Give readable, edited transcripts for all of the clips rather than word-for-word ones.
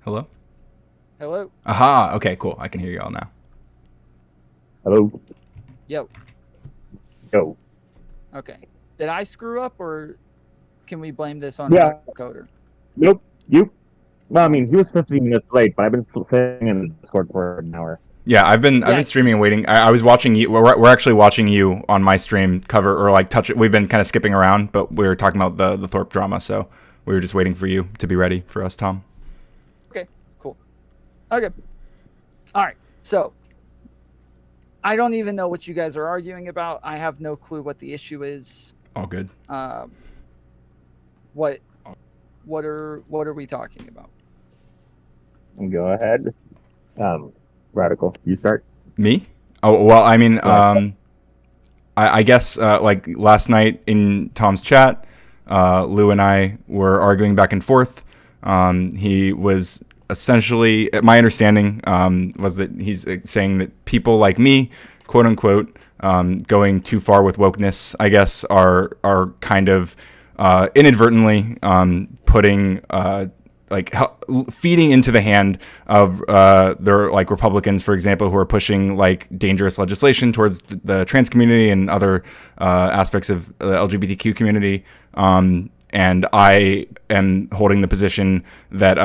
Hello? Hello? Aha. Okay, cool. I can hear you all now. Hello. Yo. Yo. Okay. Did I screw up or can we blame this on Yeah. Coder? Nope. You. Well, I Oh. mean, he was 15 minutes late, but I've been sitting in the Discord for an hour. Yeah, I've been Yeah. streaming and waiting. I was watching you. We're actually watching you on my stream cover or like touch it. We've been kind of skipping around, but we were talking about the Thorpe drama, so we were just waiting for you to be ready for us, Tom. Okay. Cool. Okay. All right. So I don't even know what you guys are arguing about. I have no clue what the issue is. All good. What are we talking about? Go ahead. Radical. You start. Me? Oh well, I mean, Yeah. I guess like last night in Tom's chat, Lou and I were arguing back and forth. He was essentially, my understanding was that he's saying that people like me, quote unquote, going too far with wokeness, I guess, are kind of inadvertently putting like feeding into the hand of their like Republicans, for example, who are pushing like dangerous legislation towards the trans community and other aspects of the LGBTQ community. And I am holding the position that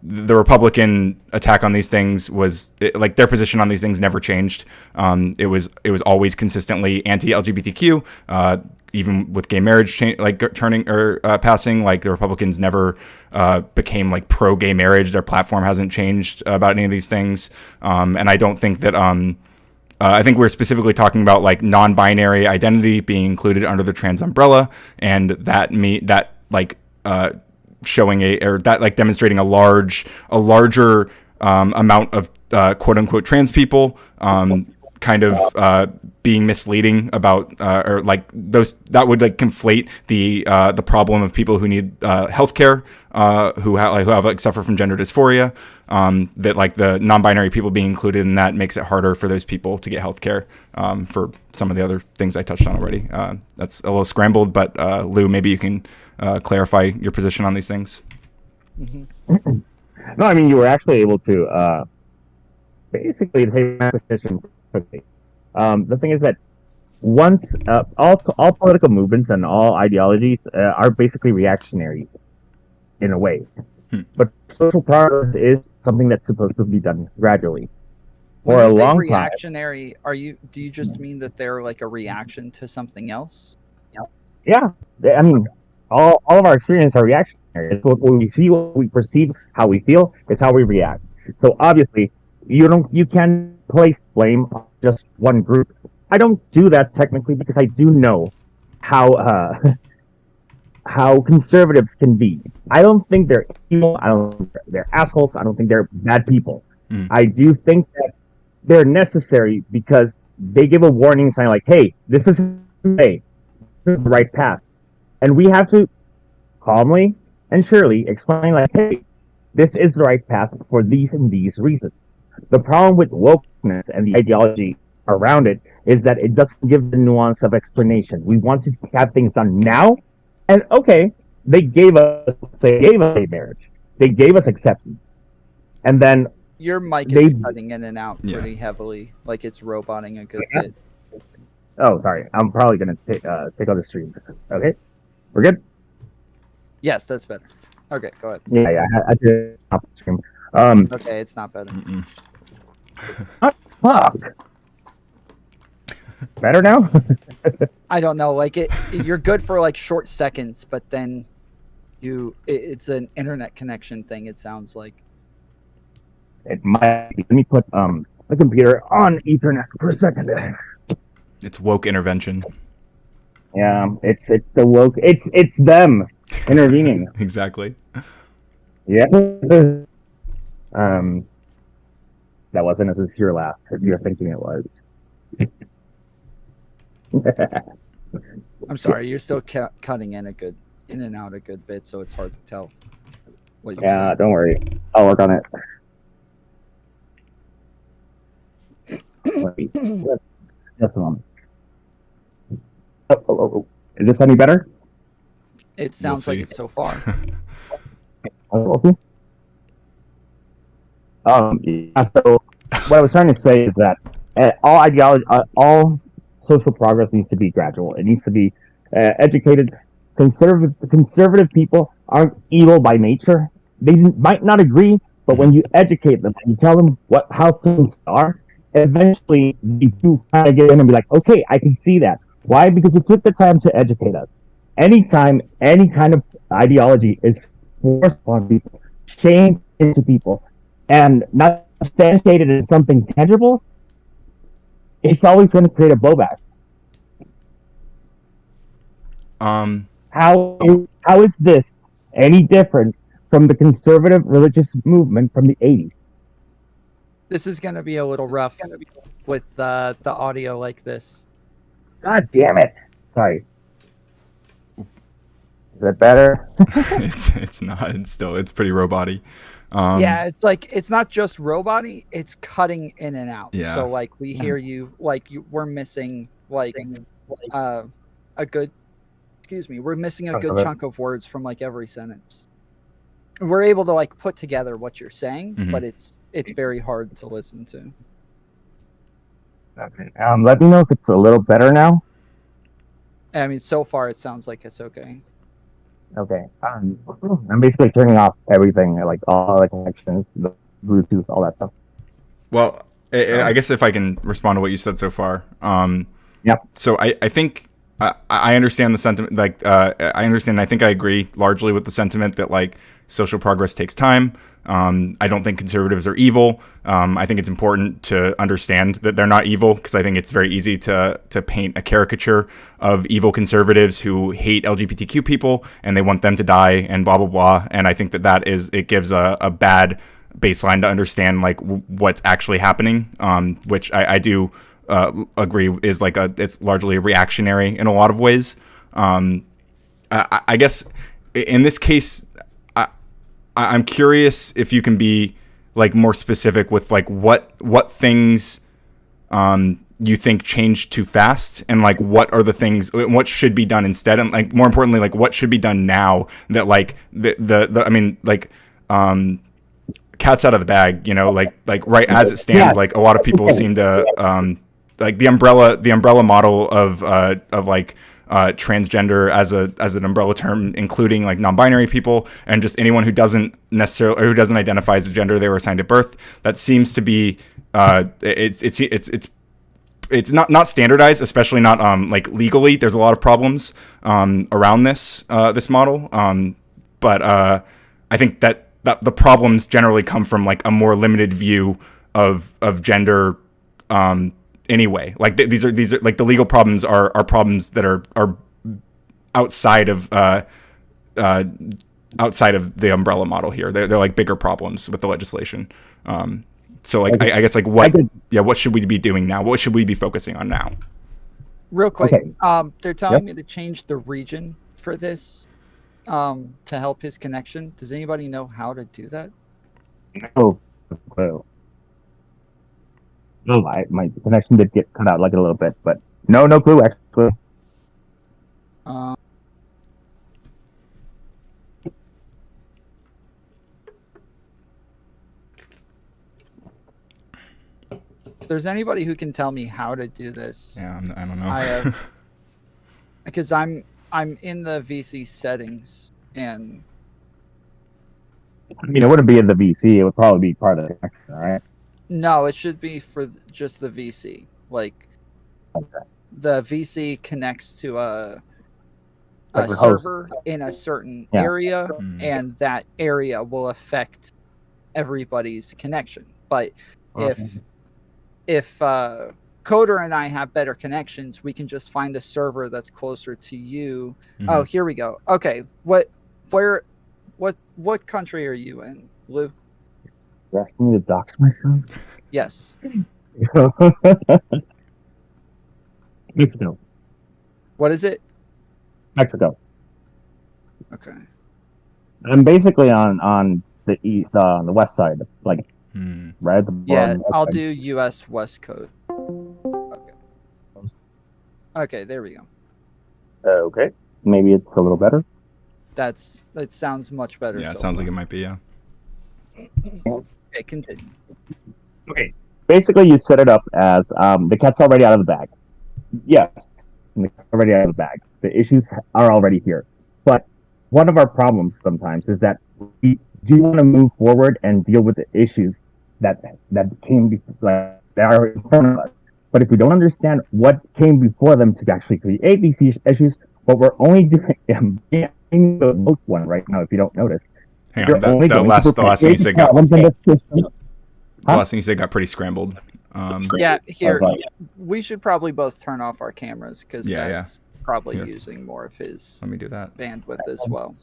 the Republican attack on these things was like their position on these things never changed. It was always consistently anti-LGBTQ. Even with gay marriage turning or passing, like the Republicans never became like pro-gay marriage. Their platform hasn't changed about any of these things, and I don't think that. I think we're specifically talking about like non-binary identity being included under the trans umbrella, and that showing or that like demonstrating a larger amount of quote unquote trans people kind of being misleading about or like those that would like conflate the problem of people who need healthcare who have like suffer from gender dysphoria, that like the non-binary people being included in that makes it harder for those people to get healthcare for some of the other things I touched on already. That's a little scrambled, but Lou, maybe you can clarify your position on these things. Mm-hmm. No, I mean, you were actually able to basically take my position quickly. The thing is that once all political movements and all ideologies are basically reactionary in a way, but social progress is something that's supposed to be done gradually. When For you a say long time, reactionary, do you just mean that they're like a reaction to something else? yeah, I mean, all of our experiences are reactionary. It's what we see, what we perceive, how we feel is how we react. So obviously, you can place blame on just one group. I don't do that technically because I do know how how conservatives can be. I don't think they're evil. I don't think they're assholes. I don't think they're bad people. I do think that they're necessary because they give a warning sign like, "Hey, this is the right path," and we have to calmly and surely explain like, "Hey, this is the right path for these and these reasons." The problem with wokeness and the ideology around it is that it doesn't give the nuance of explanation. We want to have things done now, and okay, they gave us a marriage, they gave us acceptance, and then Your mic they is cutting in and out pretty heavily, like it's roboting a good bit. oh sorry, I'm probably gonna take out the stream. Okay, we're good. Yes, that's better. Okay, go ahead. Yeah, I did stop the stream. Okay, it's not better. Fuck. Better now? I don't know. Like you're good for like short seconds, but then it's an internet connection thing. It sounds like. It might be. Let me put the computer on Ethernet for a second. It's woke intervention. Yeah, it's the woke. It's them intervening. Exactly. Yeah. That wasn't a sincere laugh. You're thinking it was. I'm sorry, you're still cutting in and out a good bit, so it's hard to tell what you're Yeah, saying. don't worry. I'll work on it. Wait, just a moment. Oh. Is this any better? It sounds like it so far. We'll see. Yeah, so what I was trying to say is that all ideology, all social progress needs to be gradual. It needs to be educated. Conservative people aren't evil by nature. They might not agree, but when you educate them, you tell them how things are, eventually they do kind of get in and be like, okay, I can see that. Why? Because you took the time to educate us. Anytime any kind of ideology is forced upon people, shamed into people, and not substantiated in something tangible, it's always going to create a blowback. How is this any different from the conservative religious movement from the 80s? This is going to be a little rough with the audio like this. God damn it! Sorry. Is that better? It's not. It's pretty robot-y. Yeah, it's like it's not just robot-y, it's cutting in and out. Yeah. So like we hear you, like we're missing like a good, we're missing a good chunk of words from like every sentence. We're able to like put together what you're saying, but it's very hard to listen to. Okay. Let me know if it's a little better now. I mean, so far it sounds like it's okay. Okay. I'm basically turning off everything, like all the connections, the Bluetooth, all that stuff. Well, I guess if I can respond to what you said so far. Yep. So I think I understand the sentiment. Like I understand. I think I agree largely with the sentiment that like social progress takes time. I don't think conservatives are evil. I think it's important to understand that they're not evil, because I think it's very easy to paint a caricature of evil conservatives who hate LGBTQ people and they want them to die and blah, blah, blah. And I think it gives a bad baseline to understand like what's actually happening, which I do agree is like it's largely reactionary in a lot of ways. I guess in this case, I'm curious if you can be like more specific with like what things you think changed too fast, and like what are the things, what should be done instead, and like more importantly, like what should be done now that like the I mean like cat's out of the bag, you know, like right as it stands, like a lot of people seem to like the umbrella model of like transgender as an umbrella term, including like non-binary people and just anyone who doesn't necessarily, or who doesn't identify as a gender they were assigned at birth. That seems to be it's not standardized, especially not like legally. There's a lot of problems around this model, but I think that the problems generally come from like a more limited view of gender. Anyway, like these are like the legal problems are problems that are outside of the umbrella model here. They're like bigger problems with the legislation. So like I guess like what should we be doing now? What should we be focusing on now? Real quick, okay. They're telling me to change the region for this to help his connection. Does anybody know how to do that? Oh, well. No, my connection did get cut out like a little bit, but no clue actually. If there's anybody who can tell me how to do this, yeah, I don't know. I have, because I'm in the VC settings, and I mean, it wouldn't be in the VC. It would probably be part of the connection, right? No, it should be for just the VC. Like, the VC connects to a server in a certain area, and that area will affect everybody's connection. But if Coder and I have better connections, we can just find a server that's closer to you. Oh, here we go. Okay, what country are you in, Lou? You're asking me to dox myself? Yes. Mexico. What is it? Mexico. Okay. I'm basically on the east, the west side, like right at the yeah. I'll do U.S. West Coast. Okay. Okay, there we go. Okay, maybe it's a little better. It sounds much better. Yeah, it sounds like it might be. Yeah. Okay, continue. Okay. Basically, you set it up as the cat's already out of the bag. Yes, the cat's already out of the bag. The issues are already here. But one of our problems sometimes is that we do want to move forward and deal with the issues that came that are in front of us. But if we don't understand what came before them to actually create these issues, what we're only doing, the most one right now, if you don't notice. Hang on, the last thing you said got Huh? the last thing you said got pretty scrambled. Yeah, here we should probably both turn off our cameras because that's probably using more of his. Let me do that. Bandwidth as well.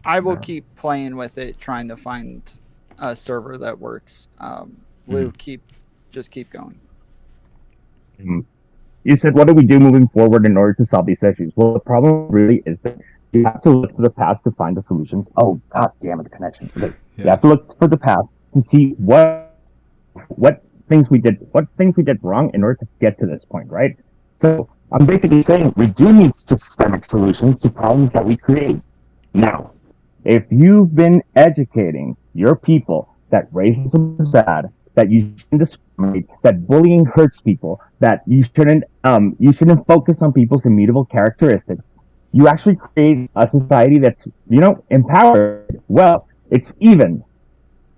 I will keep playing with it, trying to find a server that works. Lou, just keep going. You said, what do we do moving forward in order to solve these issues? Well, the problem really is that you have to look for the past to find the solutions. Oh, god damn it, the connection. Okay. Yeah. You have to look for the past to see what things we did wrong in order to get to this point, right? So I'm basically saying we do need systemic solutions to problems that we create. Now, if you've been educating your people that racism is bad, that you shouldn't discriminate, that bullying hurts people, that you shouldn't focus on people's immutable characteristics, you actually create a society that's, empowered. Well, it's even.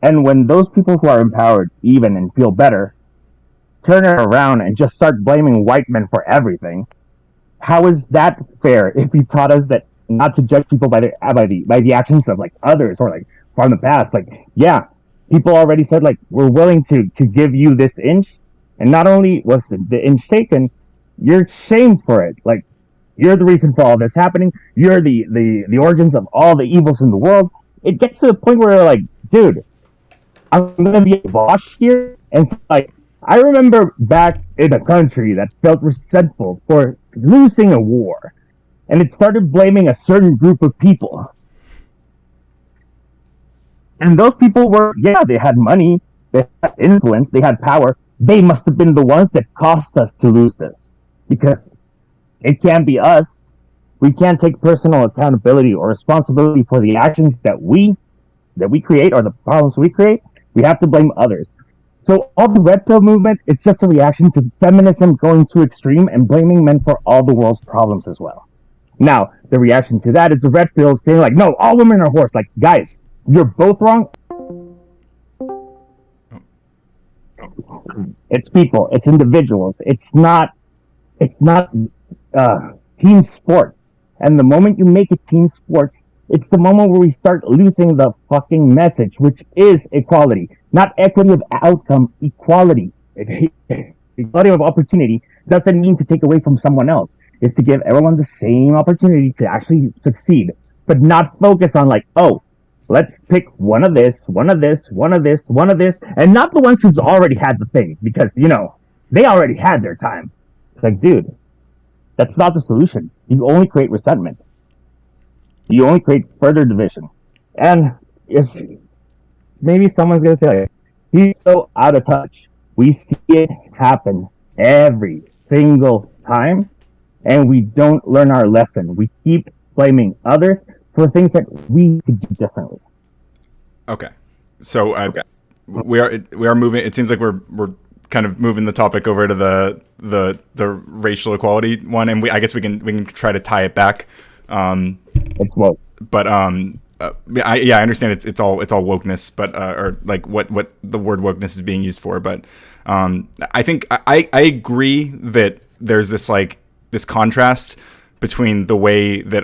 And when those people who are empowered, even and feel better, turn it around and just start blaming white men for everything, how is that fair if you taught us that not to judge people by the actions of like others or like from the past? Like, yeah, people already said like we're willing to give you this inch, and not only was the inch taken, you're shamed for it. Like, you're the reason for all this happening. You're the origins of all the evils in the world. It gets to the point where you're like, dude, I'm gonna be a boss here. And so, like, I remember back in a country that felt resentful for losing a war, and it started blaming a certain group of people. And those people they had money, they had influence, they had power. They must have been the ones that caused us to lose this. Because it can't be us. We can't take personal accountability or responsibility for the actions that we create or the problems we create. We have to blame others. So all the red pill movement is just a reaction to feminism going too extreme and blaming men for all the world's problems as well. Now, the reaction to that is the red pill saying like, no, all women are whores. Like, guys, you're both wrong. It's people, it's individuals. It's not team sports. And the moment you make it team sports, it's the moment where we start losing the fucking message, which is equality. Not equity of outcome, equality. Equality of opportunity doesn't mean to take away from someone else. It's to give everyone the same opportunity to actually succeed, but not focus on like, oh, let's pick one of this, one of this, one of this, one of this, and not the ones who's already had the thing, because, they already had their time. It's like, dude, that's not the solution. You only create resentment. You only create further division. And maybe someone's going to say, like, he's so out of touch. We see it happen every single time, and we don't learn our lesson. We keep blaming others for things that we could do differently. Okay. So we are moving. It seems like we're kind of moving the topic over to the racial equality one, and I guess we can try to tie it back. It's woke. But I understand it's all wokeness, but or like what the word wokeness is being used for. But I think I agree that there's this contrast between the way that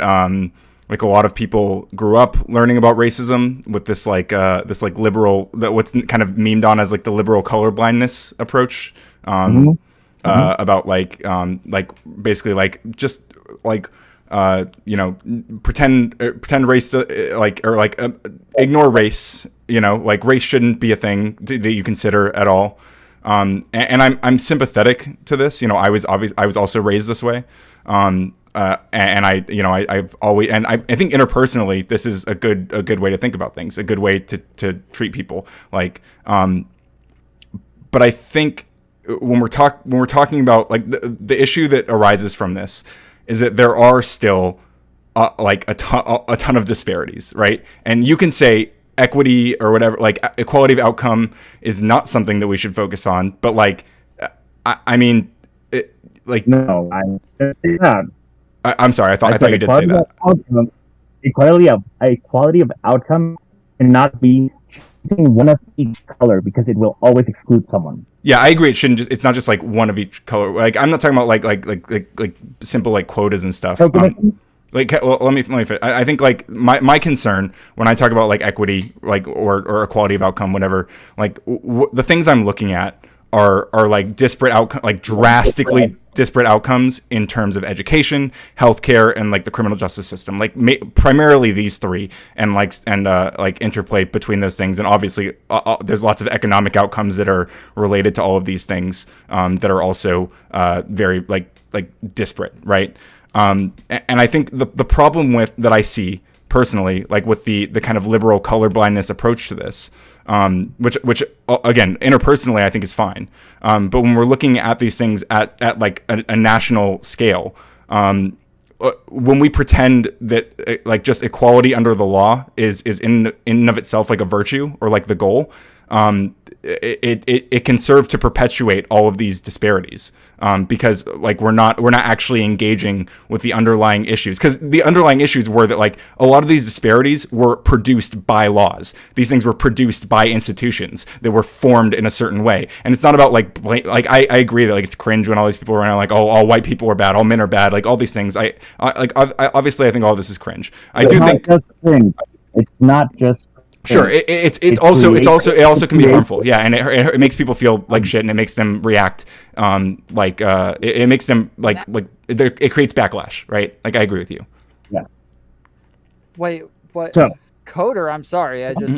like a lot of people grew up learning about racism with this liberal, that what's kind of memed on as like the liberal colorblindness approach, about basically like just like pretend race, ignore race, like race shouldn't be a thing that you consider at all. And I'm sympathetic to this. I was also raised this way. And I've always, and I think interpersonally, this is a good way to think about things, a good way to treat people. Like, but I think when we're talking about like the issue that arises from this is that there are still like a ton of disparities, right? And you can say equity or whatever, like equality of outcome is not something that we should focus on, but like I mean, like no, I'm sorry, I thought you did say that. Equality of outcome cannot be choosing one of each color, because it will always exclude someone. Yeah, I agree. It's not just like one of each color. Like I'm not talking about like simple like quotas and stuff. Let me fit. I think like my concern when I talk about like equity, like or equality of outcome, whatever, like the things I'm looking at are like disparate outcome, like drastically disparate outcomes in terms of education, healthcare, and like the criminal justice system. Like primarily these three, and like interplay between those things. And obviously, there's lots of economic outcomes that are related to all of these things that are also very like disparate, right? And I think the problem with that I see personally, like with the kind of liberal colorblindness approach to this, which again, interpersonally, I think is fine. But when we're looking at these things at like a national scale, when we pretend that like just equality under the law is in and of itself like a virtue or like the goal, it can serve to perpetuate all of these disparities, because like we're not actually engaging with the underlying issues, because the underlying issues were that like a lot of these disparities were produced by laws. These things were produced by institutions that were formed in a certain way, and it's not about like I agree that like it's cringe when all these people are around like, oh, all white people are bad, all men are bad, like all these things. I obviously I think all this is cringe. I do think it's not just. Sure, it also can be harmful, yeah, and it makes people feel like shit, and it makes them react, it makes them like it creates backlash, right? Like I agree with you. Yeah. Wait, but so, Coder, I'm sorry, I just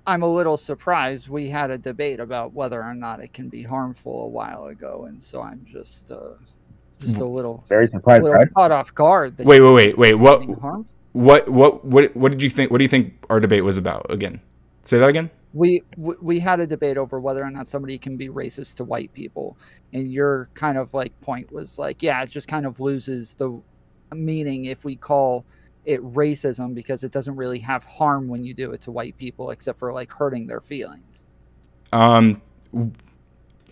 I'm a little surprised. We had a debate about whether or not it can be harmful a while ago, and so I'm just a little very surprised, right? Caught off guard. Wait, what? Harmful? What did you think? What do you think our debate was about again? Say that again. We had a debate over whether or not somebody can be racist to white people, and your kind of like point was like, yeah, it just kind of loses the meaning if we call it racism, because it doesn't really have harm when you do it to white people, except for like hurting their feelings.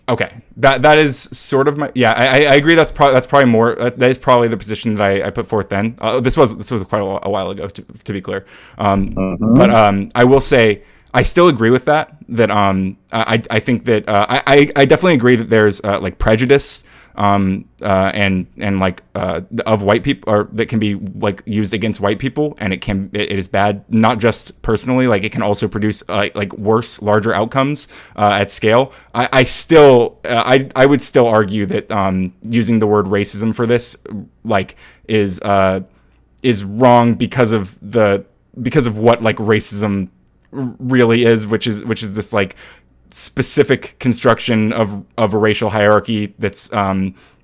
Okay, that is sort of my I agree. That's probably more. That is probably the position that I put forth then. This was quite a while ago, to be clear. But I will say I still agree with that. That I think that I definitely agree that there's like prejudice and like of white people, or that can be like used against white people, and it is bad, not just personally, like it can also produce like worse, larger outcomes at scale. I would still argue that using the word racism for this like is wrong because of what like racism really is, which is this like specific construction of a racial hierarchy that's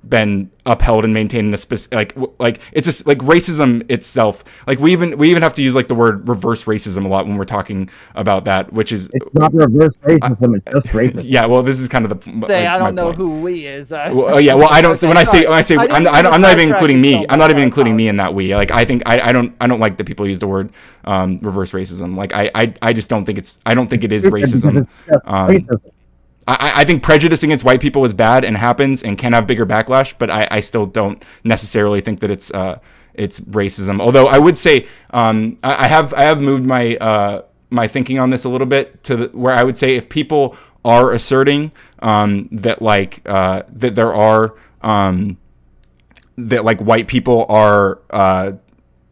been upheld and maintained in a specific like it's just like racism itself. Like we even have to use like the word reverse racism a lot when we're talking about that, which is it's not reverse racism, it's just racism. Yeah, well, this is kind of the I don't know who we is. Well, yeah, well, I don't. So when I say I'm not even including me. I'm not even including me in that we. Like I think I don't like that people use the word reverse racism. Like I just don't think I don't think it is racism. I think prejudice against white people is bad and happens and can have bigger backlash, but I still don't necessarily think that it's racism. Although I would say I have moved my thinking on this a little bit to where I would say if people are asserting that like that there are that like white people are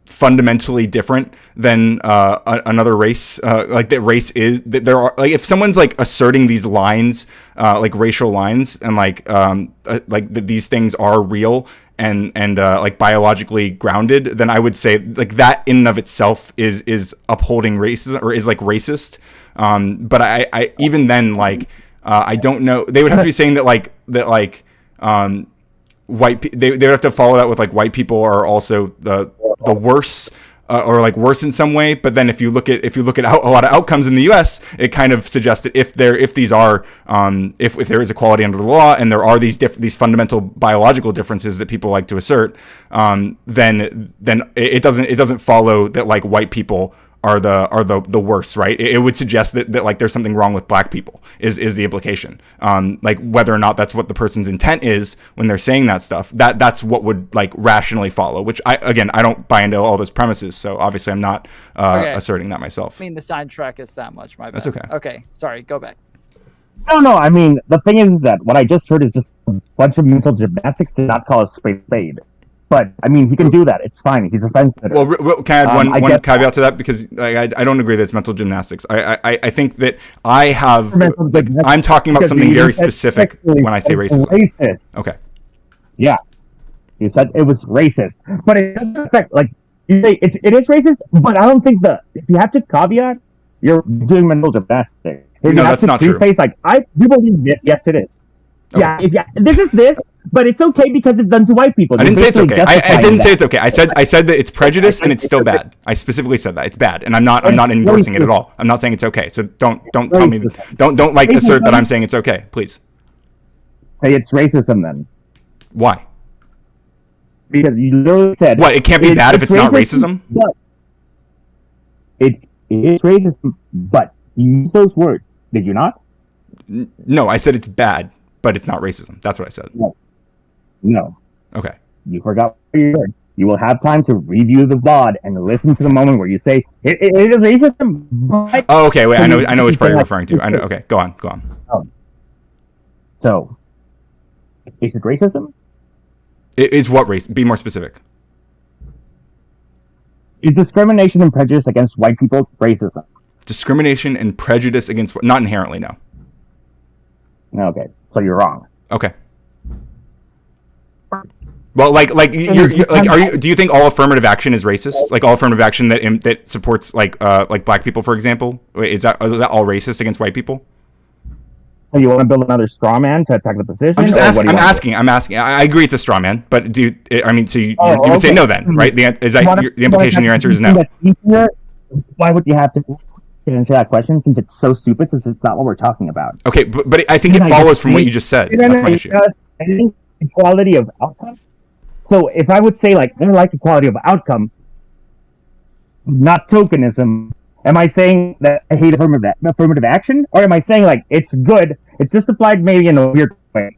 fundamentally different than another race, like that race is that there are like if someone's like asserting these lines, like racial lines, and like that these things are real and like biologically grounded, then I would say like that in and of itself is upholding racism, or is like racist. But I even then like I don't know, they would have to be saying that white they would have to follow that with like white people are also the worse or like worse in some way. But then if you look at a lot of outcomes in the U.S., it kind of suggests that if there is equality under the law and there are these fundamental biological differences that people like to assert, then it doesn't follow that like white people are the worst, right? It would suggest that like there's something wrong with black people is the implication. Like whether or not that's what the person's intent is when they're saying that stuff, that's what would like rationally follow, which I don't buy into all those premises. So obviously I'm not asserting that myself. I mean, the sidetrack is that much, my bad. That's okay. Okay, sorry, go back. No, I mean, the thing is that what I just heard is just a bunch of mental gymnastics to not call a spade. But I mean, he can do that. It's fine. He's a fence sitter. Well, can I add one caveat to that? Because I don't agree that it's mental gymnastics. I think that I'm talking about something very specific when I say racism. Racist. Okay. Yeah. You said it was racist, but it doesn't affect, like, you say it is racist, but I don't think if you have to caveat, you're doing mental gymnastics. No, that's not true. Like, I do believe this. Yes, it is. Okay. Yeah, this is this, but it's okay because it's done to white people. I didn't say it's okay. I didn't say it's okay. I said that it's prejudice and it's still bad. I specifically said that it's bad, and I'm not endorsing it at all. I'm not saying it's okay. So don't tell me don't like assert that I'm saying it's okay, please. Hey, it's racism then. Why? Because you literally said what? It can't be bad if it's not racism. It is racism, but you use those words. Did you not? No, I said it's bad, but it's not racism. That's what I said. No. Okay. You forgot what you heard. You will have time to review the VOD and listen to the moment where you say it is racism. But oh, okay. Wait, I know which part you're referring to. I know. Okay, go on. So, is it racism? It is what race? Be more specific. Is discrimination and prejudice against white people racism? Discrimination and prejudice against not inherently, no. Okay, so you're wrong. Okay. Well, do you think all affirmative action is racist? Like all affirmative action that supports like black people, for example, is that all racist against white people? So you want to build another straw man to attack the position? I'm just asking. I'm asking. I agree it's a straw man, but you would say no then, right? The implication of your answer is no. Why would you have to answer that question since it's so stupid, since it's not what we're talking about? Okay, but I think it follows from what you just said. That's my issue. I think equality of outcome. So if I would say, like, I don't like equality of outcome, not tokenism, am I saying that I hate affirmative action? Or am I saying, like, it's good, it's just applied maybe in a weird way?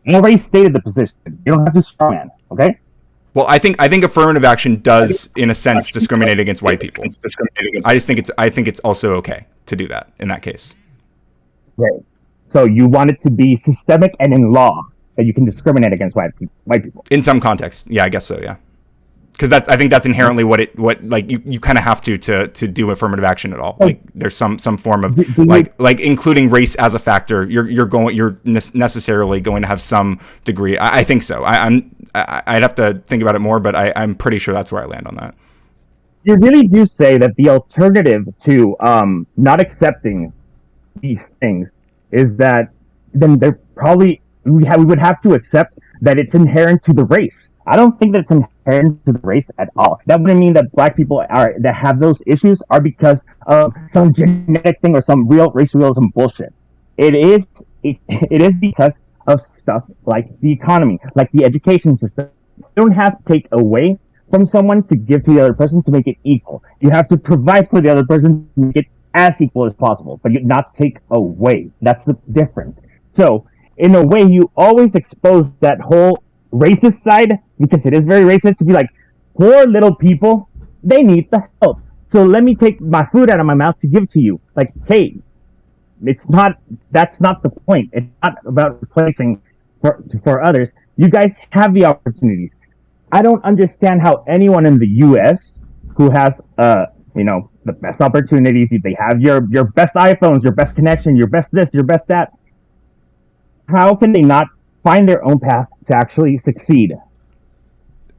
I already stated the position. You don't have to strawman, okay? Well, I think affirmative action does, in a sense, discriminate against white people. I think it's also okay to do that in that case. Right. So you want it to be systemic and in law that you can discriminate against white people. In some contexts, yeah, I guess so, yeah. Because I think that's inherently what you kind of have to do affirmative action at all. Like there's some form of like including race as a factor. You're necessarily going to have some degree. I think so. I'd have to think about it more, but I'm pretty sure that's where I land on that. You really do say that the alternative to not accepting these things is that then they're probably we would have to accept that it's inherent to the race. I don't think that it's inherent to the race at all. That wouldn't mean that black people that have those issues are because of some genetic thing or some real race realism bullshit. It is because of stuff like the economy, like the education system. You don't have to take away from someone to give to the other person to make it equal. You have to provide for the other person to make it as equal as possible, but you not take away. That's the difference. So, in a way, you always expose that whole racist side, because it is very racist, to be like, poor little people, they need the help. So let me take my food out of my mouth to give to you. Like, hey, that's not the point. It's not about replacing for others. You guys have the opportunities. I don't understand how anyone in the U.S. who has, the best opportunities, they have your best iPhones, your best connection, your best this, your best that. How can they not find their own path to actually succeed?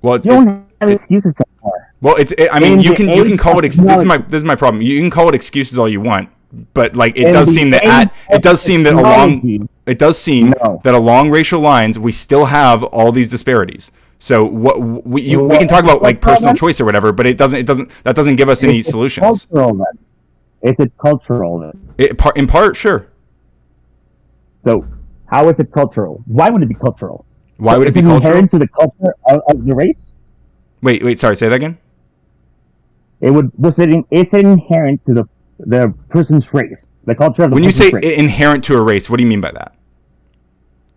Well, you don't have excuses anymore. Well, you can call it. This is my problem. You can call it excuses all you want, but like it does seem that along racial lines we still have all these disparities. So we can talk about like personal choice or whatever, but that doesn't give us any solutions. Cultural then. Is it cultural then? In part, sure. So how is it cultural? Why would it be cultural? Why would it be cultural? Inherent to the culture of the race? Wait, sorry, say that again. Is it inherent to the person's race, the culture of the person's race? When you say inherent to a race, what do you mean by that?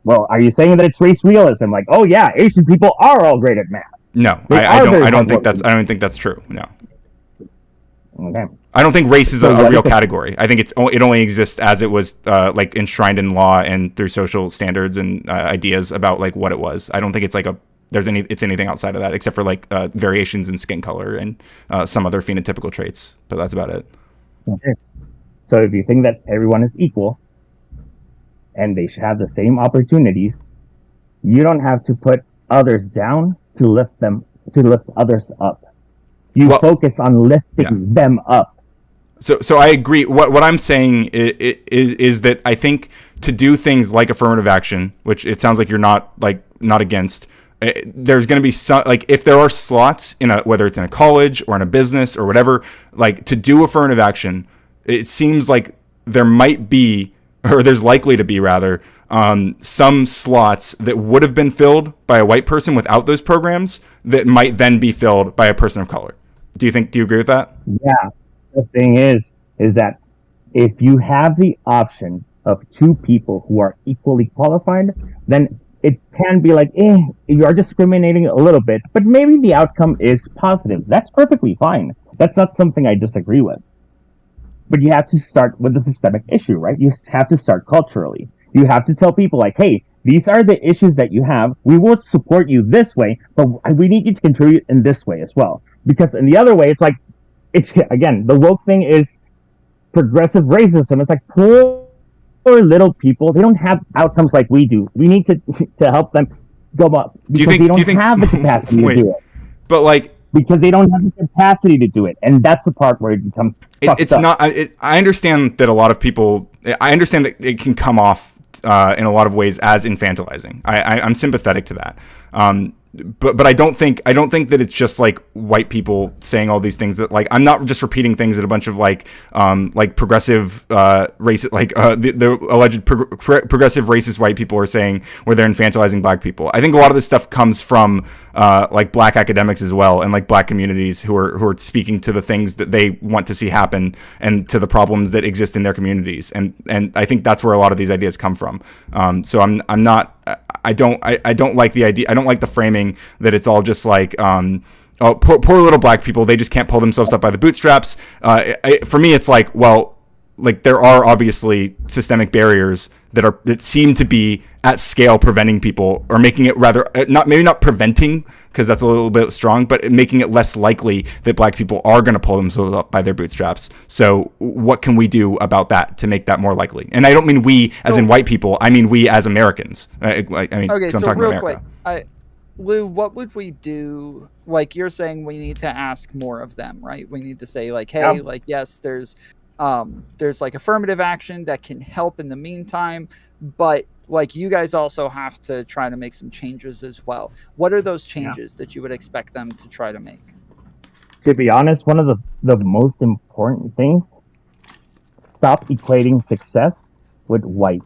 Well, are you saying that it's race realism? Like, oh yeah, Asian people are all great at math. No, I don't think that's true. No. Okay. I don't think race is a real category. I think it only exists as it was like enshrined in law and through social standards and ideas about like what it was. I don't think it's like it's anything outside of that except for like variations in skin color and some other phenotypical traits, but that's about it. Okay. So if you think that everyone is equal and they should have the same opportunities, you don't have to put others down to lift others up. You focus on lifting them up. So I agree. What I'm saying is that I think to do things like affirmative action, which it sounds like you're not against, there's going to be some, like if there are slots whether it's in a college or in a business or whatever, like to do affirmative action, it seems like there might be, or there's likely to be rather, some slots that would have been filled by a white person without those programs that might then be filled by a person of color. Do you agree with that? Yeah. The thing is that if you have the option of two people who are equally qualified, then it can be like, you are discriminating a little bit, but maybe the outcome is positive. That's perfectly fine. That's not something I disagree with. But you have to start with the systemic issue, right? You have to start culturally. You have to tell people like, hey, these are the issues that you have. We will support you this way, but we need you to contribute in this way as well. Because in the other way, it's again, the woke thing is progressive racism. It's like poor little people. They don't have outcomes like we do. We need to help them go up because they don't have the capacity to do it. But like, because they don't have the capacity to do it, and that's the part where it becomes. I understand that a lot of people. I understand that it can come off in a lot of ways as infantilizing. I'm sympathetic to that. But I don't think that it's just like white people saying all these things that like I'm not just repeating things that a bunch of like progressive racist the alleged progressive racist white people are saying where they're infantilizing black people. I think a lot of this stuff comes from like black academics as well and like black communities who are speaking to the things that they want to see happen and to the problems that exist in their communities and I think that's where a lot of these ideas come from. So I'm not. I don't like the idea. I don't like the framing that it's all just like, poor little black people. They just can't pull themselves up by the bootstraps. For me, it's like, well, like there are obviously systemic barriers that seem to be at scale preventing people or making it rather maybe not preventing because that's a little bit strong, but making it less likely that black people are going to pull themselves up by their bootstraps. So what can we do about that to make that more likely? And I don't mean we as in white people. I mean we as Americans. I mean, okay, so I'm real quick, Lou, what would we do? Like you're saying, we need to ask more of them, right? We need to say like, hey, like yes, there's like affirmative action that can help in the meantime, but like you guys also have to try to make some changes as well. What are those changes that you would expect them to try to make? To be honest, one of the most important things, stop equating success with white.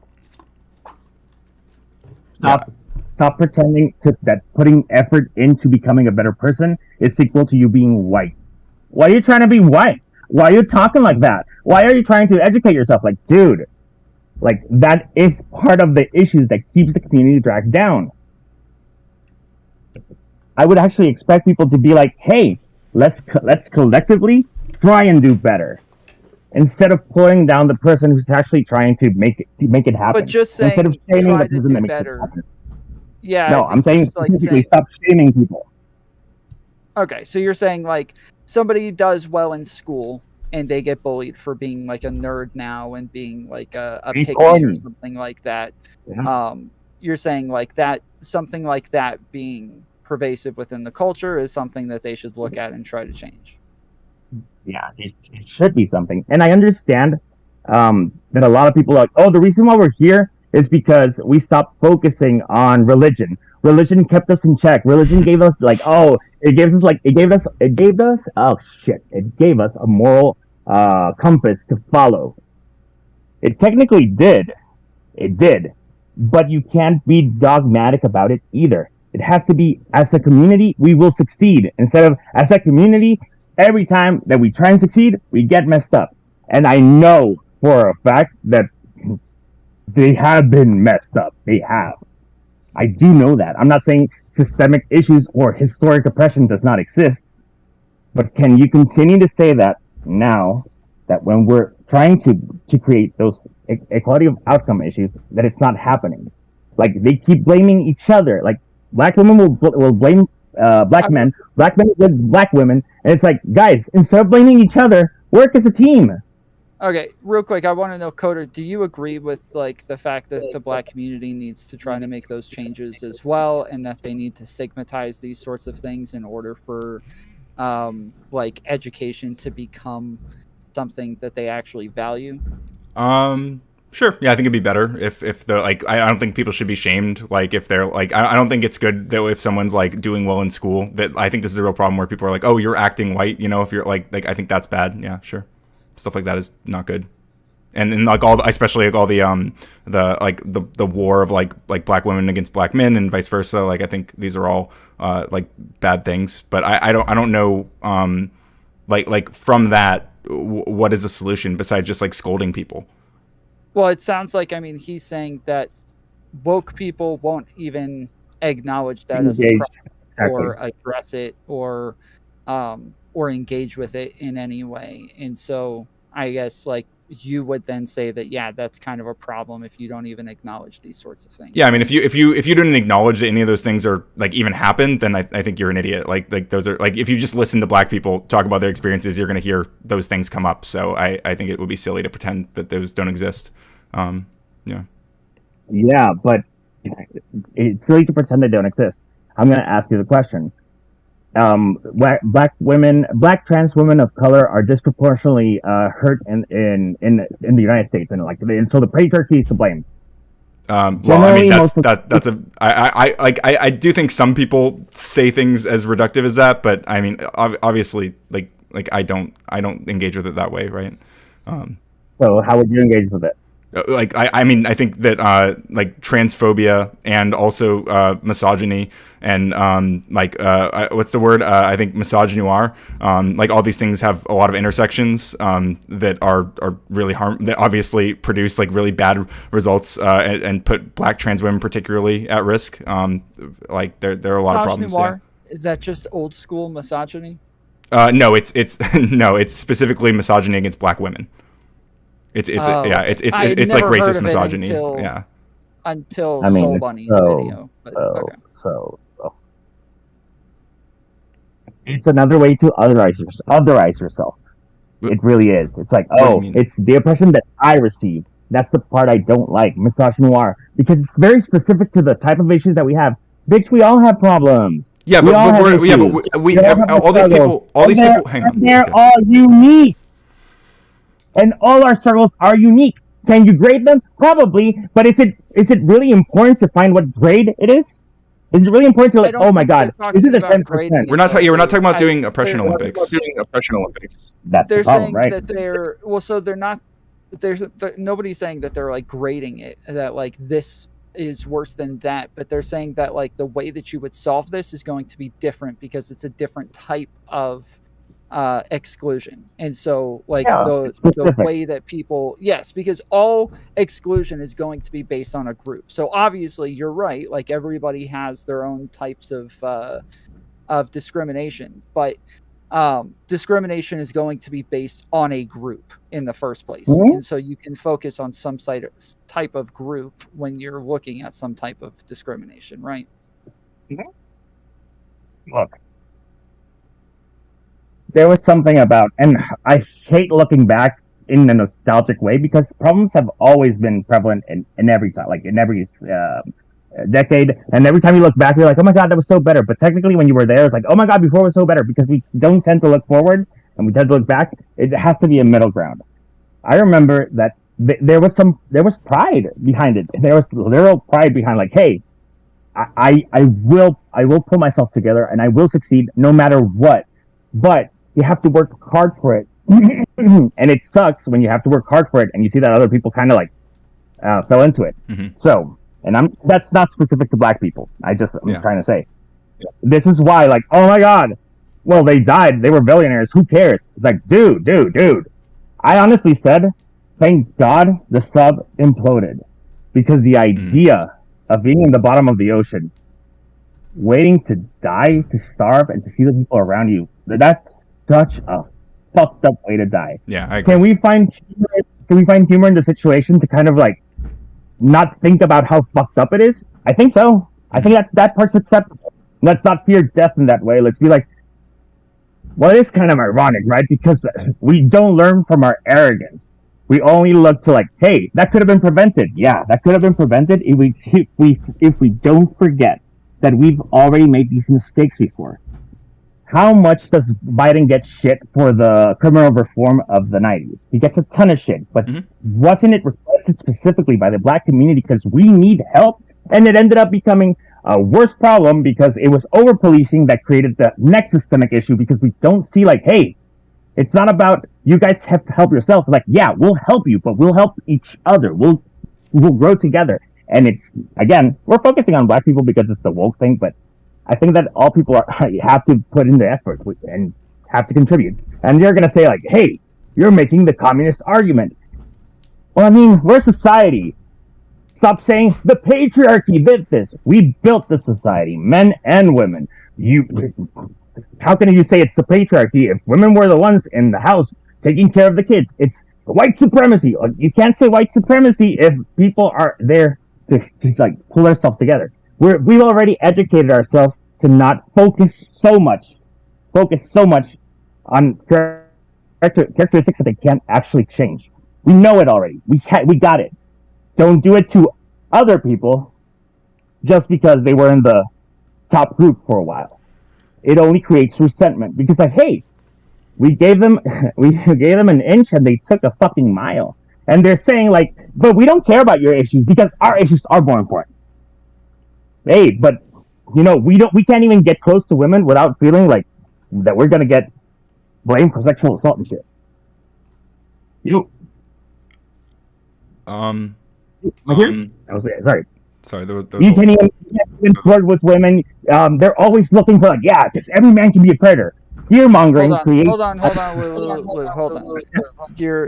Stop pretending that putting effort into becoming a better person is equal to you being white. Why are you trying to be white? Why are you talking like that? Why are you trying to educate yourself? Like, dude, like that is part of the issues that keeps the community dragged down. I would actually expect people to be like, hey, let's collectively try and do better, instead of pulling down the person who's actually trying to make it happen. But just saying, instead of shaming the person that makes it happen. Yeah. No, I'm saying specifically stop shaming people. Okay, so you're saying like somebody does well in school and they get bullied for being like a nerd now and being like a pygmy or something like that. Yeah. You're saying like that, something like that being pervasive within the culture is something that they should look at and try to change. Yeah, it should be something. And I understand that a lot of people are like, oh, the reason why we're here is because we stopped focusing on religion. Religion kept us in check. Religion gave us it gave us a moral compass to follow. It technically did. It did. But you can't be dogmatic about it either. It has to be, as a community, we will succeed. Instead of, as a community, every time that we try and succeed, we get messed up. And I know for a fact that they have been messed up. They have. I do know that. I'm not saying systemic issues or historic oppression does not exist. But can you continue to say that now, that when we're trying to create those equality of outcome issues, that it's not happening? Like, they keep blaming each other. Like, black women will blame black men with black women, and it's like, guys, instead of blaming each other, work as a team. Okay, real quick, I want to know, Coda, do you agree with like the fact that the black community needs to try to make those changes as well, and that they need to stigmatize these sorts of things in order for like education to become something that they actually value? Sure. Yeah, I think it'd be better if the I don't think people should be shamed. Like, if they're like, I don't think it's good that if someone's like doing well in school, that I think this is a real problem where people are like, oh, you're acting white, if you're like I think that's bad. Yeah, sure. Stuff like that is not good. And like especially like all the war of like black women against black men and vice versa. Like, I think these are all like bad things, but I don't know like from that, what is the solution besides just like scolding people? Well, it sounds like, he's saying that woke people won't even acknowledge that as a problem or address it or engage with it in any way. And so I guess like you would then say that, yeah, that's kind of a problem if you don't even acknowledge these sorts of things. Yeah, if you didn't acknowledge that any of those things are like even happened, then I think you're an idiot. Like those are like, if you just listen to black people talk about their experiences, you're going to hear those things come up. So I think it would be silly to pretend that those don't exist. Yeah, but it's silly to pretend they don't exist. I'm going to ask you the question. Black trans women of color are disproportionately hurt in the United States, and so the patriarchy is to blame. I do think some people say things as reductive as that, but obviously like I don't engage with it that way, right? So how would you engage with it? I think that like transphobia and also misogyny and what's the word? I think misogynoir. Like, all these things have a lot of intersections that are really that obviously produce like really bad results and put black trans women particularly at risk. Like, there are a lot of problems. Yeah. Is that just old school misogyny? No, it's no, it's specifically misogyny against black women. It's like racist misogyny. Until Soul Bunny's video. But, so it's another way to otherize yourself. It really is. It's like, it's the oppression that I receive. That's the part I don't like, misogynoir, because it's very specific to the type of issues that we have. Bitch, we all have problems. Yeah, but we have all these people. Hang on. They're all unique. And all our struggles are unique. Can you grade them? Probably. But is it really important to find what grade it is? Is it really important to oh my God, is it the 10%? We're not talking about doing oppression Olympics. That's they're the problem, saying right? that they're not. Nobody's saying that they're like grading it, that like this is worse than that, but they're saying that like the way that you would solve this is going to be different because it's a different type of exclusion. And so like the way that people, yes, because all exclusion is going to be based on a group. So obviously you're right, like everybody has their own types of discrimination, but discrimination is going to be based on a group in the first place. Mm-hmm. And so you can focus on some type of group when you're looking at some type of discrimination, right? Mm-hmm. Look, there was something about, and I hate looking back in a nostalgic way, because problems have always been prevalent in every time, like in every decade, and every time you look back, you're like, oh my God, that was so better. But technically, when you were there, it's like, oh my God, before it was so better, because we don't tend to look forward and we tend to look back. It has to be a middle ground. I remember that there was pride behind it. There was literal pride behind, like, hey, I will pull myself together and I will succeed no matter what. But you have to work hard for it. And it sucks when you have to work hard for it and you see that other people kind of like fell into it. So, and that's not specific to black people. I'm trying to say, this is why, like, oh my God, well, they died. They were billionaires. Who cares? It's like, dude. I honestly said, thank God the sub imploded, because the idea of being in the bottom of the ocean, waiting to die, to starve, and to see the people around you, that's such a fucked up way to die. Yeah, I agree. Can we find humor in the situation to kind of like not think about how fucked up it is? I think so. I think that part's acceptable. Let's not fear death in that way. Let's be like, well, it is kind of ironic, right? Because we don't learn from our arrogance. We only look to like, hey, that could have been prevented. Yeah, that could have been prevented if we don't forget that we've already made these mistakes before. How much does Biden get shit for the criminal reform of the 90s? He gets a ton of shit, but wasn't it requested specifically by the black community because we need help? And it ended up becoming a worse problem because it was over-policing that created the next systemic issue, because we don't see like, hey, it's not about you guys have to help yourself. Like, yeah, we'll help you, but we'll help each other. We'll grow together. And it's, again, we're focusing on black people because it's the woke thing, but I think that all people have to put in the effort and have to contribute. And you're going to say like, hey, you're making the communist argument. Well, I mean, we're a society. Stop saying the patriarchy did this. We built the society, men and women. How can you say it's the patriarchy if women were the ones in the house taking care of the kids? It's white supremacy. You can't say white supremacy if people are there to like pull themselves together. We've already educated ourselves to not focus so much on characteristics that they can't actually change. We know it already. We got it. Don't do it to other people just because they were in the top group for a while. It only creates resentment because, like, hey, we gave them an inch and they took a fucking mile, and they're saying like, but we don't care about your issues because our issues are more important. Hey, but we can't even get close to women without feeling like that we're gonna get blamed for sexual assault and shit. Sorry. You can't even flirt with women. They're always looking for like, yeah, because every man can be a predator. Fear mongering creates. Hold on. You're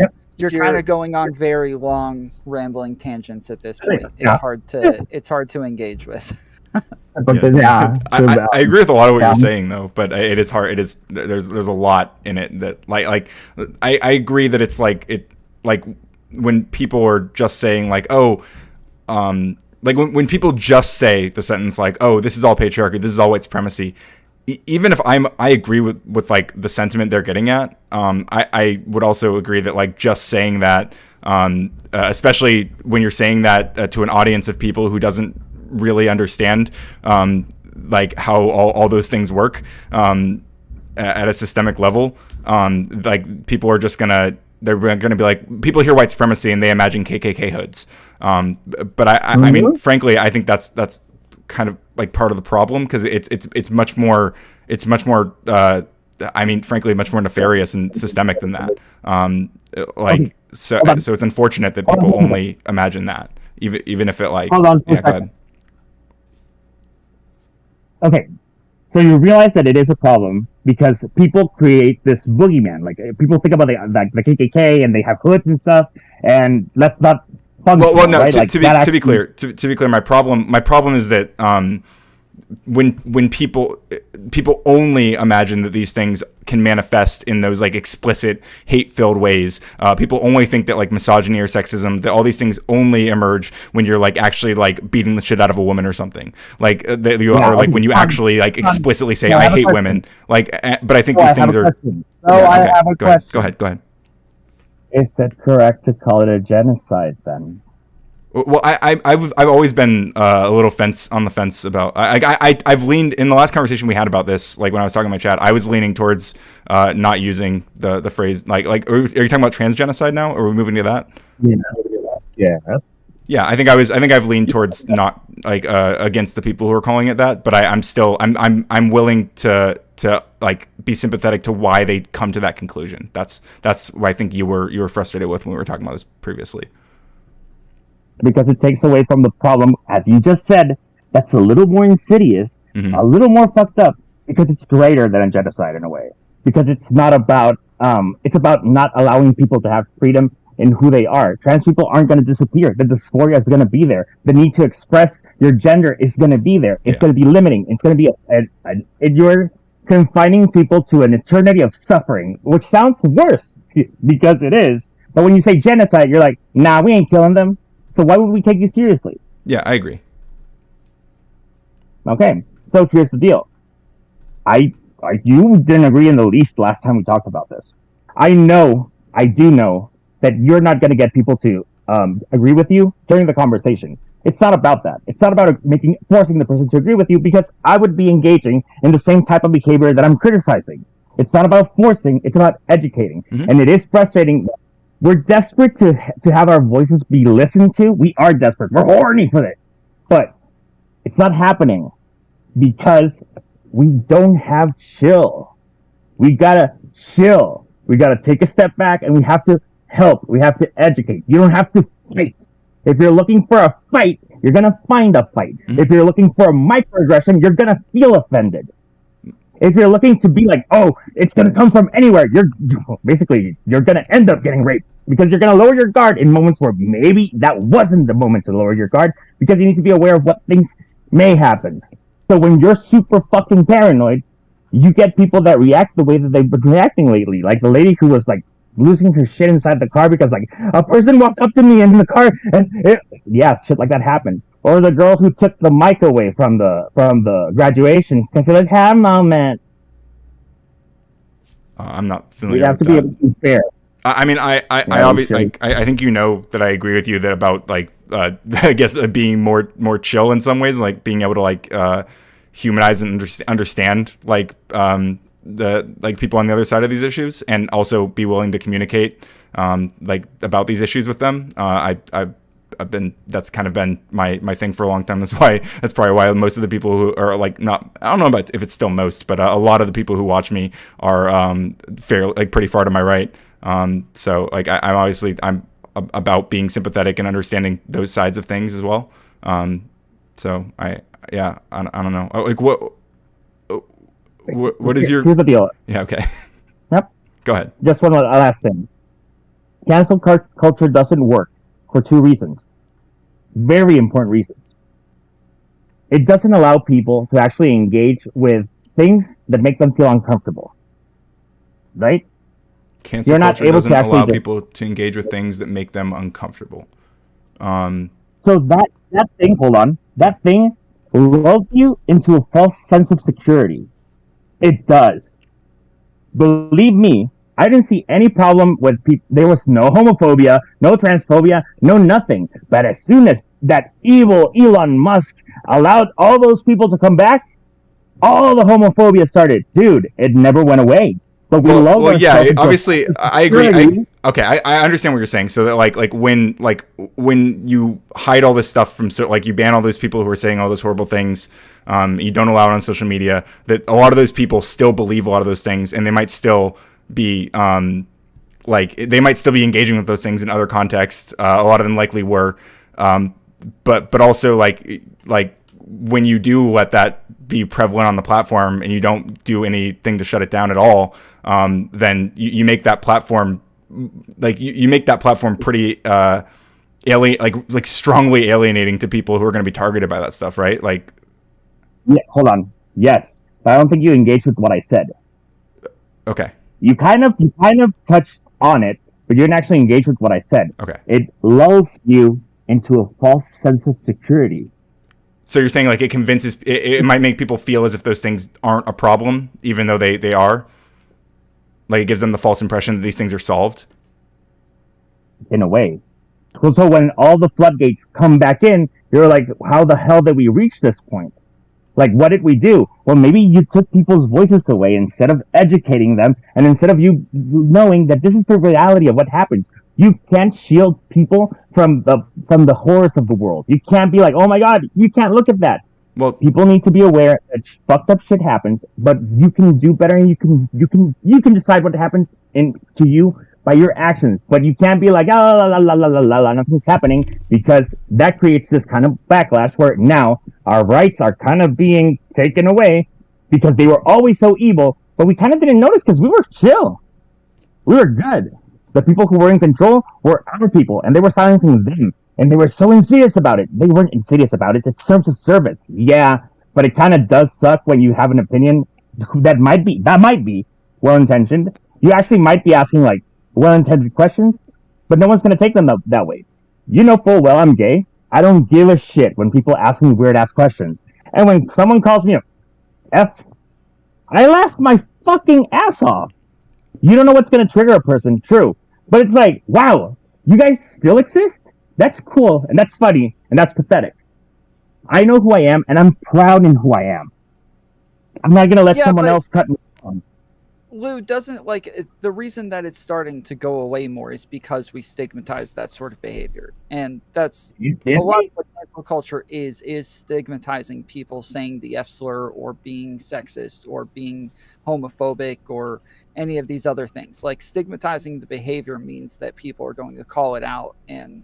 kind of going on very long, rambling tangents at this point. It's hard to engage with. I agree with a lot of what you're saying though, but it is hard. There's a lot in it that I agree that it's like when people are just saying like, oh, like when people just say the sentence like, oh, this is all patriarchy, this is all white supremacy, even if I agree with like the sentiment they're getting at, I would also agree that like just saying that, especially when you're saying that to an audience of people who doesn't really understand like how all those things work at a systemic level, like people are just they're gonna be like, people hear white supremacy and they imagine KKK hoods, but I mean, frankly, I think that's kind of like part of the problem, because it's much more I mean, frankly, much more nefarious and systemic than that. So it's unfortunate that people only imagine that, even if it like. Hold on. Yeah, go ahead. Okay, so you realize that it is a problem because people create this boogeyman. Like, people think about the KKK and they have hoods and stuff, and let's not. Well, no. Right? To be clear, my problem is that when people only imagine that these things can manifest in those like explicit hate-filled ways, people only think that like misogyny or sexism, that all these things only emerge when you're like actually like beating the shit out of a woman or something, like or like when you actually like explicitly say, I hate women, like, but I think these things are. I have a question. Go ahead. Is it correct to call it a genocide then? Well, I've always been a little on the fence about. I've leaned in the last conversation we had about this. Like when I was talking to my chat, I was leaning towards not using the phrase like. Are you talking about transgenocide now, or are we moving to that? Yes. Yeah, I think I've leaned towards not like against the people who are calling it that, but I'm willing to like be sympathetic to why they come to that conclusion. That's what I think you were frustrated with when we were talking about this previously. Because it takes away from the problem, as you just said, that's a little more insidious, a little more fucked up, because it's greater than a genocide in a way. Because it's not about it's about not allowing people to have freedom in who they are. Trans people aren't going to disappear. The dysphoria is going to be there. The need to express your gender is going to be there. It's going to be limiting. It's going to be you're confining people to an eternity of suffering, which sounds worse because it is. But when you say genocide, you're like, nah, we ain't killing them. So why would we take you seriously? Yeah, I agree. Okay, so here's the deal. You didn't agree in the least last time we talked about this. I do know that you're not going to get people to agree with you during the conversation. It's not about that. It's not about forcing the person to agree with you, because I would be engaging in the same type of behavior that I'm criticizing. It's not about forcing. It's about educating. And it is frustrating. We're desperate to have our voices be listened to. We are desperate. We're horny for it. But it's not happening because we don't have chill. We gotta chill. We gotta take a step back, and we have to help. We have to educate. You don't have to fight. If you're looking for a fight, you're gonna find a fight. If you're looking for a microaggression, you're gonna feel offended. If you're looking to be like, oh, it's gonna come from anywhere, you're gonna end up getting raped, because you're gonna lower your guard in moments where maybe that wasn't the moment to lower your guard, because you need to be aware of what things may happen. So when you're super fucking paranoid, you get people that react the way that they've been reacting lately. Like the lady who was like losing her shit inside the car because like a person walked up to me in the car and shit like that happened. Or the girl who took the mic away from the graduation because it was her moment. I'm not familiar. We have with to that. be able to be fair. I mean, I obviously, I think you know that I agree with you that about like I guess being more chill in some ways, like being able to like humanize and understand like the like people on the other side of these issues, and also be willing to communicate like about these issues with them. I've been, that's kind of been my thing for a long time. That's probably why most of the people who are like, not, I don't know about if it's still most, but a lot of the people who watch me are fairly like pretty far to my right. So like I'm about being sympathetic and understanding those sides of things as well. So I don't know. Like what is your? Here's the deal. Yeah. Okay. Yep. Go ahead. Just one last thing. Cancel culture doesn't work for two reasons. Very important reasons. It doesn't allow people to actually engage with things that make them feel uncomfortable. Right? Cancel culture doesn't allow people to engage with things that make them uncomfortable. So that thing, hold on, that thing lulls you into a false sense of security. It does. Believe me, I didn't see any problem with people. There was no homophobia, no transphobia, no nothing. But as soon as that evil Elon Musk allowed all those people to come back, all the homophobia started. Dude, it never went away. But we love obviously, I agree. I understand what you're saying. So that like when you hide all this stuff from, like you ban all those people who are saying all those horrible things, you don't allow it on social media, that a lot of those people still believe a lot of those things, and they might still be they might still be engaging with those things in other contexts. A lot of them likely were, but also like when you do let that be prevalent on the platform and you don't do anything to shut it down at all, then you make that platform you make that platform pretty strongly alienating to people who are going to be targeted by that stuff, right? Like, yeah, hold on. Yes, but I don't think you engaged with what I said. Okay. You kind of touched on it, but you didn't actually engage with what I said. Okay. It lulls you into a false sense of security. So you're saying like it convinces, it might make people feel as if those things aren't a problem, even though they are? Like it gives them the false impression that these things are solved? In a way. So when all the floodgates come back in, you're like, how the hell did we reach this point? Like, what did we do? Well, maybe you took people's voices away instead of educating them, and instead of you knowing that this is the reality of what happens. You can't shield people from the horrors of the world. You can't be like, oh my God, you can't look at that. Well, people need to be aware that fucked up shit happens, but you can do better, and you can decide what happens to you by your actions. But you can't be like, la la la la la la, nothing's happening, because that creates this kind of backlash where now our rights are kind of being taken away because they were always so evil, but we kind of didn't notice because we were chill, we were good. The people who were in control were our people, and they were silencing them. And they were so insidious about it. They weren't insidious about it. It serves a service. Yeah, but it kind of does suck when you have an opinion that might be well-intentioned. You actually might be asking, like, well-intentioned questions, but no one's going to take them that way. You know full well I'm gay. I don't give a shit when people ask me weird-ass questions. And when someone calls me a F, I laugh my fucking ass off. You don't know what's going to trigger a person, true. But it's like, wow, you guys still exist? That's cool, and that's funny, and that's pathetic. I know who I am, and I'm proud in who I am. I'm not going to let someone else cut me down. Lou, doesn't, the reason that it's starting to go away more is because we stigmatize that sort of behavior. And that's a lot of what cancel culture is stigmatizing people saying the F slur or being sexist or being homophobic or any of these other things. Like, stigmatizing the behavior means that people are going to call it out and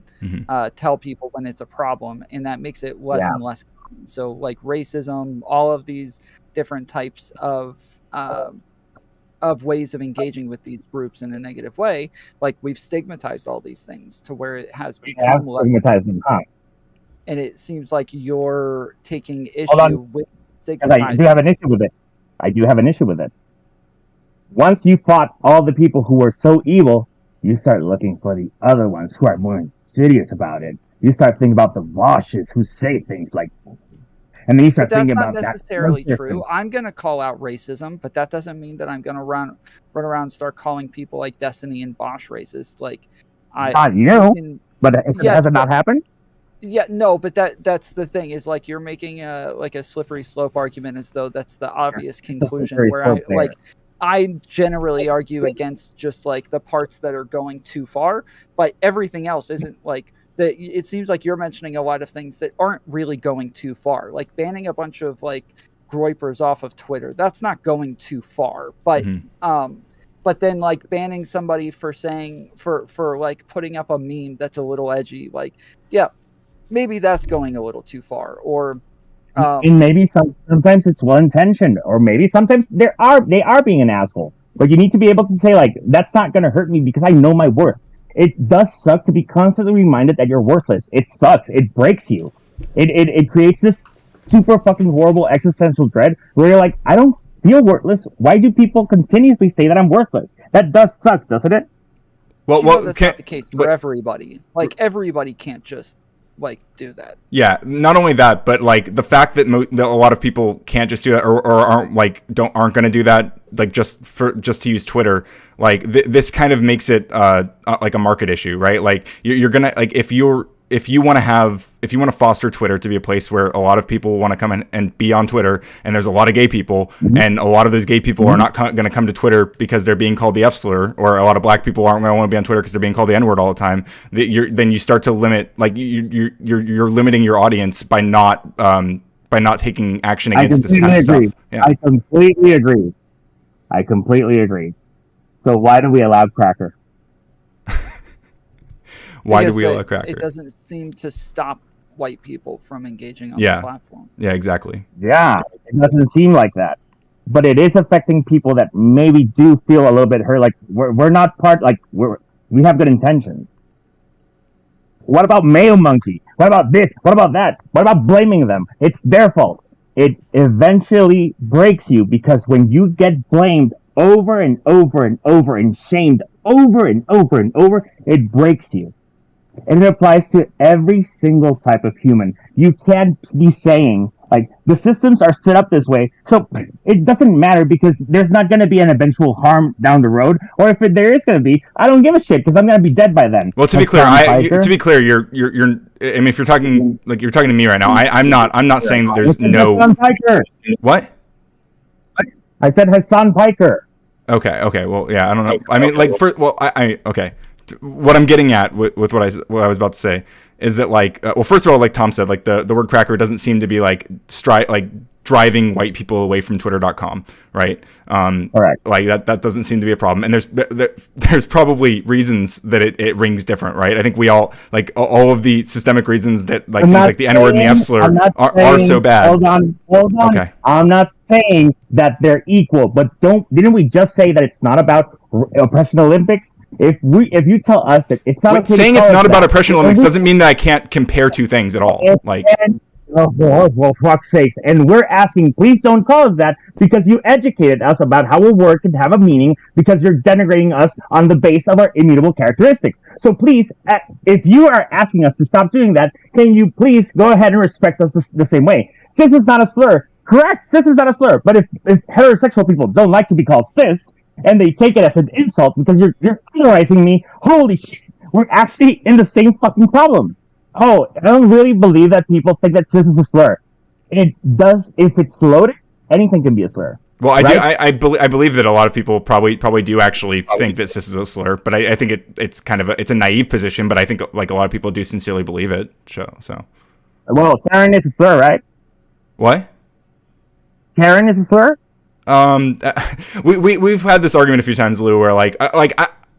tell people when it's a problem, and that makes it less and less common. So, like, racism, all of these different types of ways of engaging with these groups in a negative way, like, we've stigmatized all these things to where it has become less stigmatized. And it seems like you're taking issue with stigmatizing. I do have an issue with it. Once you fought all the people who were so evil, you start looking for the other ones who are more insidious about it. You start thinking about the Voshes who say things like, and then you start thinking about that. That's not necessarily true. I'm going to call out racism, but that doesn't mean that I'm going to run around and start calling people like Destiny and Vosh racist. Like, not you, but has it not happened? Yeah, no, but that's the thing, is like, you're making a slippery slope argument as though that's the obvious conclusion, where I generally argue against just like the parts that are going too far, but everything else isn't like that. It seems like you're mentioning a lot of things that aren't really going too far, like banning a bunch of like groypers off of Twitter. That's not going too far, but but then like banning somebody for saying for like putting up a meme that's a little edgy, like, yeah, maybe that's going a little too far. Or and maybe sometimes it's well intentioned, or maybe sometimes they are being an asshole. But you need to be able to say, like, that's not going to hurt me because I know my worth. It does suck to be constantly reminded that you're worthless. It sucks. It breaks you. It creates this super fucking horrible existential dread where you're like, I don't feel worthless. Why do people continuously say that I'm worthless? That does suck, doesn't it? Well, that's not the case for everybody. Like, everybody can't just like do that. Yeah, not only that, but like the fact that a lot of people can't just do that, or aren't going to do that, like just to use Twitter. Like this kind of makes it like a market issue, right? Like you're gonna, like, if you want to foster Twitter to be a place where a lot of people want to come in and be on Twitter, and there's a lot of gay people, and a lot of those gay people are not going to come to Twitter because they're being called the F slur, or a lot of black people aren't going to want to be on Twitter because they're being called the N-word all the time. Then you start to limit, like you're limiting your audience by not taking action against this kind of stuff. Yeah. I completely agree. So why do we allow Cracker? Why do we allow Cracker? It doesn't seem to stop white people from engaging on the platform. Yeah, exactly. Yeah, it doesn't seem like that. But it is affecting people that maybe do feel a little bit hurt. Like, we're not part, like, we have good intentions. What about Mayo Monkey? What about this? What about that? What about blaming them? It's their fault. It eventually breaks you, because when you get blamed over and over and over and shamed over and over and over, it breaks you. And it applies to every single type of human. You can't be saying, Like, the systems are set up this way, so it doesn't matter because there's not going to be an eventual harm down the road, or if there is going to be, I don't give a shit because I'm going to be dead by then. Well, to be clear, you're. I mean, if you're talking like you're talking to me right now, I'm not saying that there's no. What? I said Hassan Piker. Okay. Well, yeah, I don't know. I mean, like, okay. What I'm getting at with what I was about to say is that, like, well, first of all, like Tom said, like the word cracker doesn't seem to be like driving white people away from Twitter.com, right? Right. Like that doesn't seem to be a problem. And there's probably reasons that it rings different, right? I think we all, like, all of the systemic reasons that, like, things like the N-word and the F slur are so bad. Hold on. Okay. I'm not saying that they're equal, but didn't we just say that it's not about Oppression Olympics? If you tell us that it's not saying it's not about Oppression Olympics doesn't mean that I can't compare two things at all. Like, well, fuck's sakes. And we're asking, please don't call us that, because you educated us about how a word can have a meaning, because you're denigrating us on the base of our immutable characteristics. So please, if you are asking us to stop doing that, can you please go ahead and respect us the same way? Cis is not a slur. Correct, cis is not a slur. But if heterosexual people don't like to be called cis, and they take it as an insult because you're penalizing me, holy shit, we're actually in the same fucking problem. Oh, I don't really believe that people think that cis is a slur. It does, if it's loaded, anything can be a slur. Well, I believe that a lot of people probably do actually think that cis is a slur, but I think it's kind of it's a naive position, but I think, like, a lot of people do sincerely believe it. So. Well, Karen is a slur, right? What? Karen is a slur? We've had this argument a few times, Lou, where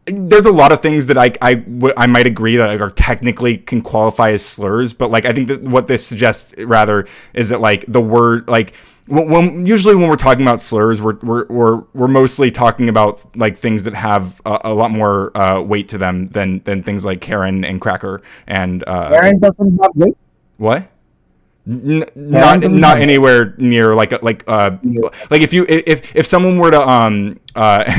there's a lot of things that I might agree that, like, are technically can qualify as slurs, but, like, I think that what this suggests rather is that, like, the word, like, usually when we're talking about slurs, we're mostly talking about, like, things that have a lot more weight to them than things like Karen and cracker and Karen doesn't have weight. What? Not anywhere near like if someone were to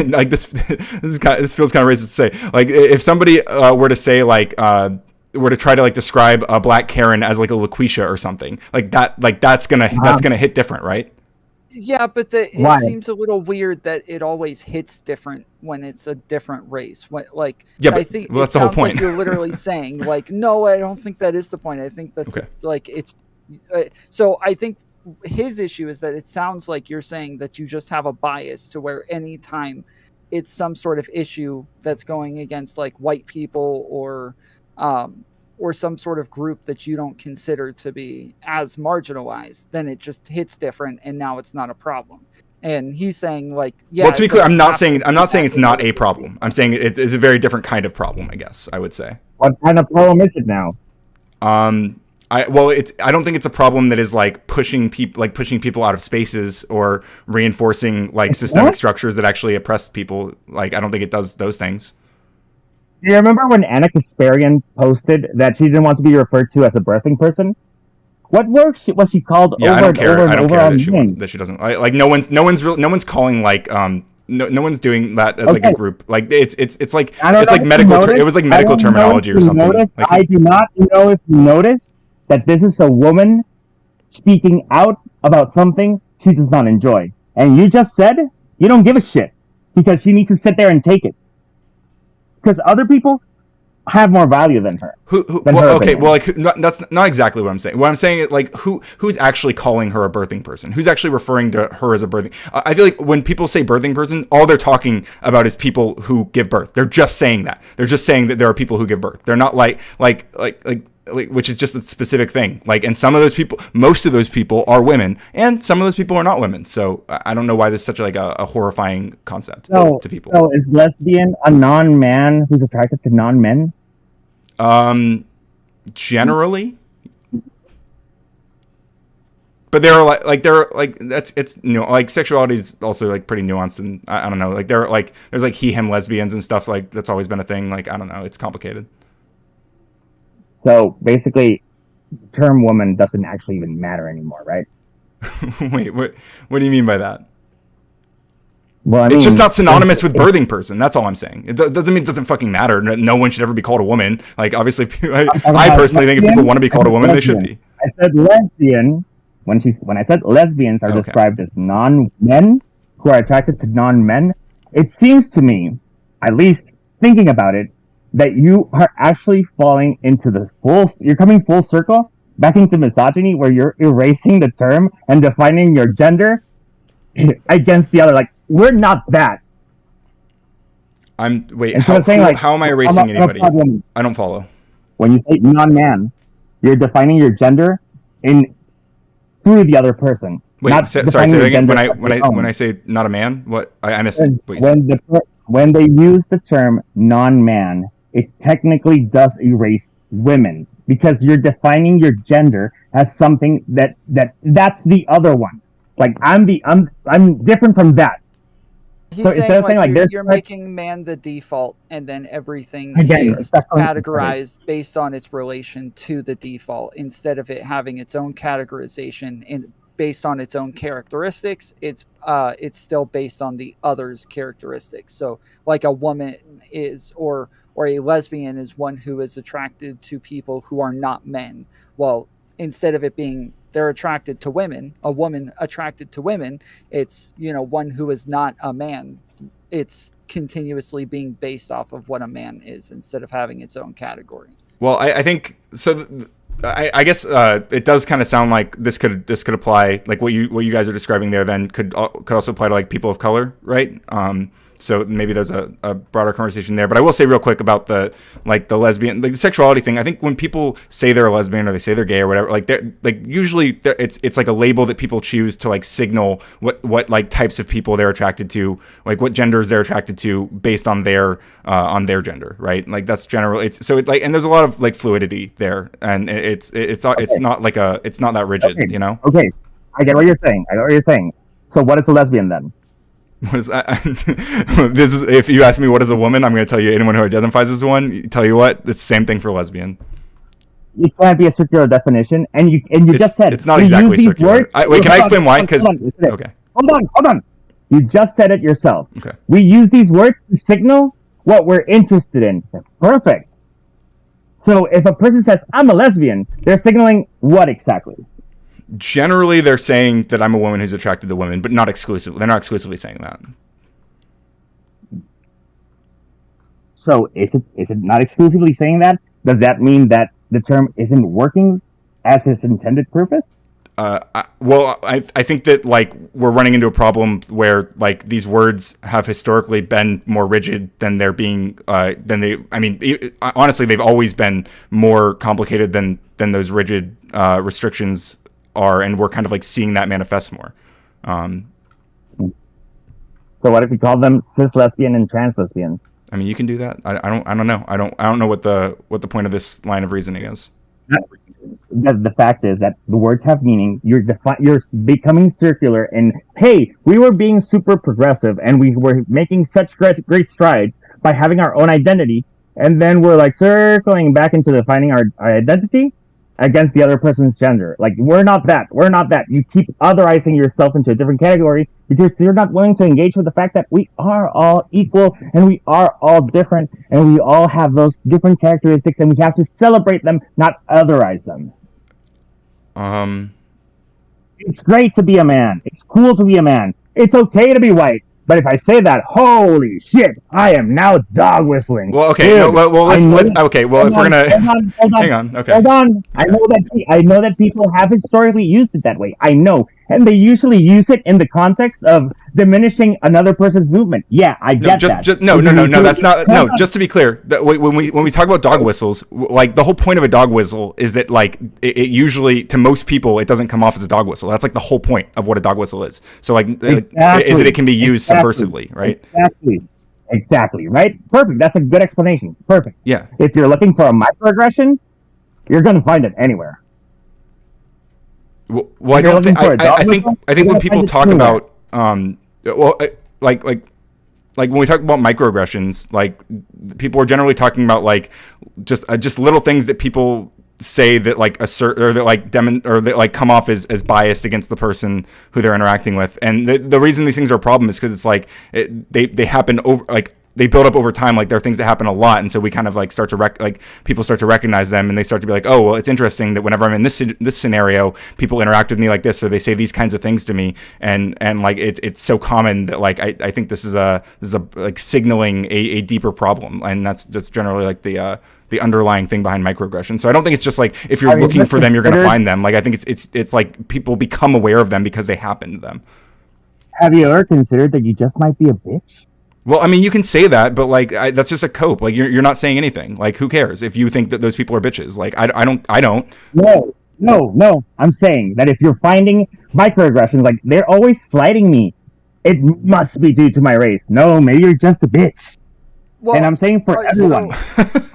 like this feels kind of racist to say, like, if somebody were to say, like, were to try to, like, describe a black Karen as, like, a LaQuisha or something like that, like, that's gonna hit different, right? Yeah, but it seems a little weird that it always hits different when it's a different race. I think that's the whole point. Like you're literally saying, like, no, I don't think that is the point. I think that it's, like, it's. So I think his issue is that it sounds like you're saying that you just have a bias to where anytime it's some sort of issue that's going against, like, white people or some sort of group that you don't consider to be as marginalized, then it just hits different and now it's not a problem. And he's saying, like, yeah. Well, to be clear, I'm not saying it's not a problem. I'm saying it's a very different kind of problem, I guess I would say. What kind of problem is it now? I don't think it's a problem that is, like, pushing people out of spaces or reinforcing, like, systemic structures that actually oppress people. Like, I don't think it does those things. Do you remember when Anna Kasparian posted that she didn't want to be referred to as a birthing person? What word was she called? Yeah, I don't care that she doesn't. Like, no one's calling, like, no one's doing that as, like, a group. Like, it's like medical. It was like medical terminology or something. I do not know if you noticed that this is a woman speaking out about something she does not enjoy. And you just said you don't give a shit because she needs to sit there and take it. Because other people have more value than her. That's not exactly what I'm saying. What I'm saying is, like, who's actually calling her a birthing person? Who's actually referring to her as a birthing? I feel like when people say birthing person, all they're talking about is people who give birth. They're just saying that. They're just saying that there are people who give birth. They're not like which is just a specific thing. Like, and most of those people are women, and some of those people are not women. So I don't know why this is such, like, a horrifying concept to people. So is lesbian a non-man who's attracted to non-men? Generally. But there are it's like sexuality is also, like, pretty nuanced, and I don't know, like, there's like he him lesbians and stuff, like, that's always been a thing. Like, I don't know, it's complicated. So basically, the term woman doesn't actually even matter anymore, right? Wait, what do you mean by that? Well, it's just not synonymous with birthing person. That's all I'm saying. It doesn't mean it doesn't fucking matter. No one should ever be called a woman. Like, obviously, I personally think if people want to be called a woman, they should be. I said lesbian when I said lesbians are described as non-men who are attracted to non-men, it seems to me, at least thinking about it, that you are actually falling into this you're coming full circle back into misogyny, where you're erasing the term and defining your gender against the other. Like, we're not that. How am I erasing anybody? I don't follow. When you say non-man, you're defining your gender through the other person. Wait, sorry, say that again. When I say not a man, what I missed. When they use the term non-man, it technically does erase women, because you're defining your gender as something that's the other one. Like, I'm different from that. He's saying like you're making man the default, and then everything is categorized based on its relation to the default, instead of it having its own categorization based on its own characteristics. It's still based on the other's characteristics. So like a woman is, or a lesbian is one who is attracted to people who are not men. Well, instead of it being they're attracted to women, a woman attracted to women, it's, one who is not a man. It's continuously being based off of what a man is, instead of having its own category. Well, I think so. I guess it does kind of sound like this could apply, like what you guys are describing there. Then could also apply to like people of color, right? So maybe there's a broader conversation there. But I will say real quick about the lesbian, the sexuality thing. I think when people say they're a lesbian or they say they're gay or whatever, usually it's like a label that people choose to like signal what like types of people they're attracted to, like what genders they're attracted to based on their gender, right? Like that's general. And there's a lot of like fluidity there, and it's not like it's not that rigid, Okay, I get what you're saying. So what is a lesbian then? What is that? This is, if you ask me what is a woman, I'm going to tell you anyone who identifies as one. Tell you what, it's the same thing for lesbian. It can't be a circular definition, and you just said it's not exactly circular. Wait, can I explain why? Because okay, hold on. You just said it yourself. Okay. We use these words to signal what we're interested in. Perfect. So if a person says I'm a lesbian, they're signaling what exactly? Generally, they're saying that I'm a woman who's attracted to women, but not exclusively. They're not exclusively saying that. So is it not exclusively saying that? Does that mean that the term isn't working as its intended purpose? I think that like we're running into a problem where like these words have historically been more rigid than they're being honestly, they've always been more complicated than those rigid restrictions are, and we're kind of like seeing that manifest more. So what if we call them cis lesbian and trans lesbians? I mean, you can do that. I don't know. I don't know what the point of this line of reasoning is. The fact is that the words have meaning. You're becoming circular, and hey, we were being super progressive, and we were making such great strides by having our own identity, and then we're like circling back into defining our identity against the other person's gender. Like, we're not that. You keep otherizing yourself into a different category because you're not willing to engage with the fact that we are all equal and we are all different and we all have those different characteristics, and we have to celebrate them, not otherize them. It's great to be a man. It's cool to be a man. It's okay to be white. But if I say that, holy shit, I am now dog whistling. Well, okay. Dude, let's okay. Well, if we're gonna hang on. Okay. Hold on. I know that people have historically used it that way. I know, and they usually use it in the context of diminishing another person's movement. Yeah, I get that. No. That's not. No, just to be clear, that when we talk about dog whistles, like the whole point of a dog whistle is that like it usually, to most people, it doesn't come off as a dog whistle. That's like the whole point of what a dog whistle is. So like, is that it can be used subversively, right? Exactly. Right. Perfect. That's a good explanation. Perfect. Yeah. If you're looking for a microaggression, you're gonna find it anywhere. Well, I don't think. I think when people talk about like when we talk about microaggressions, like people are generally talking about like just little things that people say that like assert or that like or that like come off as biased against the person who they're interacting with. And the reason these things are a problem is because it's like they happen over like they build up over time. Like there are things that happen a lot, and so we kind of like start to people start to recognize them, and they start to be like, oh, well, it's interesting that whenever I'm in this scenario, people interact with me like this, or they say these kinds of things to me, and like it's so common that like I think this is a like signaling a deeper problem, and that's generally like the underlying thing behind microaggression. So I don't think it's just like if you're looking for them, you're going to find them. Like I think it's like people become aware of them because they happen to them. Have you ever considered that you just might be a bitch? Well, I mean, you can say that, but like that's just a cope. Like you're not saying anything. Like who cares if you think that those people are bitches? Like I don't. No. I'm saying that if you're finding microaggressions, like they're always slighting me, it must be due to my race. No, maybe you're just a bitch. Well, and I'm saying for everyone.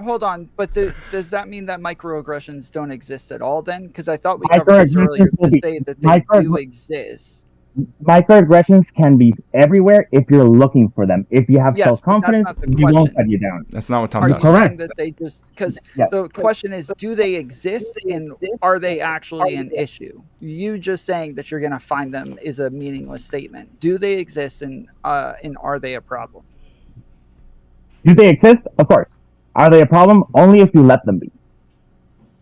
Hold on, but does that mean that microaggressions don't exist at all then? Because I thought we covered this earlier to say that they do exist. Microaggressions can be everywhere if you're looking for them. If you have self-confidence, you won't cut you down. That's not what Tom's asking. Are you saying that they just... Because the question is, do they exist and are they actually an issue? You just saying that you're going to find them is a meaningless statement. Do they exist and are they a problem? Do they exist? Of course. Are they a problem? Only if you let them be.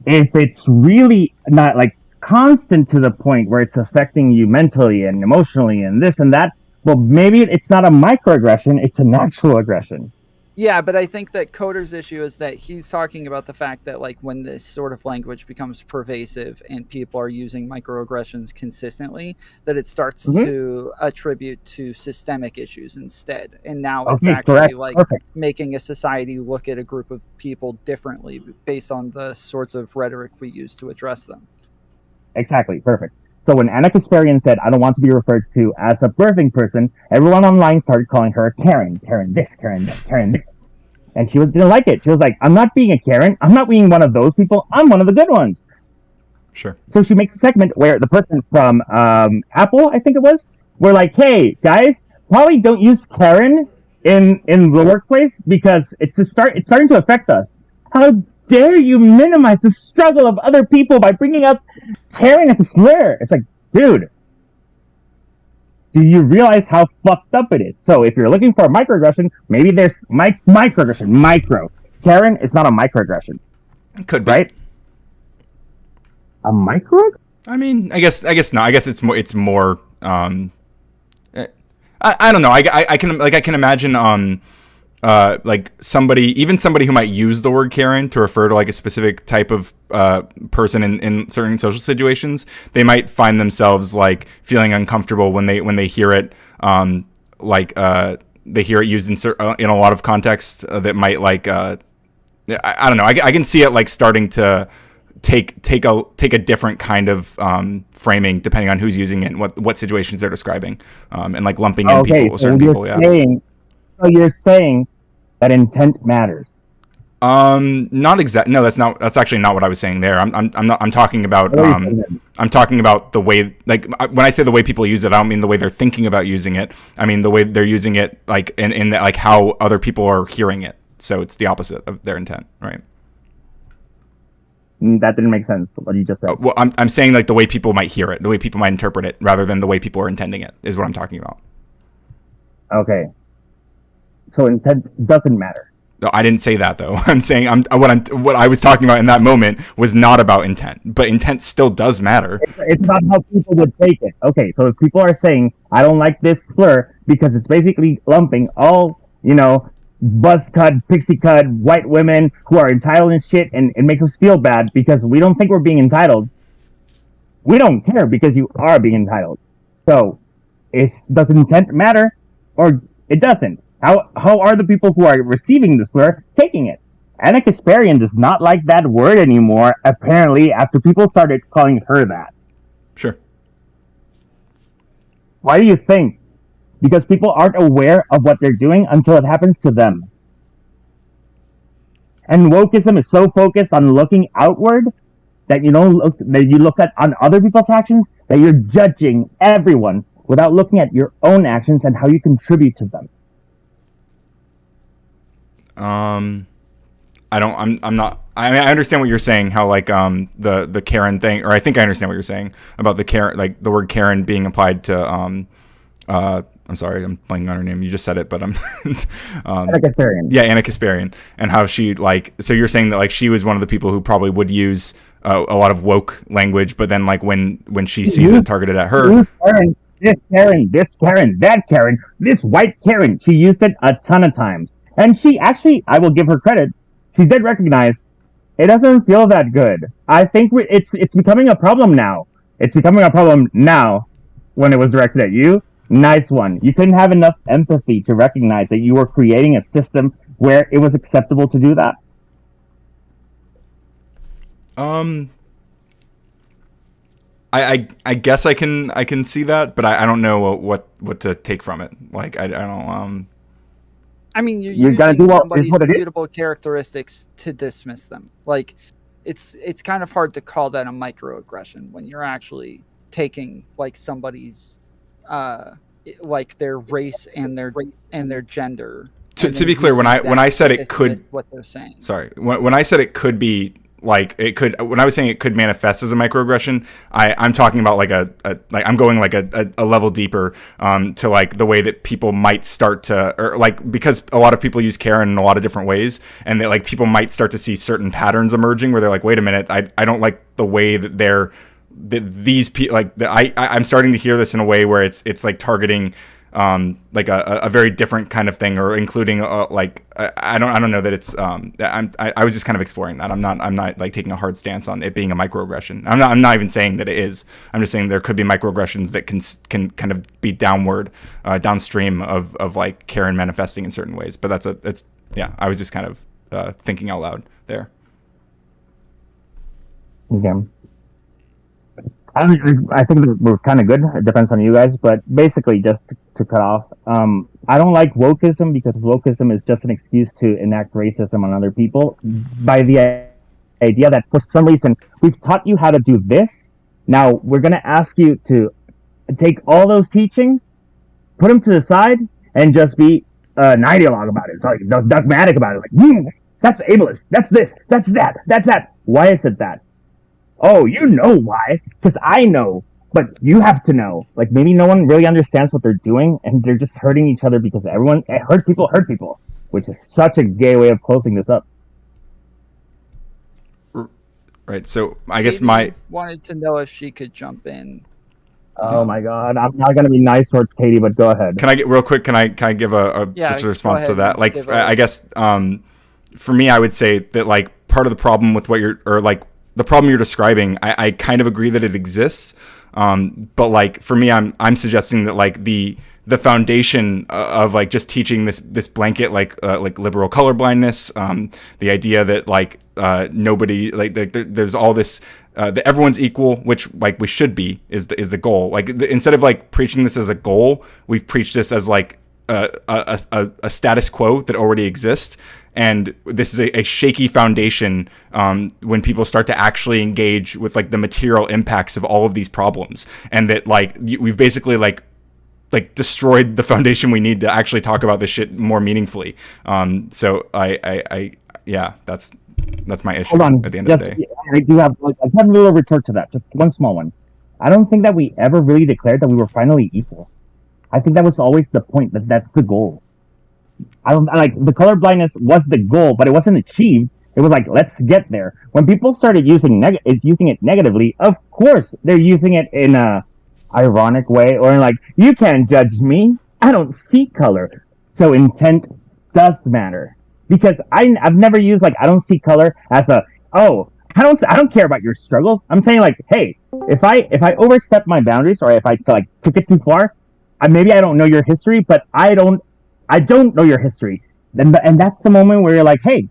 If it's really not like constant to the point where it's affecting you mentally and emotionally and this and that, well, maybe it's not a microaggression, it's an actual aggression. Yeah, but I think that Coder's issue is that he's talking about the fact that like when this sort of language becomes pervasive and people are using microaggressions consistently, that it starts to attribute to systemic issues instead. And now it's actually making a society look at a group of people differently based on the sorts of rhetoric we use to address them. Exactly, perfect. So when Anna Kasparian said, I don't want to be referred to as a birthing person, everyone online started calling her Karen this, Karen that, Karen this. And she didn't like it. She was like, I'm not being a Karen. I'm not being one of those people. I'm one of the good ones. Sure. So she makes a segment where the person from Apple, I think it was, were like, hey, guys, probably don't use Karen in the workplace because it's starting to affect us. How dare you minimize the struggle of other people by bringing up Karen as a slur? It's like, dude, do you realize how fucked up it is? So if you're looking for a microaggression, maybe there's microaggression. Micro. Karen is not a microaggression. It could be. Right? A micro? I mean, I guess not. I guess it's more I don't know. I can imagine like somebody who might use the word Karen to refer to like a specific type of person in certain social situations, they might find themselves like feeling uncomfortable when they hear it, they hear it used in a lot of contexts that might like I don't know. I can see it like starting to take a different kind of framing depending on who's using it and what situations they're describing, and like lumping in certain people. So you're saying that intent matters? Not exact. No, that's actually not what I was saying there. I'm talking about the way, like when I say the way people use it, I don't mean the way they're thinking about using it. I mean the way they're using it, like in like how other people are hearing it. So it's the opposite of their intent, right? That didn't make sense. What you just said. Well, I'm saying like the way people might hear it, the way people might interpret it, rather than the way people are intending it, is what I'm talking about. Okay. So intent doesn't matter. No, I didn't say that though. I'm saying what I was talking about in that moment was not about intent, but intent still does matter. It's not how people would take it. Okay, so if people are saying I don't like this slur because it's basically lumping all, buzz cut, pixie cut, white women who are entitled and shit, and it makes us feel bad because we don't think we're being entitled. We don't care because you are being entitled. So, does intent matter or it doesn't? How are the people who are receiving the slur taking it? Anna Kasparian does not like that word anymore, apparently, after people started calling her that. Sure. Why do you think? Because people aren't aware of what they're doing until it happens to them. And wokeism is so focused on looking outward that you look at on other people's actions, that you're judging everyone without looking at your own actions and how you contribute to them. I understand what you're saying, how like the Karen thing, or I think I understand what you're saying about the Karen, like the word Karen being applied to I'm sorry, I'm blanking on her name. You just said it, but I'm Anna Kasparian. Yeah, Anna Kasparian, and how she like. So you're saying that like she was one of the people who probably would use a lot of woke language, but then like when she sees it targeted at her, Karen, this Karen, that Karen, this white Karen, she used it a ton of times, and she actually, I will give her credit, she did recognize it doesn't feel that good. I think it's becoming a problem now. It's becoming a problem now when it was directed at you. Nice one. You couldn't have enough empathy to recognize that you were creating a system where it was acceptable to do that. I guess I can see that, but I don't know what to take from it. Like I don't. I mean, you're gotta using do somebody's what it is. mutable characteristics to dismiss them. Like, it's kind of hard to call that a microaggression when you're actually taking like somebody's like their race and their gender. To be clear, when I said it could, what they're saying. Sorry, when I said it could be like it could, when I was saying it could manifest as a microaggression, I'm talking about like like I'm going like a level deeper to like the way that people might start to, or like, because a lot of people use Karen in a lot of different ways, and that like people might start to see certain patterns emerging where they're like, wait a minute, I don't like the way that these people like I'm starting to hear this in a way where it's like targeting like a very different kind of thing, or including like I don't know that it's I was just kind of exploring that. I'm not like taking a hard stance on it being a microaggression. I'm not even saying that it is. I'm just saying there could be microaggressions that can kind of be downstream of like Karen manifesting in certain ways. But it's yeah. I was just kind of thinking out loud there. Okay. I think we're kind of good. It depends on you guys, but basically, just to cut off, I don't like wokeism because wokeism is just an excuse to enact racism on other people by the idea that for some reason we've taught you how to do this. Now we're going to ask you to take all those teachings, put them to the side, and just be an ideologue about it. Sorry, dogmatic about it. Like, that's ableist. That's this. That's that. That's that. Why is it that? Oh, you know why? Because I know, but you have to know. Like, maybe no one really understands what they're doing, and they're just hurting each other because everyone hurt people, which is such a gay way of closing this up. Right. So I guess my wanted to know if she could jump in. Oh my God! I'm not gonna be nice towards Katie, but go ahead. Can I get real quick? Can I give just a response to that? Like, I guess for me, I would say that like part of the problem with the problem you're describing, I kind of agree that it exists. But like for me, I'm suggesting that like the foundation of like just teaching this blanket like liberal colorblindness, the idea that like nobody like there's all this that everyone's equal, which like we should be, is the goal. Like instead of like preaching this as a goal, we've preached this as like a status quo that already exists. And this is a shaky foundation when people start to actually engage with like the material impacts of all of these problems, and that like we've basically like destroyed the foundation we need to actually talk about this shit more meaningfully. So I yeah, that's my issue. Hold on, at the end of the day. I do have a little retort to that, just one small one. I don't think that we ever really declared that we were finally equal. I think that was always the point, that's the goal. I don't like the colorblindness was the goal, but it wasn't achieved. It was like, let's get there. When people started using it negatively, of course they're using it in a ironic way, or in like, you can't judge me. I don't see color. So intent does matter, because I've never used like I don't see color as I don't care about your struggles. I'm saying like, hey, if I overstep my boundaries, or if I like took it too far, maybe I don't know your history, but I don't know your history. And that's the moment where you're like, hey,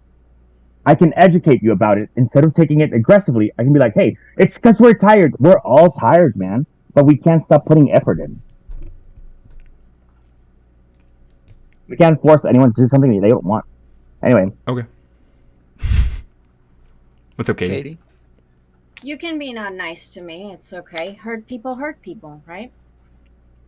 I can educate you about it instead of taking it aggressively. I can be like, hey, it's because we're tired. We're all tired, man. But we can't stop putting effort in. We can't force anyone to do something that they don't want. Anyway. Okay. What's up, Katie? You can be not nice to me. It's okay. Hurt people, right?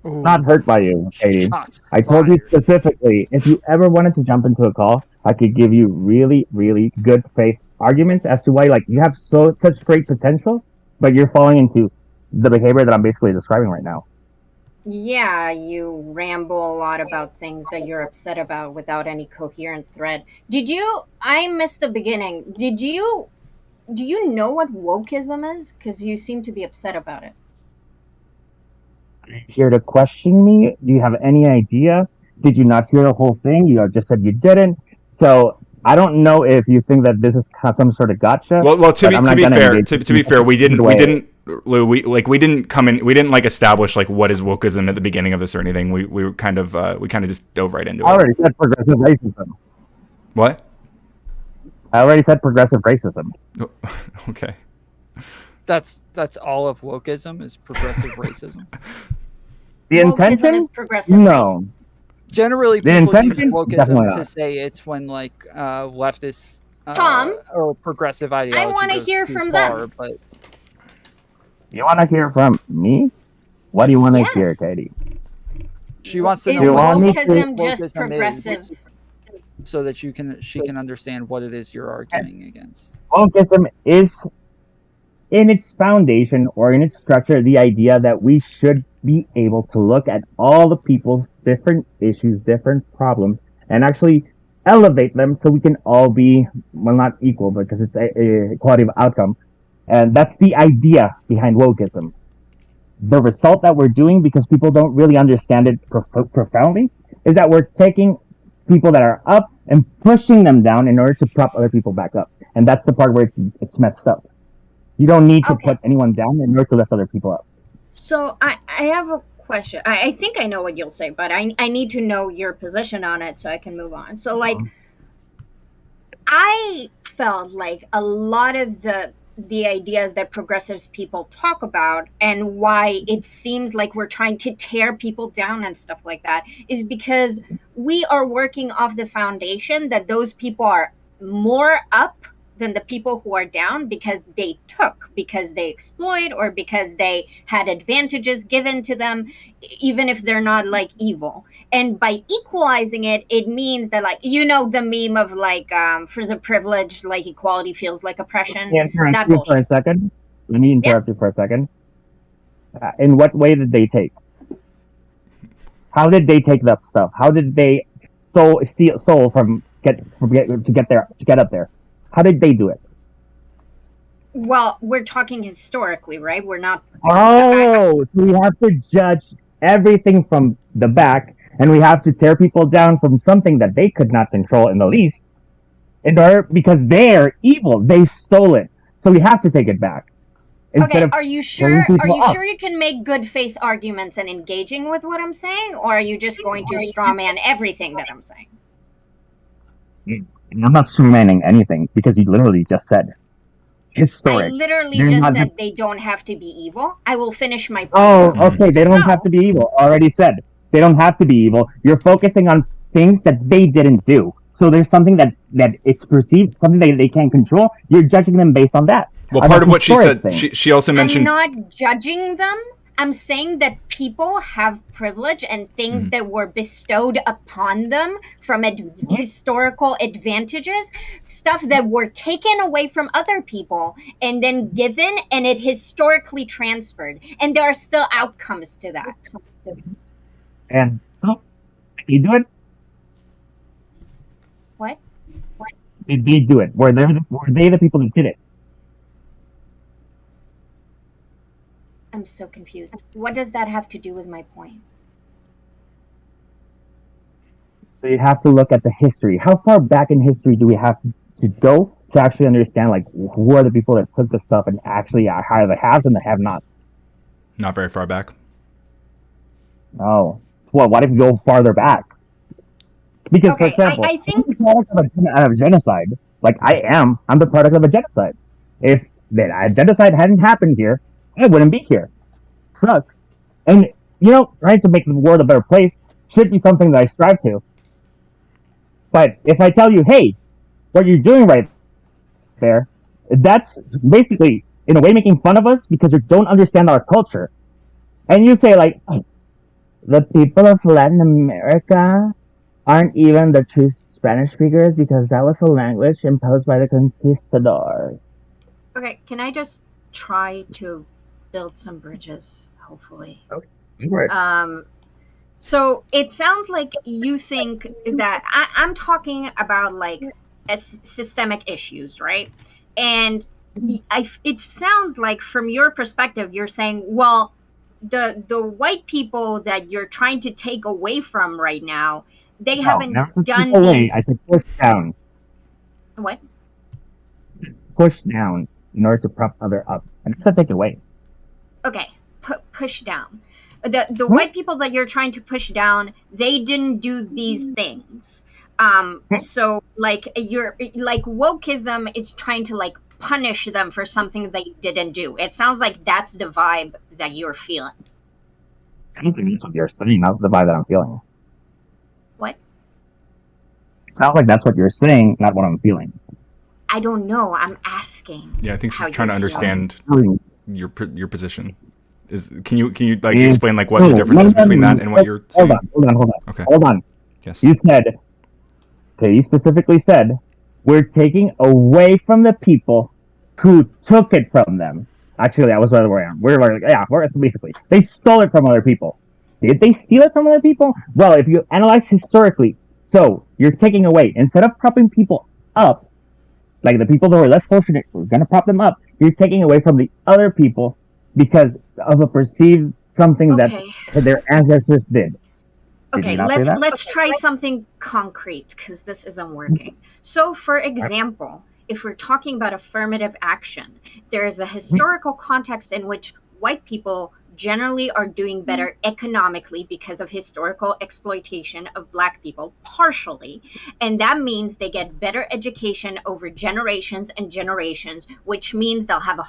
Ooh. Not hurt by you, Katie. Shots I told you fired. specifically, if you ever wanted to jump into a call, I could give you really, really good faith arguments as to why like you have such great potential, but you're falling into the behavior that I'm basically describing right now. Yeah, you ramble a lot about things that you're upset about without any coherent thread. I missed the beginning. Do you know what wokeism is? Because you seem to be upset about it. Here to question me? Do you have any idea? Did you not hear the whole thing? You just said you didn't. So I don't know if you think that this is some sort of gotcha. Well, to be fair, to be fair, we didn't, Lou, we didn't come in, we didn't like establish like what is wokeism at the beginning of this or anything. We were kind of just dove right into it. I already said progressive racism. What? I already said progressive racism. Okay. That's all of wokeism is progressive racism. The intention is progressive no. racism. Generally, The people use intention? wokeism to say it's when like leftists Tom, or progressive ideology. I want to hear from them. But you want to hear from me? What do you want to hear, Katie? She wants to is know what wokeism just progressive, is, so that she can understand what it is you're arguing against. Wokeism is, in its foundation or in its structure, the idea that we should be able to look at all the people's different issues, different problems, and actually elevate them so we can all be, well, not equal, because it's a equality of outcome. And that's the idea behind wokeism. The result that we're doing, because people don't really understand it profoundly, is that we're taking people that are up and pushing them down in order to prop other people back up. And that's the part where it's messed up. You don't need to put anyone down in order to lift other people up. So I have a question. I think I know what you'll say, but I need to know your position on it so I can move on. So like, I felt like a lot of the ideas that progressives people talk about and why it seems like we're trying to tear people down and stuff like that is because we are working off the foundation that those people are more up than the people who are down because they exploit, or because they had advantages given to them, even if they're not like evil. And by equalizing it, it means that, like, you know, the meme of like, for the privileged, like equality feels like oppression. Let me interrupt you for a second. In what way did they take? How did they take that stuff? How did they steal from to get up there? How did they do it? Well, we're talking historically, right? We're not. Oh, so we have to judge everything from the back, and we have to tear people down from something that they could not control in the least, because they're evil. They stole it, so we have to take it back. Okay, are you sure? Are you sure you can make good faith arguments and engaging with what I'm saying, or are you just going to strawman everything that I'm saying? I'm not strawmanning anything, because you literally just said historic. I literally just said they don't have to be evil. I will finish my point. Oh, okay. They don't have to be evil. Already said. They don't have to be evil. You're focusing on things that they didn't do. So there's something that it's perceived, something that they can't control. You're judging them based on that. Well, part of what she said, she also mentioned... I'm not judging them. I'm saying that people have privilege and things that were bestowed upon them from historical advantages, stuff that were taken away from other people and then given, and it historically transferred. And there are still outcomes to that. And so, you do it? What? Did they do it? Were they the people that did it? I'm so confused. What does that have to do with my point? So you have to look at the history. How far back in history do we have to go to actually understand, like, who are the people that took the stuff and actually are the haves and the have-nots? Not very far back. Oh. Well, what if you go farther back? Because, for example, I think I'm the product of a genocide. Like, I'm the product of a genocide. If a genocide hadn't happened here, I wouldn't be here. Sucks. And, trying to make the world a better place should be something that I strive to. But if I tell you, hey, what you're doing right there, that's basically, in a way, making fun of us because you don't understand our culture. And you say, like, the people of Latin America aren't even the true Spanish speakers because that was a language imposed by the conquistadors. Okay, can I just try to build some bridges, hopefully? Okay. Um, so it sounds like you think that I'm talking about like systemic issues, right? And it sounds like from your perspective, you're saying, well, the white people that you're trying to take away from right now, they haven't done these. I said push down. What? Push down in order to prop other up, and I said take away. Okay, push down. The white people that you're trying to push down, they didn't do these things. So like you're like wokeism is trying to like punish them for something they didn't do. It sounds like that's the vibe that you're feeling. Sounds like that's what you're saying, not the vibe that I'm feeling. What? It sounds like that's what you're saying, not what I'm feeling. I don't know. I'm asking. Yeah, I think she's trying to understand your position. Can you like explain like what the difference is between that and what you're saying? Hold on. Okay. Hold on. Yes. You specifically said we're taking away from the people who took it from them. Actually, that was where we are. We're basically they stole it from other people. Did they steal it from other people? Well, if you analyze historically, so you're taking away instead of propping people up, like the people that were less fortunate, we're gonna prop them up. You're taking away from the other people because of a perceived something that their ancestors did. Okay, let's try something concrete because this isn't working. So, for example, if we're talking about affirmative action, there is a historical context in which white people generally are doing better economically because of historical exploitation of black people, partially. And that means they get better education over generations and generations, which means they'll have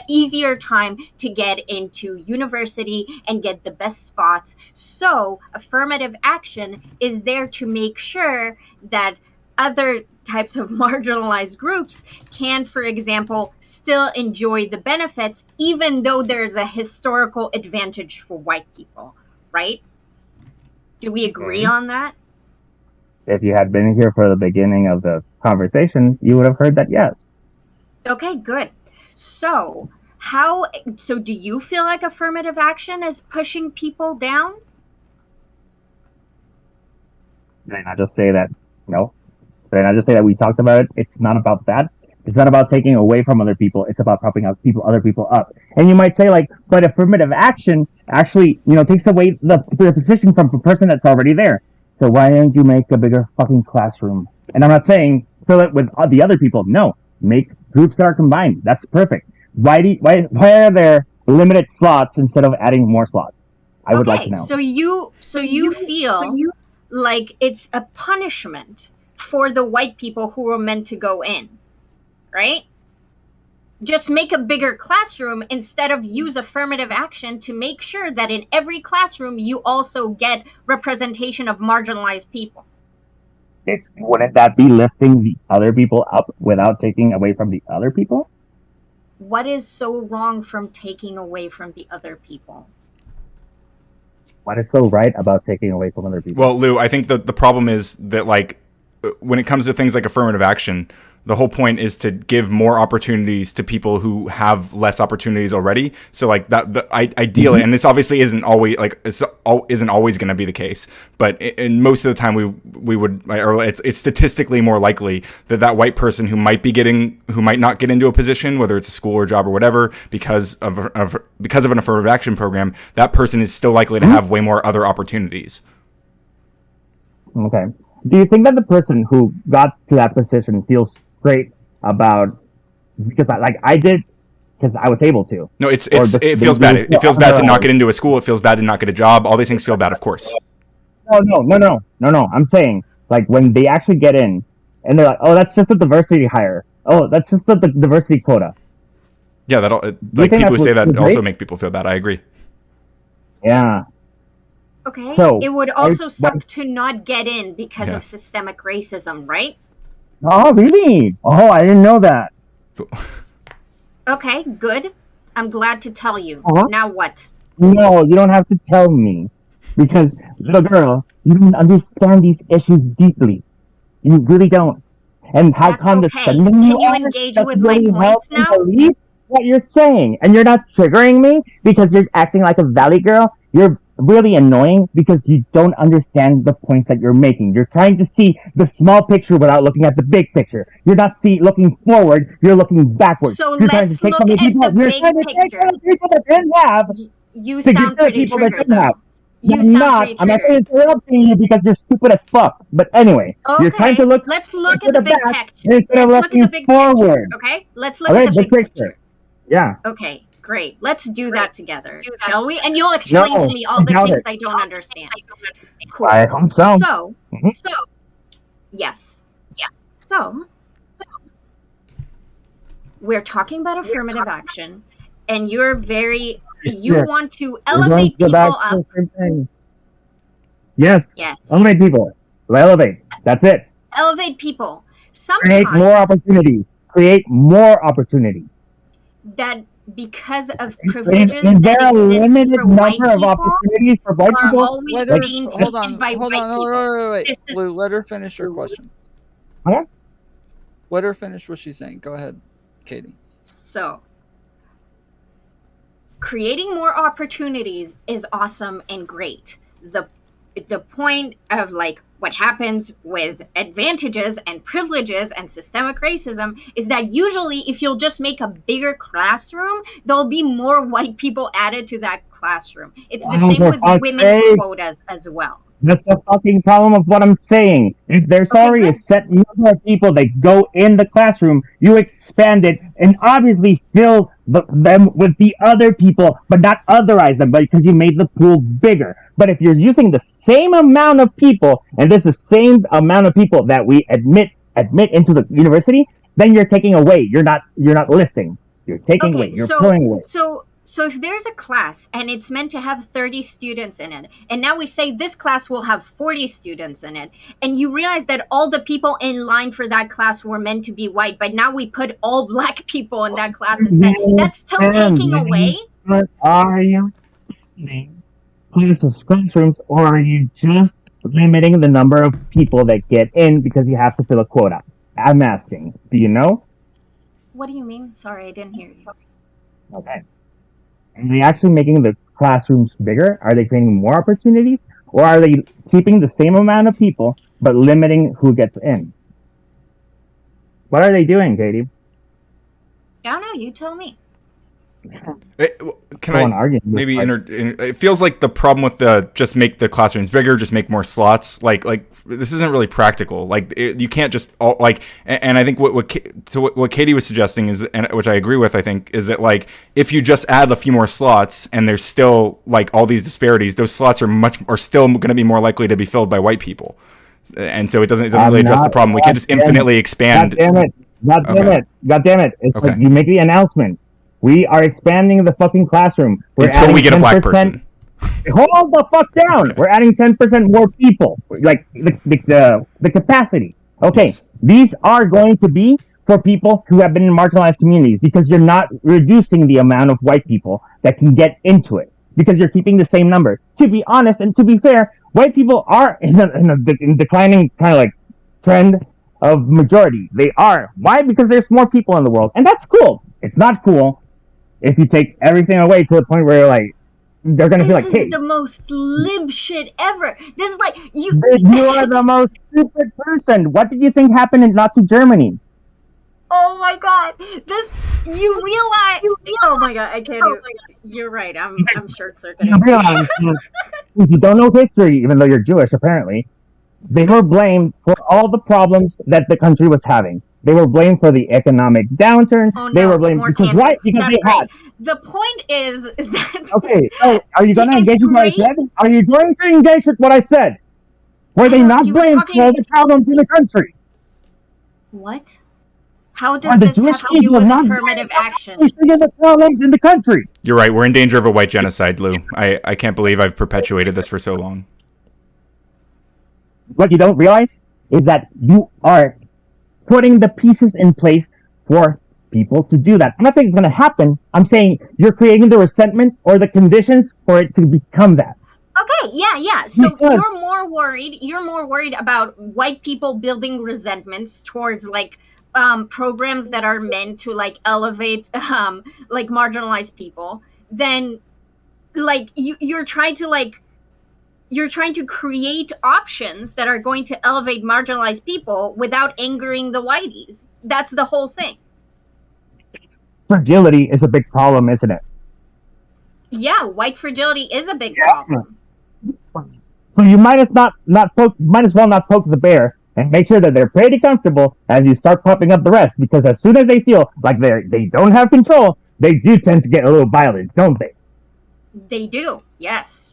easier time to get into university and get the best spots. So affirmative action is there to make sure that other types of marginalized groups can, for example, still enjoy the benefits, even though there's a historical advantage for white people, right? Do we agree on that? If you had been here for the beginning of the conversation, you would have heard that yes. Okay, good. So do you feel like affirmative action is pushing people down? Did I just say that? No. And I just say that we talked about it. It's not about that. It's not about taking away from other people. It's about propping up other people up. And you might say like, but affirmative action actually, takes away the position from the person that's already there. So why don't you make a bigger fucking classroom? And I'm not saying fill it with the other people. No, make groups that are combined. That's perfect. Why are there limited slots instead of adding more slots? I would like to know. So you feel like it's a punishment for the white people who were meant to go in, right? Just make a bigger classroom instead of use affirmative action to make sure that in every classroom you also get representation of marginalized people. Wouldn't that be lifting the other people up without taking away from the other people? What is so wrong from taking away from the other people? What is so right about taking away from other people? Well, Lou, I think the problem is that like when it comes to things like affirmative action, the whole point is to give more opportunities to people who have less opportunities already. So like that, ideally, and this obviously isn't always going to be the case, but in most of the time we would, or it's statistically more likely that white person who might not get into a position, whether it's a school or job or whatever, because of an affirmative action program, that person is still likely to have way more other opportunities. Okay. Do you think that the person who got to that position feels great about, because I did, because I was able to? No, it feels bad. It feels bad to not get into a school. It feels bad to not get a job. All these things feel bad, of course. No. I'm saying like when they actually get in, and they're like, oh, that's just a diversity hire. Oh, that's just a diversity quota. Yeah, like people who say that also make people feel bad. I agree. Yeah. Okay, so it would also suck to not get in because of systemic racism, right? Oh, really? Oh, I didn't know that. Okay, good. I'm glad to tell you. Now what? No, you don't have to tell me. Because, little girl, you don't understand these issues deeply. You really don't. And how condescending you are. Can you engage with my points now? What you're saying. And you're not triggering me because you're acting like a valley girl. you're really annoying because you don't understand the points that you're making. You're trying to see the small picture without looking at the big picture. You're not looking forward, you're looking backwards. So you're trying to let's take look from the at people, the you're big trying to take picture. from the people that didn't have You to give sound to the pretty people that triggered, didn't have. though. You I'm sound not. pretty I'm not triggered. interrupting you because you're stupid as fuck. But anyway, you're trying Okay, to look let's look to at the big back picture. instead of Let's look at the looking big forward. picture. Okay, let's look at the big picture. Yeah. Okay, great. Let's do that together, shall we? And you'll explain to me all the things I don't understand. Cool. I hope so. So, Mhm. yes. So, we're talking about affirmative action, and you Yes. want to We're going elevate to go back people to up. the same thing. Yes. Yes. Elevate people. Elevate. That's it. Elevate people. Create more Sometimes opportunities. Create more opportunities. that because of Is privileges there that a exist limited for white number of people opportunities for white are people? always Let her, being hold on, taken by hold white on, people. wait. This is- Lou, let her finish her question. Okay. Let her finish what she's saying. Go ahead, Katie. So, creating more opportunities is awesome and great. The point of like what happens with advantages and privileges and systemic racism is that usually if you'll just make a bigger classroom, there'll be more white people added to that classroom. It's the same with women quotas as well. That's the fucking problem of what I'm saying. If there's already a set number of people that go in the classroom, you expand it and obviously fill them with the other people, but not otherize them, because you made the pool bigger. But if you're using the same amount of people, and there's the same amount of people that we admit into the university, then you're taking away. You're not lifting. You're taking away. You're pulling away. So if there's a class and it's meant to have 30 students in it, and now we say this class will have 40 students in it, and you realize that all the people in line for that class were meant to be white, but now we put all black people in that class instead, that's still taking away? But are you expanding classrooms, or are you just limiting the number of people that get in because you have to fill a quota? I'm asking. Do you know? What do you mean? Sorry, I didn't hear you. Okay. Are they actually making the classrooms bigger? Are they creating more opportunities? Or are they keeping the same amount of people but limiting who gets in? What are they doing, Katie? I don't know. You tell me. Can I maybe it feels like the problem with the just make the classrooms bigger, just make more slots. Like this isn't really practical. You can't just and I think what Katie was suggesting is, and which I agree with, I think, is that if you just add a few more slots and there's still all these disparities, those slots are still going to be more likely to be filled by white people, and so it doesn't really address the problem. We can't just infinitely expand. God damn it! It's like you make the announcement. We are expanding the fucking classroom. Until we get a black person. Hold the fuck down. Okay. We're adding 10% more people. Like the capacity. Okay, yes. These are going to be for people who have been in marginalized communities, because you're not reducing the amount of white people that can get into it, because you're keeping the same number. To be honest and to be fair, white people are in a declining kind of trend of majority. They are. Why? Because there's more people in the world, and that's cool. It's not cool if you take everything away to the point where they're gonna feel like, hey, this is the most lib shit ever. This is you are the most stupid person. What did you think happened in Nazi Germany? Oh my god, you realize? Oh my god, I can't even. You're right. I'm short circuiting. You realize, if you don't know history, even though you're Jewish, apparently, they were blamed for all the problems that the country was having. They were blamed for the economic downturn. Oh, no, they were blamed because why? Because that's they had. The point is that. Okay, so are you going to engage with what I said? Are you going to engage with what I said? Were they not blamed for all the problems in the country? What? How does this have to do with affirmative action? The problems in the country. You're right. We're in danger of a white genocide, Lou. I can't believe I've perpetuated this for so long. What you don't realize is that you are putting the pieces in place for people to do that. I'm not saying it's going to happen. I'm saying you're creating the resentment or the conditions for it to become that. Okay, yeah. So you're more worried about white people building resentments towards programs that are meant to elevate marginalized people than like you're trying to create options that are going to elevate marginalized people without angering the whiteys. That's the whole thing. Fragility is a big problem, isn't it? Yeah, white fragility is a big problem. So you might as well not poke the bear and make sure that they're pretty comfortable as you start popping up the rest, because as soon as they feel like they don't have control, they do tend to get a little violent, don't they? They do, yes.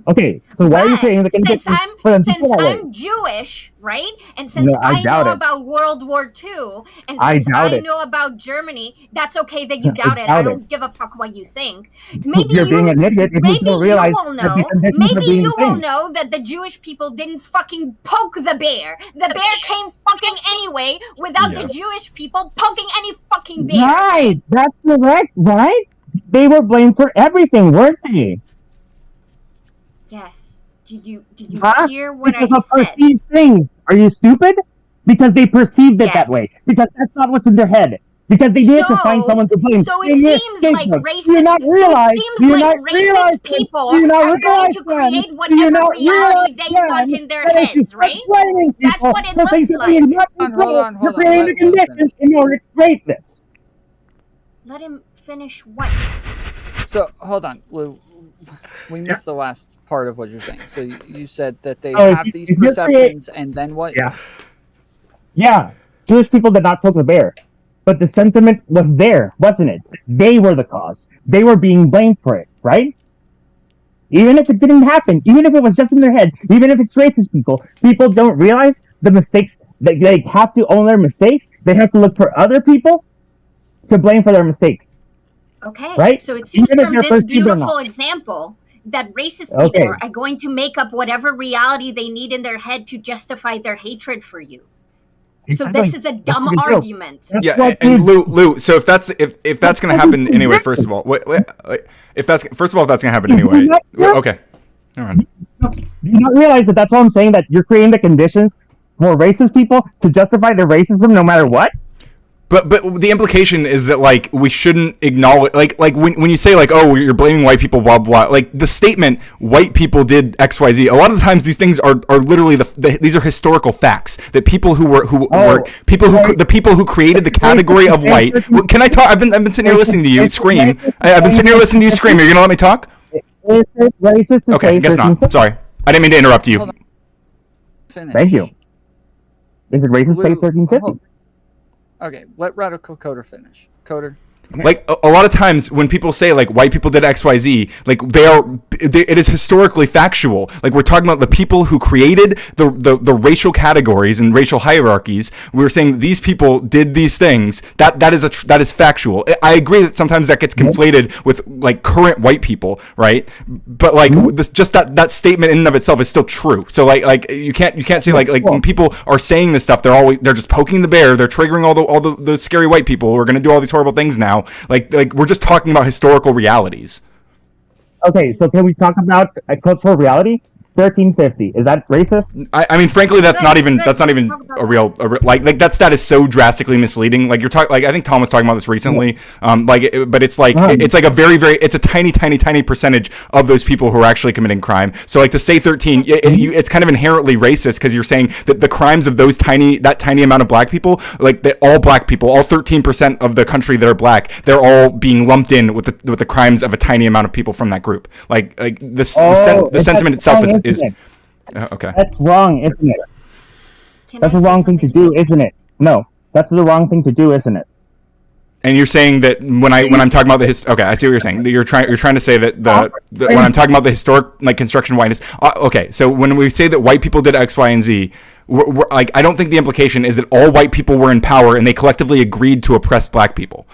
Okay, so why are you saying since I'm Jewish, right? And since I know about World War II, and since I know about Germany, that's okay that you doubt it. I don't give a fuck what you think. Maybe you're being an idiot if you don't realize maybe you will know that the Jewish people didn't fucking poke the bear. The bear came fucking anyway without the Jewish people poking any fucking bear. Right, that's correct, right? They were blamed for everything, weren't they? Yes. Did you hear what I said? Perceived things. Are you stupid? Because they perceived it that way. Because that's not what's in their head. Because they needed to find someone to blame. So it seems like racist people are going to create whatever reality they want in their heads, right? That's what it looks like. Hold on. You're creating the conditions in order to create this. Let him finish what? So hold on, Lou. We missed the last part of what you're saying. So you said that they have these perceptions, and then what? Yeah. Jewish people did not poke the bear, but the sentiment was there, wasn't it? They were the cause. They were being blamed for it, right? Even if it didn't happen, even if it was just in their head, even if it's racist people don't realize the mistakes. They have to own their mistakes. They have to look for other people to blame for their mistakes. Okay, right? So it seems from this beautiful example that racist people are going to make up whatever reality they need in their head to justify their hatred for you. So this is a dumb argument. Yeah, and Lou. So if that's going to happen anyway, first of all, if that's going to happen anyway, okay, all right. Do you not realize that that's what I'm saying? That you're creating the conditions for racist people to justify their racism, no matter what. But the implication is that like we shouldn't acknowledge like when you say like, oh, you're blaming white people, blah blah, like the statement white people did XYZ, a lot of the times these things are literally these are historical facts that people the people who created the category of white. Can I talk? I've been sitting here listening to you scream. I've been sitting here listening to you scream. You're gonna let me talk? Is it racist to okay, I guess not. Sorry, I didn't mean to interrupt you. Thank you. Is it racist to say 1350? Okay, let Radical Coder finish. Coder. Like a lot of times when people say like white people did XYZ, like it is historically factual. Like we're talking about the people who created the racial categories and racial hierarchies. We're saying these people did these things. That is factual. I agree that sometimes that gets conflated with like current white people, right? But like that statement in and of itself is still true. So like you can't say like when people are saying this stuff, they're just poking the bear. They're triggering all the scary white people who are going to do all these horrible things now. Like we're just talking about historical realities. Okay, so can we talk about a cultural reality? 1350, is that racist? I mean, frankly, that's not even a real like that stat is so drastically misleading. Like you're talking, like I think Tom was talking about this recently. But it's like it's like a very it's a tiny percentage of those people who are actually committing crime. So like to say 13, it's kind of inherently racist because you're saying that the crimes of that tiny amount of black people, like that all black people, all 13% of the country that are black, they're all being lumped in with the crimes of a tiny amount of people from that group. Like the sentiment itself is okay. That's wrong, isn't it? That's the wrong thing to do, isn't it? No, that's the wrong thing to do, isn't it? And you're saying that when I'm talking about okay, I see what you're saying. You're trying to say that when I'm talking about the historic like construction of whiteness. Okay, so when we say that white people did X, Y, and Z, we're, like I don't think the implication is that all white people were in power and they collectively agreed to oppress black people,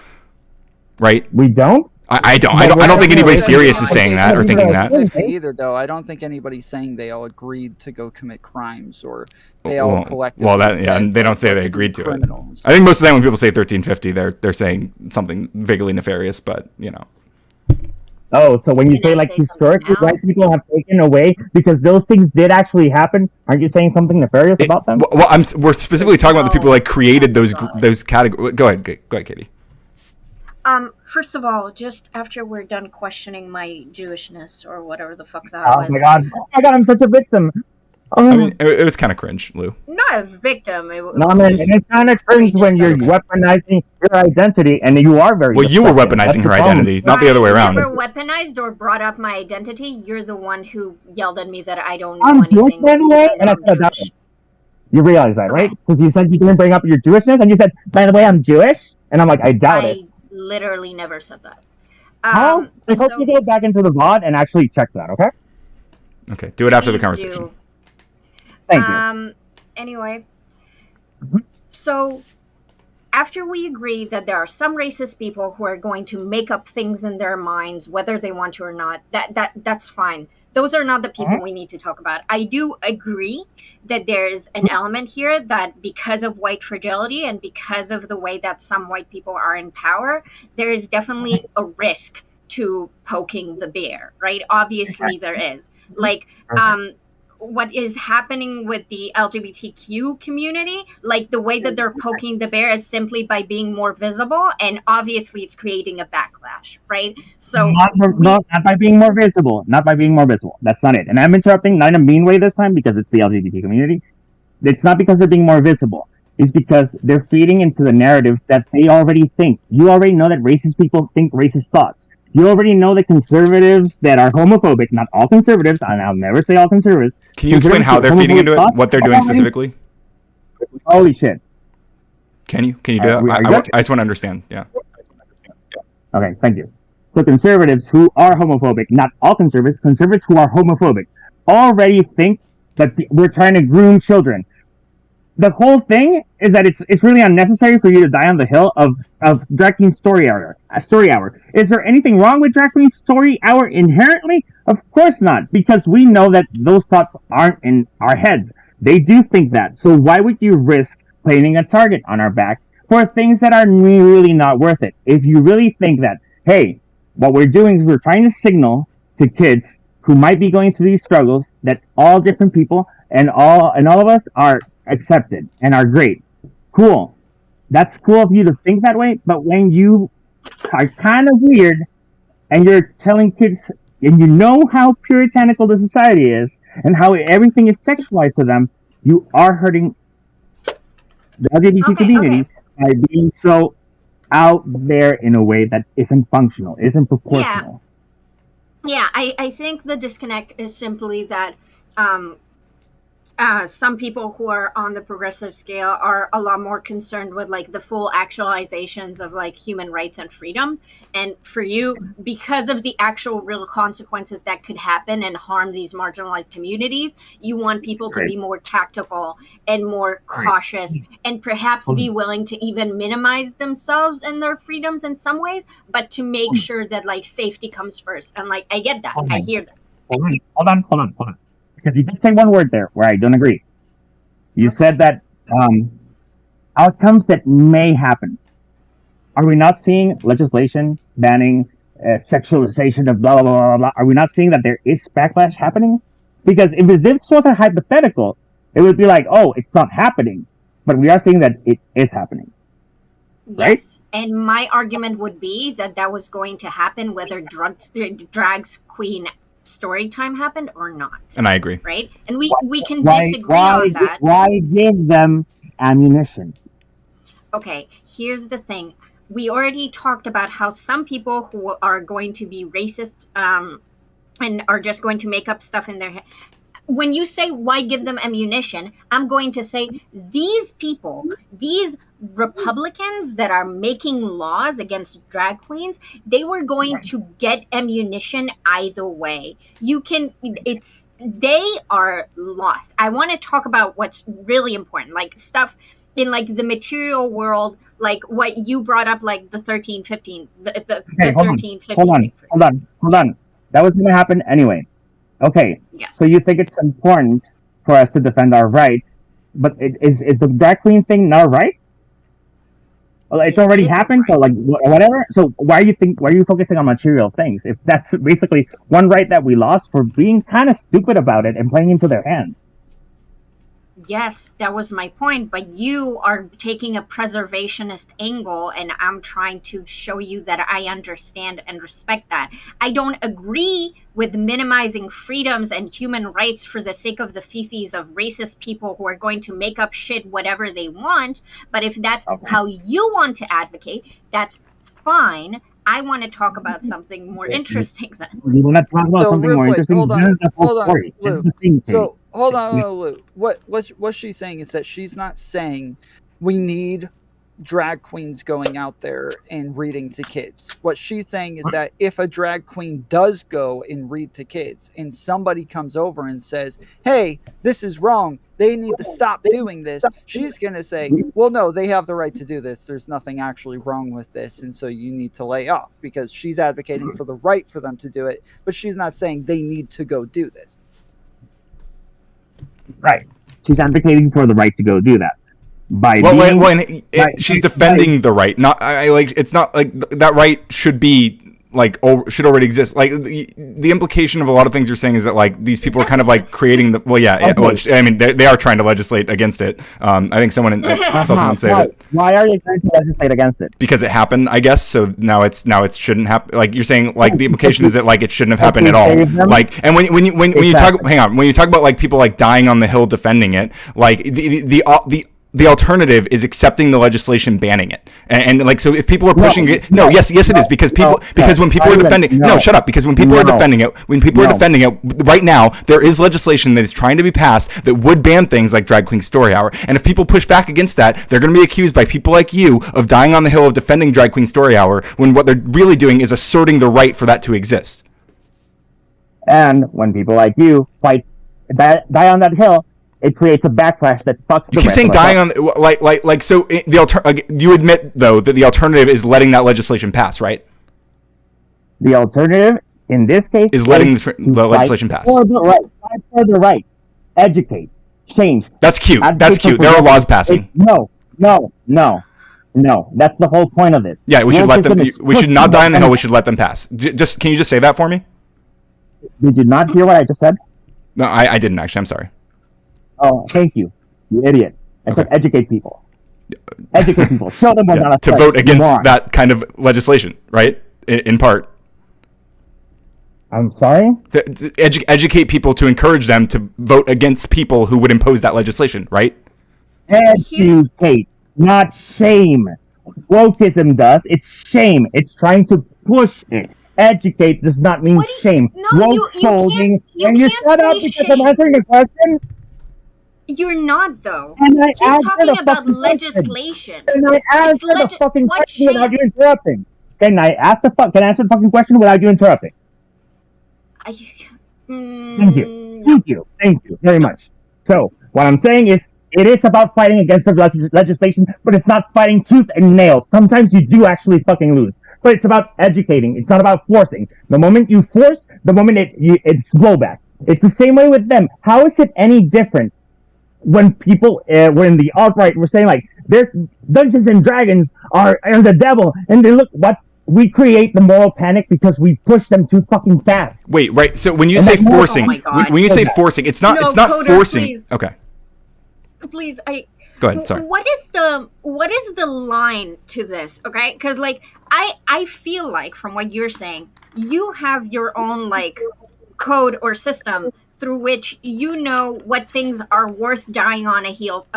right? We don't. I don't think anybody serious is saying that or thinking that. Either though, I don't think anybody's saying they all agreed to go commit crimes or they all collectively. Well, they don't say they agreed to it. I think most of the time when people say 1350, they're saying something vaguely nefarious, but you know. Oh, so when you say like historically white people have taken away because those things did actually happen, aren't you saying something nefarious about them? Well, we're specifically talking about the people who like created those categories. Go ahead, Katie. first of all, just after we're done questioning my Jewishness or whatever the fuck that Oh was. my god! Oh my god! I'm such a victim. Oh. I mean, it was kind of cringe, Lou. Not a victim. No, man, it's kind of cringe when you're weaponizing your identity, and you are very. Well, you were weaponizing her identity, not the other way around. I never weaponized or brought up my identity. You're the one who yelled at me that I don't know anything. Jewish, by the way, and I said that. You realize that, right? Because you said you didn't bring up your Jewishness, and you said, "By the way, I'm Jewish," and I'm like, I doubt it. I literally never said that. I hope you go back into the VOD and actually check that. Okay. Okay, do it after the conversation. Thank you. Anyway, so after we agree that there are some racist people who are going to make up things in their minds, whether they want to or not, that's fine. Those are not the people we need to talk about. I do agree that there's an element here that because of white fragility and because of the way that some white people are in power, there is definitely a risk to poking the bear, right? Obviously there is. Like, what is happening with the LGBTQ community, like the way that they're poking the bear is simply by being more visible, and obviously it's creating a backlash, right? So not by being more visible, not by being more visible. That's not it. And I'm interrupting, not in a mean way this time, because it's the LGBT community. It's not because they're being more visible. It's because they're feeding into the narratives that they already think. You already know that racist people think racist thoughts. You already know that conservatives that are homophobic, not all conservatives, and I'll never say all conservatives. Can you explain how they're feeding into it? What they're doing specifically? Holy shit. Can you do that? I just want to understand. Yeah. Okay, thank you. So conservatives who are homophobic, not all conservatives who are homophobic, already think that we're trying to groom children. The whole thing is that it's really unnecessary for you to die on the hill of Drag Queen Story Hour. Is there anything wrong with Drag Queen Story Hour inherently? Of course not, because we know that those thoughts aren't in our heads. They do think that. So why would you risk planting a target on our back for things that are really not worth it? If you really think that, hey, what we're doing is we're trying to signal to kids who might be going through these struggles that all different people and all of us are accepted and are great. Cool. That's cool of you to think that way, but when you are kind of weird and you're telling kids, and you know how puritanical the society is and how everything is sexualized to them, you are hurting the LGBT community by being so out there in a way that isn't functional, isn't proportional. Yeah, I think the disconnect is simply that some people who are on the progressive scale are a lot more concerned with like the full actualizations of like human rights and freedom. And for you, because of the actual real consequences that could happen and harm these marginalized communities, you want people to be more tactical and more cautious and perhaps be willing to even minimize themselves and their freedoms in some ways, but to make sure that like safety comes first. And like, I get that. I hear that. Hold on. Because you did say one word there where I don't agree. You said that outcomes that may happen. Are we not seeing legislation banning sexualization of blah, blah, blah, blah, blah? Are we not seeing that there is backlash happening? Because if this was a hypothetical, it would be like, oh, it's not happening. But we are seeing that it is happening. Yes, right? And my argument would be that was going to happen whether Drag's Queen story time happened or not. And I agree. Right? And we can disagree on that. Why give them ammunition? Okay, here's the thing. We already talked about how some people who are going to be racist and are just going to make up stuff in their head. When you say why give them ammunition, I'm going to say these people, these Republicans that are making laws against drag queens, they were going to get ammunition either way. They are lost. I want to talk about what's really important, like stuff in like the material world, like what you brought up, like the 13-15, the 13-15. Hold on. That was going to happen anyway. Okay. Yes. So you think it's important for us to defend our rights, but is the drag queen thing not right? Well, it's already happened, so like whatever. So why are you focusing on material things if that's basically one right that we lost for being kind of stupid about it and playing into their hands? yes, that was my point, but you are taking a preservationist angle, and I'm trying to show you that I understand and respect that. I don't agree with minimizing freedoms and human rights for the sake of the fifis of racist people who are going to make up shit whatever they want, but if that's how you want to advocate, that's fine. I want to talk about something more interesting then. You want to talk about something more interesting? Hold on, Lou. So hold on, Lou. What she's saying is that she's not saying we need drag queens going out there and reading to kids. What she's saying is that if a drag queen does go and read to kids and somebody comes over and says, hey, this is wrong, they need to stop doing this, she's going to say, well, no, they have the right to do this. There's nothing actually wrong with this. And so you need to lay off, because she's advocating for the right for them to do it. But she's not saying they need to go do this. Right. She's advocating for the right to go do that. She's defending the right. Not like it's not like that right should be like should already exist. Like the implication of a lot of things you're saying is that like these people are kind of like creating the. Well, yeah. Well, I mean, they are trying to legislate against it. I think saw someone say that. Why are you trying to legislate against it? Because it happened, I guess. So now it shouldn't happen. Like you're saying, like the implication is that like it shouldn't have happened at all. Like, and when you talk, hang on, when you talk about like people like dying on the Hill defending it, like the alternative is accepting the legislation banning it, and like so if people are pushing it, yes it is, because when people are defending shut up, because when people are defending it right now, there is legislation that is trying to be passed that would ban things like drag queen story hour, and if people push back against that, they're going to be accused by people like you of dying on the hill of defending drag queen story hour, when what they're really doing is asserting the right for that to exist. And when people like you die on that hill, it creates a backlash that fucks the. You keep saying dying on like so. You admit though that the alternative is letting that legislation pass, right? The alternative in this case is letting the legislation pass. For the right, educate, change. That's cute. That's cute. There are laws passing. No. That's the whole point of this. Yeah, we should let them. We should not die on the hill. We should let them pass. Can you just say that for me? Did you not hear what I just said? No, I didn't actually. I'm sorry. Oh, thank you, you idiot. I said educate people. Educate people. Show them what to vote against that kind of legislation, right? In part. I'm sorry? Educate people to encourage them to vote against people who would impose that legislation, right? Educate, not shame. Wokeism does. It's shame. It's trying to push it. Educate does not mean shame. No, you can't shut up because shame. I'm answering a question? You're not, though. She's talking about legislation. Can I answer the fucking question without you interrupting? Can I answer the fucking question without you interrupting? Thank you very much. So, what I'm saying is, it is about fighting against the legislation, but it's not fighting tooth and nail. Sometimes you do actually fucking lose. But it's about educating. It's not about forcing. The moment you force, the moment it's blowback. It's the same way with them. How is it any different when people when the alt-right were saying like their Dungeons and Dragons are the devil, and they look what we create the moral panic because we push them too fucking fast. Wait, right? So when you say forcing, when you say forcing, it's not Coda, forcing. Please. Okay. Please, go ahead. Sorry. What is the line to this? Okay, because like I feel like from what you're saying, you have your own like code or system through which you know what things are worth dying on a hill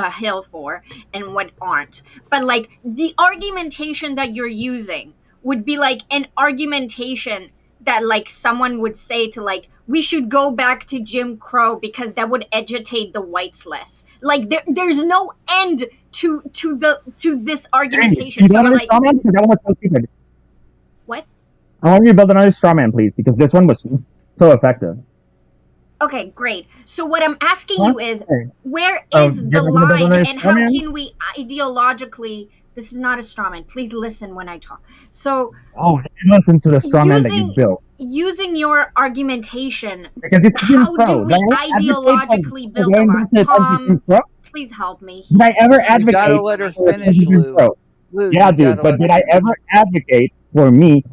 for and what aren't. But like the argumentation that you're using would be like an argumentation that like someone would say to like, we should go back to Jim Crow because that would agitate the whites less. Like there's no end to this argumentation. So like, what? I want you to build another straw man, please, because this one was so effective. Okay, great. So what I'm asking you is, where is the line, and how can we ideologically? This is not a straw man. Please listen when I talk. So, listen to the straw man that you built. Using your argumentation, how do we ideologically build a line? Tom, please help me. Did I ever advocate? You gotta let her finish, Lou. Yeah, dude. But did I ever advocate for me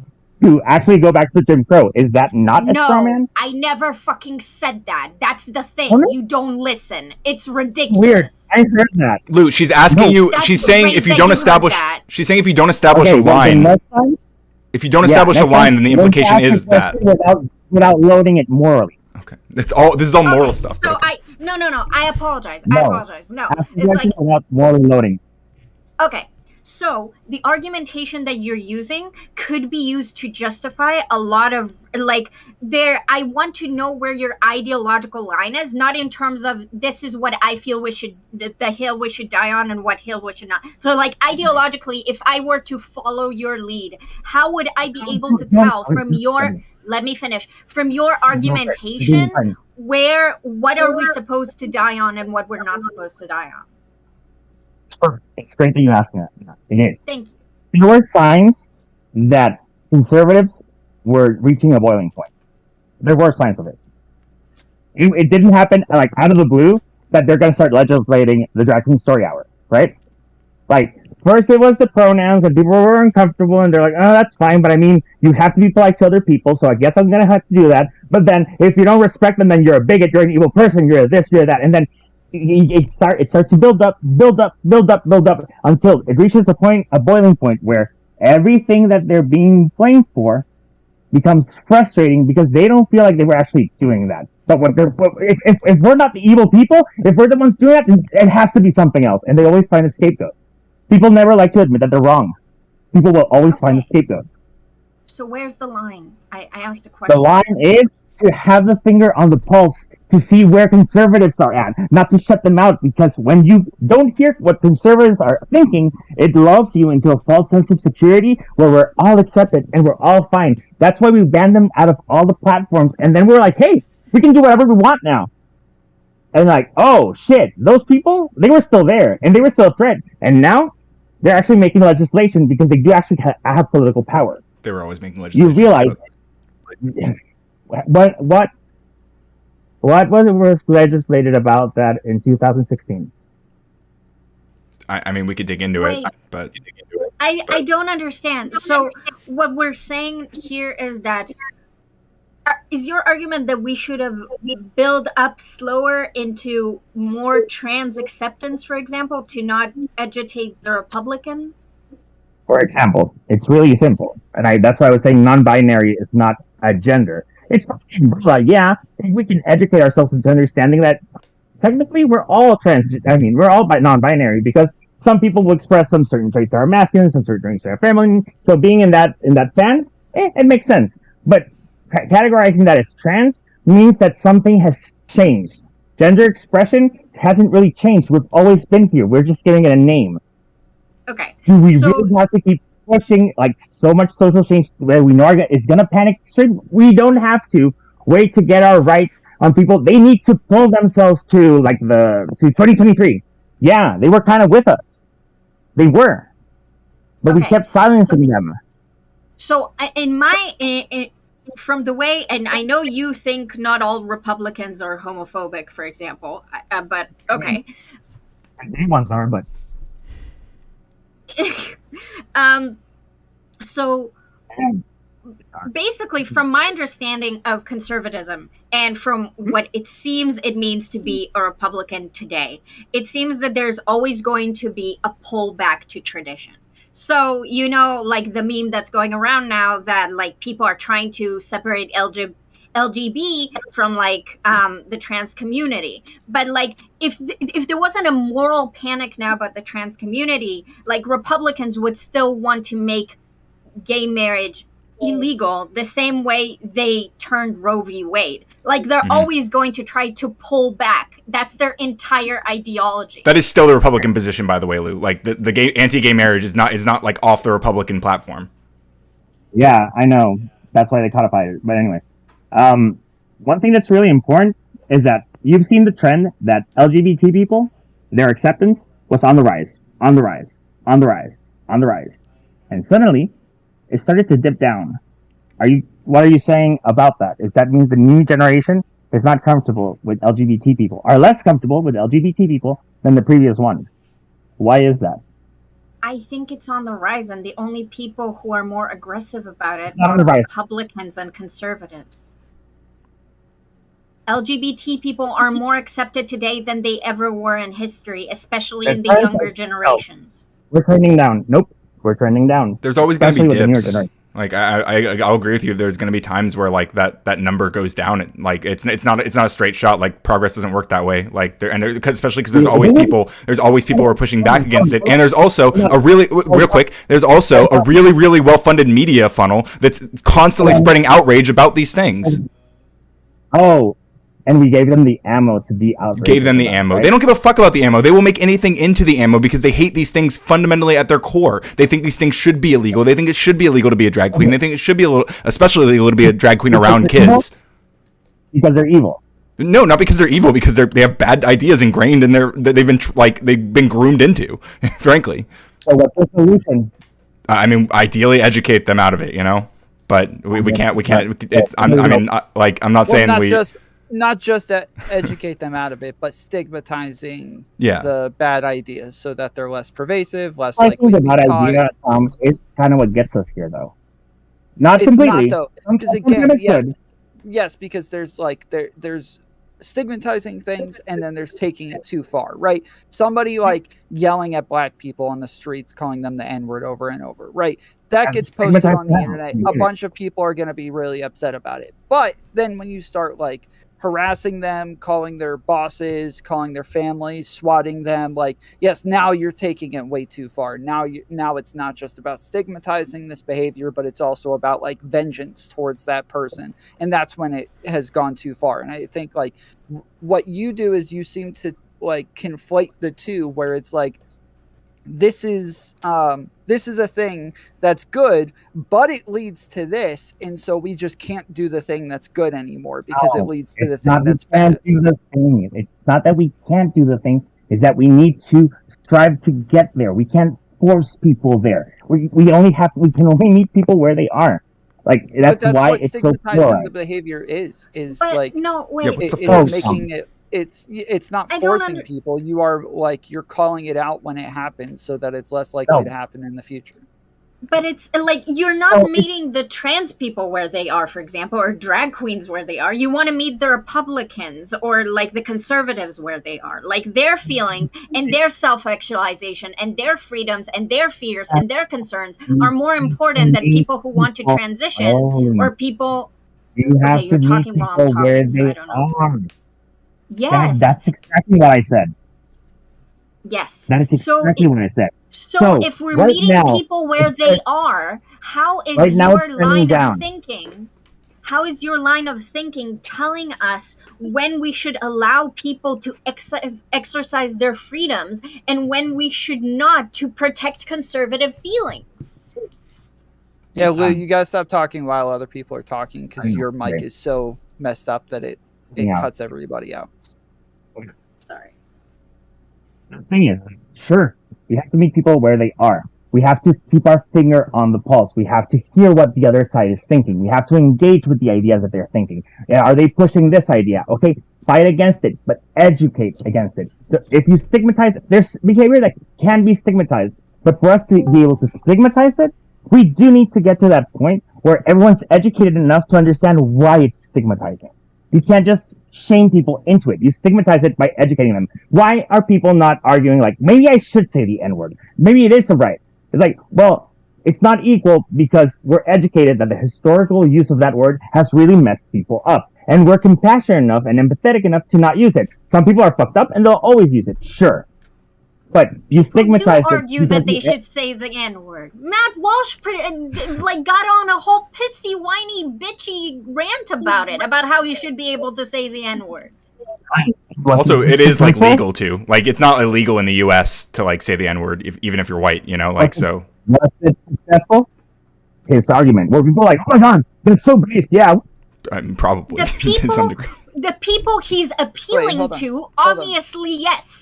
to actually go back to Jim Crow. Is that not a straw man? No, I never fucking said that. That's the thing. Oh, no? You don't listen. It's ridiculous. Weird. I heard that. Lou, she's asking you. That's She's saying great if you that don't you heard establish. that. She's saying if you don't establish Okay, a well, then line. next time- If you don't yeah, establish a next line, time, then the don't implication ask is the that. question without loading it morally. Okay, it's all. This is all moral Okay, stuff. So but okay. no. I apologize. No. I apologize. No, Ask the it's like question without morally loading. okay. So the argumentation that you're using could be used to justify a lot of like there. I want to know where your ideological line is, not in terms of this is what I feel we should the hill we should die on and what hill we should not. So like ideologically, if I were to follow your lead, how would I be able to tell from your let me finish from your argumentation what are we supposed to die on and what we're not supposed to die on? It's great that you asking that. It is. Thank you. There were signs that conservatives were reaching a boiling point. There were signs of it. It didn't happen like out of the blue that they're going to start legislating the drag queen story hour, right? Like first it was the pronouns and people were uncomfortable and they're like, oh, that's fine, but I mean, you have to be polite to other people, so I guess I'm going to have to do that. But then if you don't respect them, then you're a bigot, you're an evil person, you're this, you're that, and then it starts to build up until it reaches a boiling point where everything that they're being blamed for becomes frustrating because they don't feel like they were actually doing that. But if we're not the evil people, if we're the ones doing that, it has to be something else. And they always find a scapegoat. People never like to admit that they're wrong. People will always find a scapegoat. So where's the line? I asked a question. The line is to have the finger on the pulse to see where conservatives are at, not to shut them out, because when you don't hear what conservatives are thinking, it lulls you into a false sense of security where we're all accepted and we're all fine. That's why we banned them out of all the platforms, and then we're like, hey, we can do whatever we want now. And like, oh shit, those people, they were still there, and they were still a threat, and now they're actually making legislation because they do actually have political power. They were always making legislation. You realize what was legislated about that in 2016? I mean, we could dig into it, but I don't understand. So what we're saying here is that is your argument that we should have built up slower into more trans acceptance, for example, to not agitate the Republicans? For example, it's really simple, and that's why I was saying non-binary is not a gender. It's like, yeah, we can educate ourselves into understanding that technically we're all we're all non-binary, because some people will express some certain traits that are masculine, some certain traits that are feminine. So being in that fan, it makes sense. But categorizing that as trans means that something has changed. Gender expression hasn't really changed. We've always been here. We're just giving it a name. Okay. Do we really have to keep pushing like so much social change where we know is gonna panic? We don't have to wait to get our rights on people. They need to pull themselves to 2023. Yeah, they were kind of with us. They were, but we kept silencing them. So from the way, and I know you think not all Republicans are homophobic, for example, but okay. They ones are, but so basically, from my understanding of conservatism and from what it seems it means to be a Republican today, it seems that there's always going to be a pullback to tradition. So, like the meme that's going around now that like people are trying to separate LGB from the trans community. But like if there wasn't a moral panic now about the trans community, like Republicans would still want to make gay marriage illegal the same way they turned Roe v. Wade. Like they're always going to try to pull back. That's their entire ideology. That is still the Republican position, by the way, Lou. Like the anti-gay marriage is not like off the Republican platform. Yeah, I know. That's why they codified it. But anyway, one thing that's really important is that you've seen the trend that LGBT people, their acceptance was on the rise, and suddenly it started to dip down. What are you saying about that? Is that means the new generation is not comfortable with LGBT people, are less comfortable with LGBT people than the previous one? Why is that? I think it's on the rise, and the only people who are more aggressive about it Not on are the rise. Republicans and conservatives. LGBT people are more accepted today than they ever were in history, especially in the younger generations. We're trending down. Nope, we're trending down. There's always going to be Especially with the newer dips. generation. Like I'll agree with you. There's going to be times where like that number goes down. Like it's not a straight shot. Like progress doesn't work that way. Like especially because there's always people who are pushing back against it. And there's also a really really well funded media funnel that's constantly spreading outrage about these things. Oh, and we gave them the ammo to be outraged. Gave them the ammo. Right? They don't give a fuck about the ammo. They will make anything into the ammo because they hate these things fundamentally at their core. They think these things should be illegal. They think it should be illegal to be a drag queen. They think it should be especially illegal to be a drag queen around kids. Because they're evil. No, not because they're evil. Because they have bad ideas ingrained in they've been groomed into. Frankly. So what's the solution? I mean, ideally educate them out of it. You know, but we can't. It's. I'm not saying not just educate them out of it, but stigmatizing Yeah. the bad ideas so that they're less pervasive, less I likely think to the be bad caught. idea is kind of what gets us here, though. Not It's completely. not though, because again, yes, because there's there's stigmatizing things, and then there's taking it too far, right? Somebody like yelling at black people on the streets, calling them the N-word over and over, right? That gets posted on the internet. A bunch of people are going to be really upset about it. But then when you start like harassing them, calling their bosses, calling their families, swatting them, like, yes, now you're taking it way too far. Now it's not just about stigmatizing this behavior, but it's also about like vengeance towards that person. And that's when it has gone too far. And I think like what you do is you seem to like conflate the two, where it's like, this is a thing that's good, but it leads to this, and so we just can't do the thing that's good anymore because it leads to the thing that's bad. It's not that we can't do the thing, it's that we need to strive to get there. We can't force people there. We can only meet people where they are. Like that's why what it's so stigmatizing the behavior is But like no, wait. Yeah, what's the force? making it. It's not forcing people. You are like, you're calling it out when it happens so that it's less likely to happen in the future. But it's like you're not meeting the trans people where they are, for example, or drag queens where they are. You want to meet the Republicans or like the conservatives where they are. Like their feelings and their self-actualization and their freedoms and their fears and their concerns are more important than people who want to transition or people. You have to you're meet talking while people I'm where talking, so they I don't know. are. Yes. That's exactly what I said. Yes. That is exactly what I said. So if we're right meeting now, people where they are, how is right now your it's turning line down. of thinking? How is your line of thinking telling us when we should allow people to exercise their freedoms and when we should not, to protect conservative feelings? Yeah, Lou, you gotta stop talking while other people are talking because I know, your mic right. is so messed up that it Yeah. cuts everybody out. Sorry. The thing is, sure, we have to meet people where they are. We have to keep our finger on the pulse. We have to hear what the other side is thinking. We have to engage with the ideas that they're thinking. Are they pushing this idea? Okay, fight against it, but educate against it. If you stigmatize, there's behavior that can be stigmatized, but for us to be able to stigmatize it, we do need to get to that point where everyone's educated enough to understand why it's stigmatizing. You can't just shame people into it. You stigmatize it by educating them. Why are people not arguing like, maybe I should say the N-word? Maybe it is a right. It's like, well, it's not equal because we're educated that the historical use of that word has really messed people up. And we're compassionate enough and empathetic enough to not use it. Some people are fucked up and they'll always use it, sure. But you stigmatize it. Do argue that they should say the N-word. Matt Walsh got on a whole pissy, whiny, bitchy rant about it, about how you should be able to say the N-word. Also, it is like legal too. Like it's not illegal in the U.S. to like say the N-word, even if you're white. You know, like so. Was it successful? His argument, where people are like, oh my god, that's so based. Yeah, probably the people, to some degree. The people he's appealing to, obviously, yes.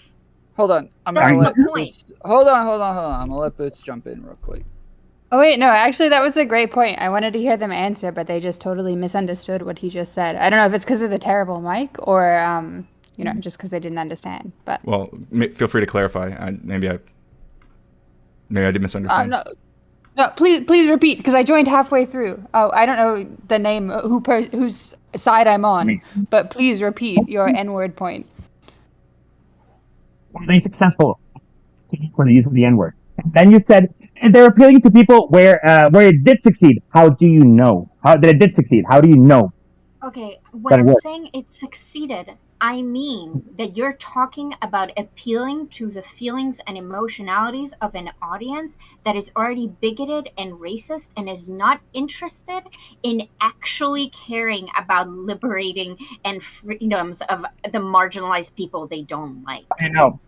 Hold on. That's the point. Hold on. I'm gonna let Boots jump in real quick. Oh wait, no, actually that was a great point. I wanted to hear them answer, but they just totally misunderstood what he just said. I don't know if it's because of the terrible mic or just because they didn't understand. But well, feel free to clarify. Maybe I did misunderstand. No, please repeat, because I joined halfway through. Oh, I don't know the name, whose side I'm on, but please repeat your N-word point. Were they successful for the use of the N-word? And then you said they're appealing to people where it did succeed. How do you know? How that it did succeed? How do you know? Okay, when I'm saying it succeeded, I mean that you're talking about appealing to the feelings and emotionalities of an audience that is already bigoted and racist and is not interested in actually caring about liberating and freedoms of the marginalized people they don't like. I know.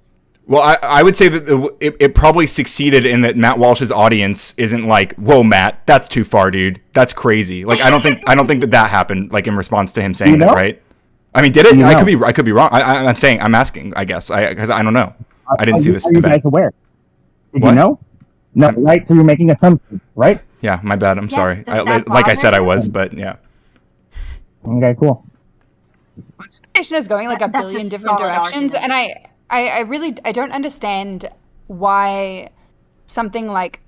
Well, I would say that it probably succeeded in that Matt Walsh's audience isn't like, whoa, Matt, that's too far, dude. That's crazy. Like, I don't think that happened, like, in response to him saying that, right? I mean, did it? I could be wrong. I'm asking, I guess, because I don't know. I didn't see this event. Are you guys aware? Did you know? No, right? So you're making assumptions, right? Yeah, my bad. I'm sorry. Like I said, I was, but yeah. Okay, cool. Conversation is going like a billion different directions, and I really don't understand why something like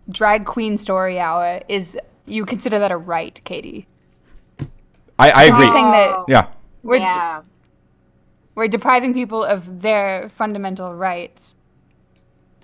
Drag Queen Story Hour is, you consider that a right, Katie? I agree. You're saying that we're depriving people of their fundamental rights.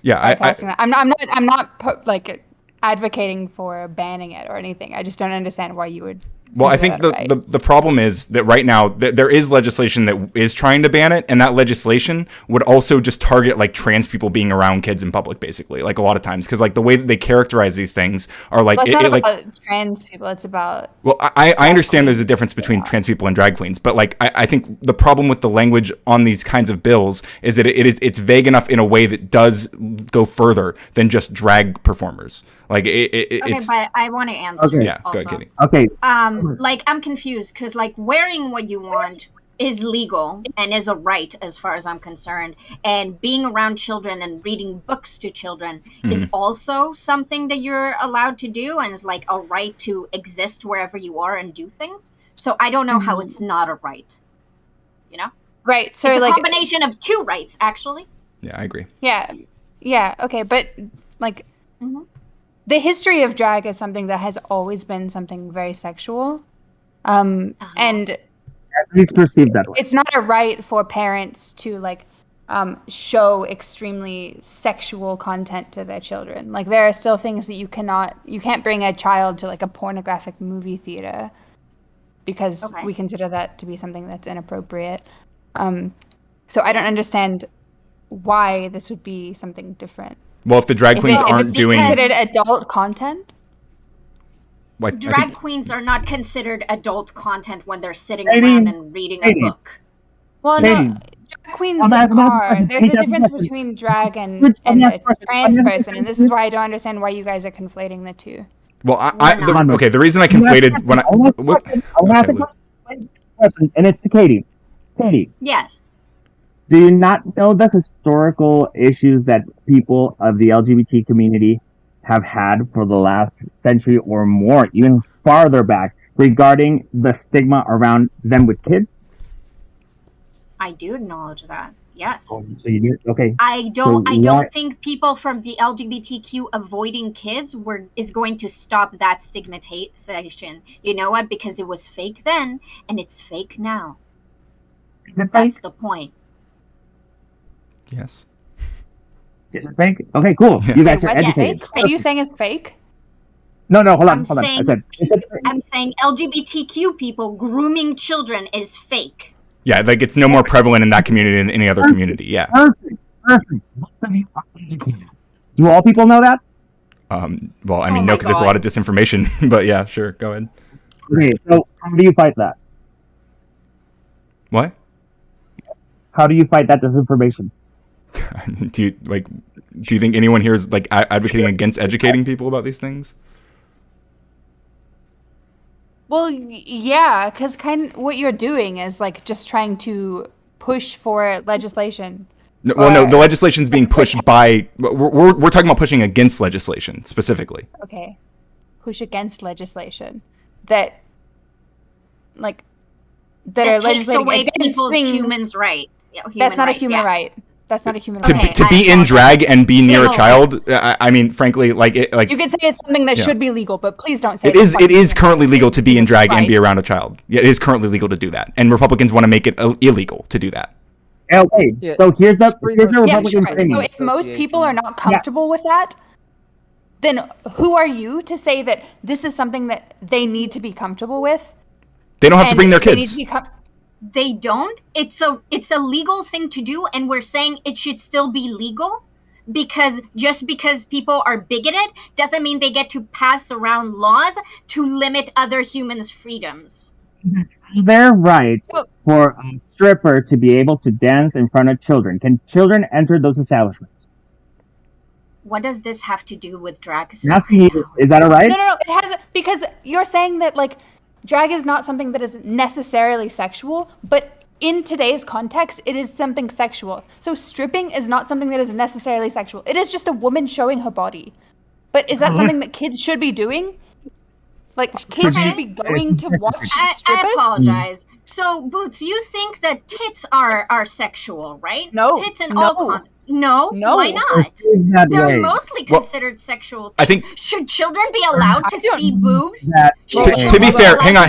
Yeah, I'm not like advocating for banning it or anything. I just don't understand why you would. Well, I think the problem is that right now there is legislation that is trying to ban it, and that legislation would also just target like trans people being around kids in public, basically, like a lot of times, because like the way that they characterize these things are like it's not about trans people. It's about I understand there's a difference between trans people and drag queens, but like I think the problem with the language on these kinds of bills is that it's vague enough in a way that does go further than just drag performers. Like it's but I want to answer. Okay. Yeah, also. go ahead, Katie. Okay. Like I'm confused because like wearing what you want is legal and is a right as far as I'm concerned, and being around children and reading books to children is also something that you're allowed to do, and is like a right to exist wherever you are and do things. So I don't know how it's not a right. You know? Right. So it's a like combination of two rights, actually. Yeah, I agree. Yeah. Okay, but like. The history of drag is something that has always been something very sexual, and it's perceived that way. It's not a right for parents to like show extremely sexual content to their children. Like there are still things that you can't bring a child to like a pornographic movie theater because we consider that to be something that's inappropriate. So I don't understand why this would be something different. Well, if the drag queens aren't doing... Is it considered adult content? Drag queens are not considered adult content when they're sitting around and reading a book. Well, no, drag queens are. There's a difference between drag and a trans person, and this is why I don't understand why you guys are conflating the two. Well, the reason I conflated when and it's to Katie. Katie. Yes. Do you not know the historical issues that people of the LGBT community have had for the last century or more, even farther back, regarding the stigma around them with kids? I do acknowledge that. Yes. Oh, so you do? Okay. I don't think people from the LGBTQ avoiding kids is going to stop that stigmatization. You know what? Because it was fake then, and it's fake now. That's the point. Yes. Is it fake? Okay, cool. Yeah. You guys are educated. Are you saying it's fake? No, hold on. I'm saying LGBTQ people grooming children is fake. Yeah, like it's no more prevalent in that community than any other community. Yeah. Perfect. Most of you are educated. Do all people know that? Well, I mean, no, because there's a lot of disinformation. But yeah, sure. Go ahead. Okay, so how do you fight that? What? How do you fight that disinformation? Do you think anyone here is like advocating against educating people about these things? Well, yeah, because what you're doing is like just trying to push for legislation. No, the legislation's being pushed by. We're talking about pushing against legislation specifically. Okay, push against legislation that are legislating against people's human rights. That's not a human right. That's not a human to right. to be in drag and be near a child. I mean, frankly, like you could say it's something that should be legal, but please don't say it is. It is currently legal to be in drag and be around a child. Yeah, it is currently legal to do that, and Republicans want to make it illegal to do that. Okay, so here's the Republican thing. So if most people are not comfortable with that, then who are you to say that this is something that they need to be comfortable with? They don't have to bring their kids. They don't. It's a legal thing to do, and we're saying it should still be legal, because just because people are bigoted doesn't mean they get to pass around laws to limit other humans' freedoms. Their right for a stripper to be able to dance in front of children. Can children enter those establishments? What does this have to do with drag? Asking you, is that all right? No. It has, because you're saying that like drag is not something that is necessarily sexual, but in today's context, it is something sexual. So stripping is not something that is necessarily sexual. It is just a woman showing her body. But is that something that kids should be doing? Like, kids should be going to watch strippers? I apologize. So, Boots, you think that tits are sexual, right? No. Tits and all. No? Why not? They're mostly considered sexual. I think. Should children be allowed to see boobs? To be fair, hang on.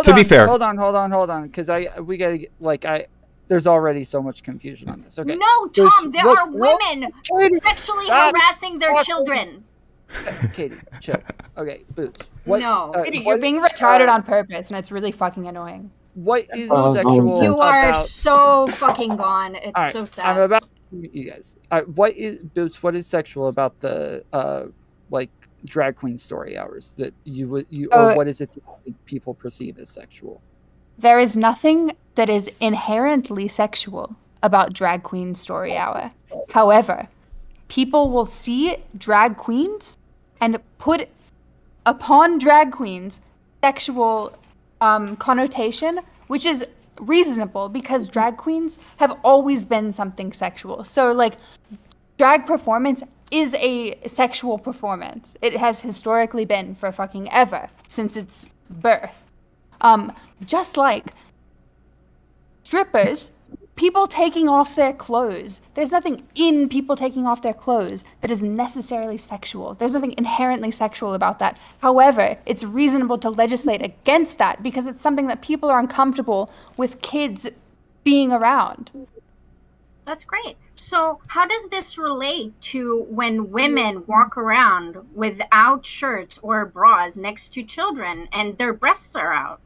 To be fair, hold on, because we gotta there's already so much confusion on this. Okay. No, Tom, there are women sexually harassing their children. Katie, chill. Okay, Boots. You're being retarded on purpose, and it's really fucking annoying. What is sexual? You are so fucking gone. It's so sad. I'm about you guys. What is Boots? What is sexual about the drag queen story hours that or what is it that people perceive as sexual? There is nothing that is inherently sexual about drag queen story hour. However, people will see drag queens and put upon drag queens sexual connotation, which is reasonable because drag queens have always been something sexual. So like drag performance is a sexual performance. It has historically been for fucking ever, since its birth. Just like strippers, people taking off their clothes. There's nothing in people taking off their clothes that is necessarily sexual. There's nothing inherently sexual about that. However, it's reasonable to legislate against that because it's something that people are uncomfortable with kids being around. That's great. So how does this relate to when women walk around without shirts or bras next to children and their breasts are out?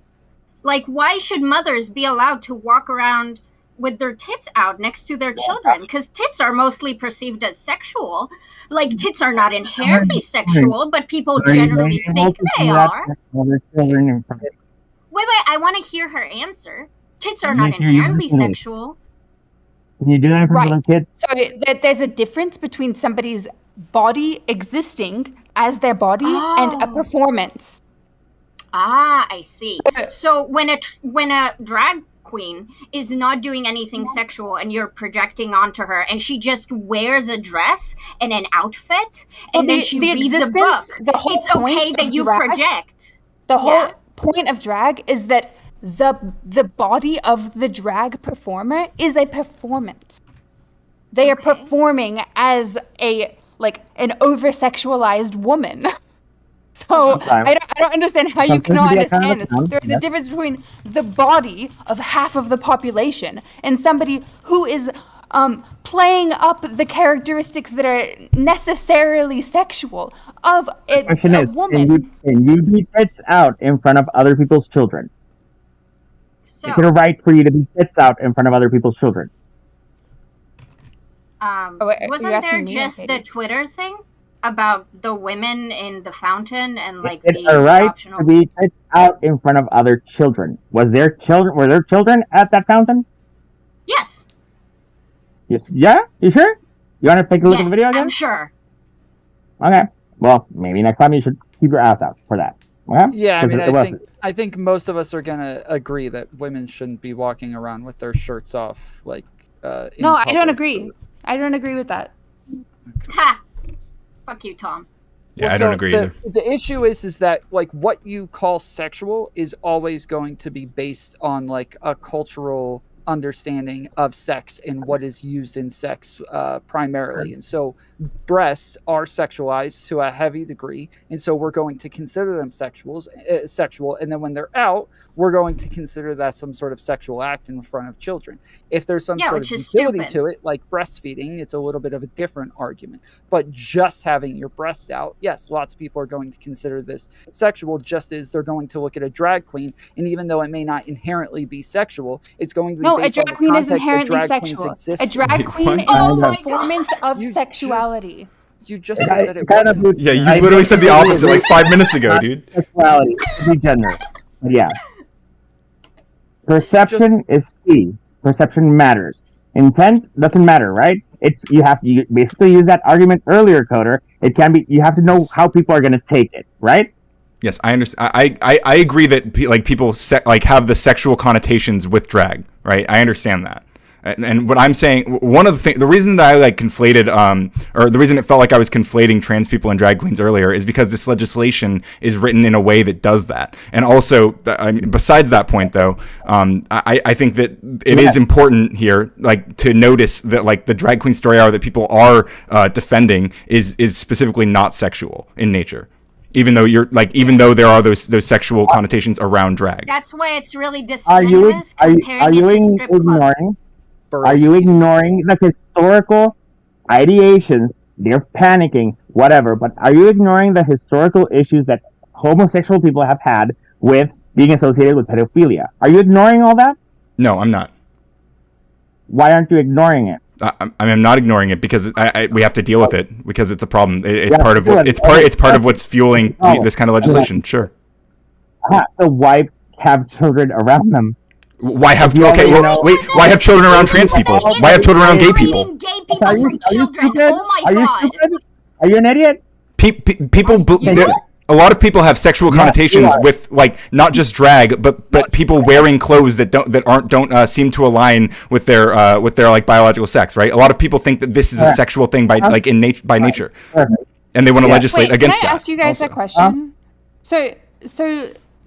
Like, why should mothers be allowed to walk around with their tits out next to their children? Because tits are mostly perceived as sexual. Like, tits are not inherently sexual, but people generally think they are. Wait, I want to hear her answer. Tits are not inherently sexual. Can you do that for little kids? So there's a difference between somebody's body existing as their body and a performance. Ah, I see. So when a drag queen is not doing anything sexual and you're projecting onto her and she just wears a dress and an outfit and then she reads a book, it's okay that you project. The whole point of drag is that the body of the drag performer is a performance. They are performing as an over-sexualized woman. So I don't understand how you cannot understand this. There's a difference between the body of half of the population and somebody who is playing up the characteristics that are necessarily sexual of a woman. Can you be tits out in front of other people's children? So, is it a right for you to be tits out in front of other people's children? Wasn't there just the Twitter thing about the women in the fountain and like the right optional to be tits out in front of other children? Were there children at that fountain? Yes. Yes. Yeah? You sure? You want to take a look at the video again? I'm sure. Okay. Well, maybe next time you should keep your ass out for that. Okay? Yeah, I think most of us are gonna agree that women shouldn't be walking around with their shirts off, like. No, I don't agree. I don't agree with that. Okay. Ha! Fuck you, Tom. Yeah, I don't agree either. The issue is that like what you call sexual is always going to be based on like a cultural understanding of sex and what is used in sex primarily. And so breasts are sexualized to a heavy degree. And so we're going to consider them sexual. And then when they're out, we're going to consider that some sort of sexual act in front of children. If there's some sort of utility to it, like breastfeeding, it's a little bit of a different argument. But just having your breasts out, yes, lots of people are going to consider this sexual, just as they're going to look at a drag queen. And even though it may not inherently be sexual, it's going to be a drag queen is inherently sexual. A drag queen is a performance of sexuality. You just said that it wasn't. Yeah, you literally said the opposite like 5 minutes ago, dude. Sexuality, be gender. Yeah. Perception is key. Perception matters. Intent doesn't matter, right? You have to basically use that argument earlier, Coder. It can be, you have to know how people are going to take it, right? Yes, I understand. I agree that people have the sexual connotations with drag, right? I understand that. And what I'm saying, one of the reason that I conflated, or the reason it felt like I was conflating trans people and drag queens earlier is because this legislation is written in a way that does that. And also, besides that point, though, I think that it is important here, to notice that the drag queen story hour that people are defending is specifically not sexual in nature. Even though even though there are those sexual connotations around drag. That's why it's really disingenuous comparing it to strip clubs. Are you ignoring the historical ideations? They're panicking, whatever. But are you ignoring the historical issues that homosexual people have had with being associated with pedophilia? Are you ignoring all that? No, I'm not. Why aren't you ignoring it? I'm not ignoring it because we have to deal with it because it's a problem. It's part of what's fueling this kind of legislation. Sure. So why have children around them? Why have why have children around trans people? Why have children around gay people? Gay people from children. Oh my god! Are you an idiot? A lot of people have sexual connotations with not just drag, but people wearing clothes that don't seem to align with their biological sex, right? A lot of people think that this is a sexual thing by nature, and they want to legislate against that. Can I ask you guys a question? So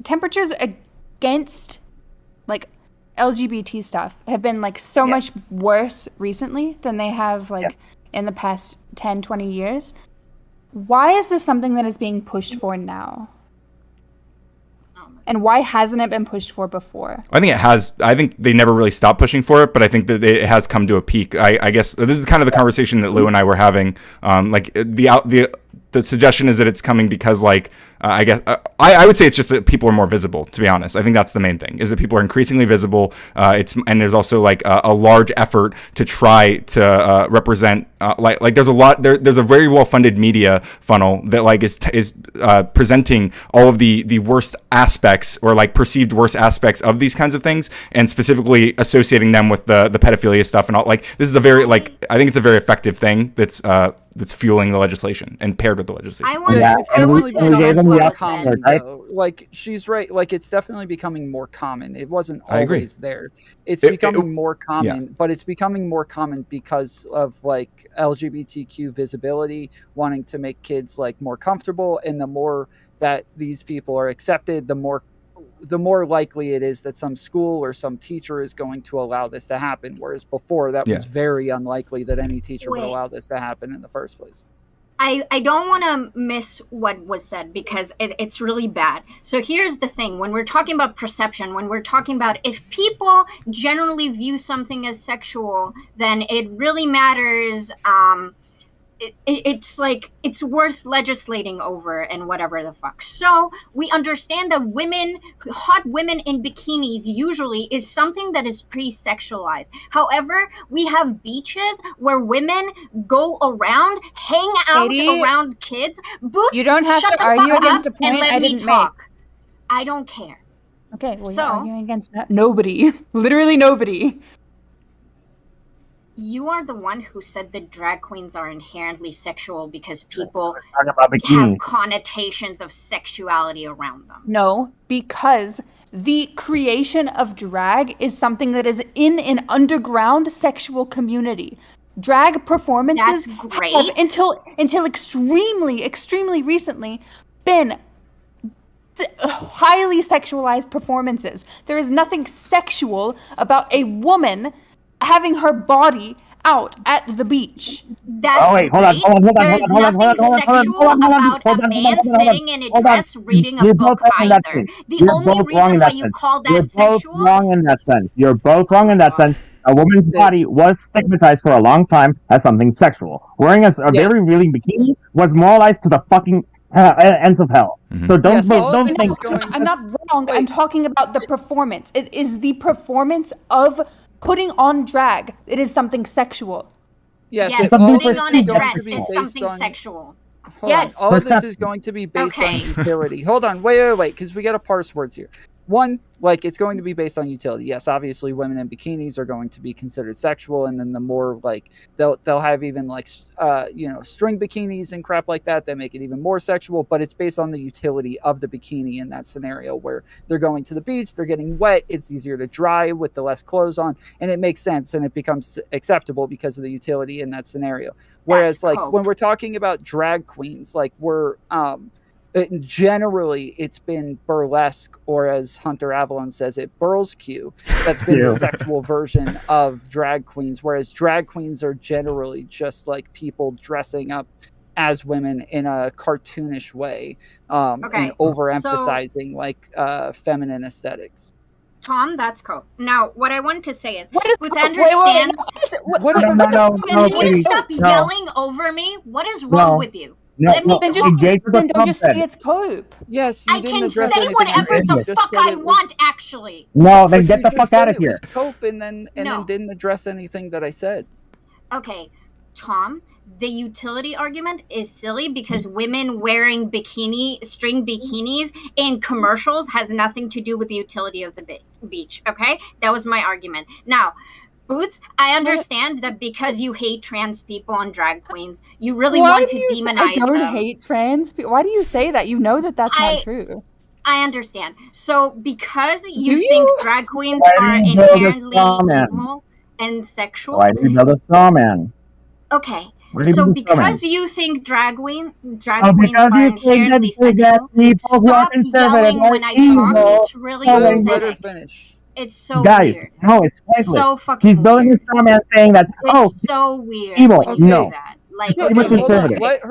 temperatures against LGBT stuff have been so much worse recently than they have in the past 10, 20 years. Why is this something that is being pushed for now? And why hasn't it been pushed for before? I think it has. I think they never really stopped pushing for it, but I think that it has come to a peak. I guess this is kind of the conversation that Lou and I were having. The suggestion is that it's coming because I guess I would say it's just that people are more visible. To be honest, I think that's the main thing, is that people are increasingly visible. And there's also a large effort to try to represent. There's a lot. There's a very well funded media funnel that is presenting all of the worst aspects or perceived worst aspects of these kinds of things, and specifically associating them with the pedophilia stuff and all. This is a very I think it's a very effective thing that's fueling the legislation and paired with the legislation. She's right. It's definitely becoming more common. It wasn't always there. It's becoming more common, but it's becoming more common because of LGBTQ visibility, wanting to make kids more comfortable, and the more that these people are accepted, the more likely it is that some school or some teacher is going to allow this to happen. Whereas before, that was very unlikely that any teacher would allow this to happen in the first place. I don't want to miss what was said because it's really bad. So here's the thing. When we're talking about perception, when we're talking about if people generally view something as sexual, then it really matters. It's worth legislating over and whatever the fuck. So we understand that hot women in bikinis usually is something that is pre-sexualized. However, we have beaches where women go around, hang out around kids. Boots, you don't have to argue against a point I didn't make. I don't care. Okay, well, you're arguing against that. Nobody. Literally nobody. You are the one who said that drag queens are inherently sexual because people have connotations of sexuality around them. No, because the creation of drag is something that is in an underground sexual community. Drag performances have until extremely, extremely recently been highly sexualized performances. There is nothing sexual about a woman having her body out at the beach. That's hold on. There's nothing sexual about a man sitting in a dress reading a book either. The only reason why you call that sexual... You're both wrong in that sense. You're both wrong in that sense. A woman's body was stigmatized for a long time as something sexual. Wearing a very revealing bikini was moralized to the fucking ends of hell. So don't think... I'm not wrong. I'm talking about the performance. It is the performance of putting on drag. It is something sexual. Yes, putting on a dress is something sexual. All of this is going to be based on utility. Hold on, wait, because we got to parse words here. One, like, it's going to be based on utility. Yes, obviously women in bikinis are going to be considered sexual, and then the more, like, they'll have even, like, string bikinis and crap like that make it even more sexual, but it's based on the utility of the bikini in that scenario where they're going to the beach, they're getting wet, it's easier to dry with the less clothes on, and it makes sense, and it becomes acceptable because of the utility in that scenario. Whereas, when we're talking about drag queens, like, generally, it's been burlesque, or as Hunter Avalon says it, burlesque. That's been the sexual version of drag queens, whereas drag queens are generally just like people dressing up as women in a cartoonish way, and overemphasizing feminine aesthetics. Tom, that's cool. Now, what I want to say is, what is to understand... Can you stop yelling over me? What is wrong with you? Then don't just say it's cope. Yes, I can say whatever the fuck I want, actually. No, then get the fuck out of here. Cope and then didn't address anything that I said. Okay, Tom, the utility argument is silly because women wearing string bikinis in commercials has nothing to do with the utility of the beach. Okay, that was my argument. Now, Boots, I understand that because you hate trans people and drag queens, you really want to demonize them. I don't hate trans people. Why do you say that? You know that's not true. I understand. So because you think drag queens are inherently evil and sexual... Why do you know the straw man? Okay. So because you think drag queens are inherently sexual, stop yelling when I talk. It's really pathetic. It's so weird. No, it's pointless. So fucking He's building his straw man saying that, it's so weird evil. when you do that. Like,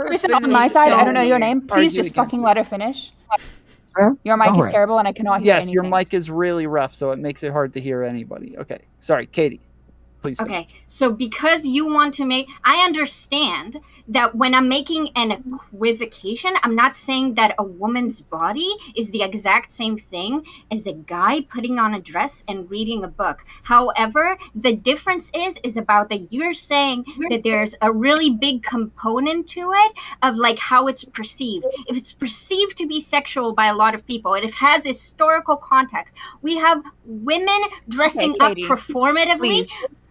listen, on my side, I don't know your name. Please just fucking let her finish. Your mic is terrible and I cannot hear anything. Yes, your mic is really rough, so it makes it hard to hear anybody. Okay. Sorry, Katie. Please finish. Okay, so because you want to make... I understand that when I'm making an equivocation, I'm not saying that a woman's body is the exact same thing as a guy putting on a dress and reading a book. However, the difference is about that you're saying that there's a really big component to it of like how it's perceived. If it's perceived to be sexual by a lot of people, and it has historical context, we have women dressing up performatively. Please.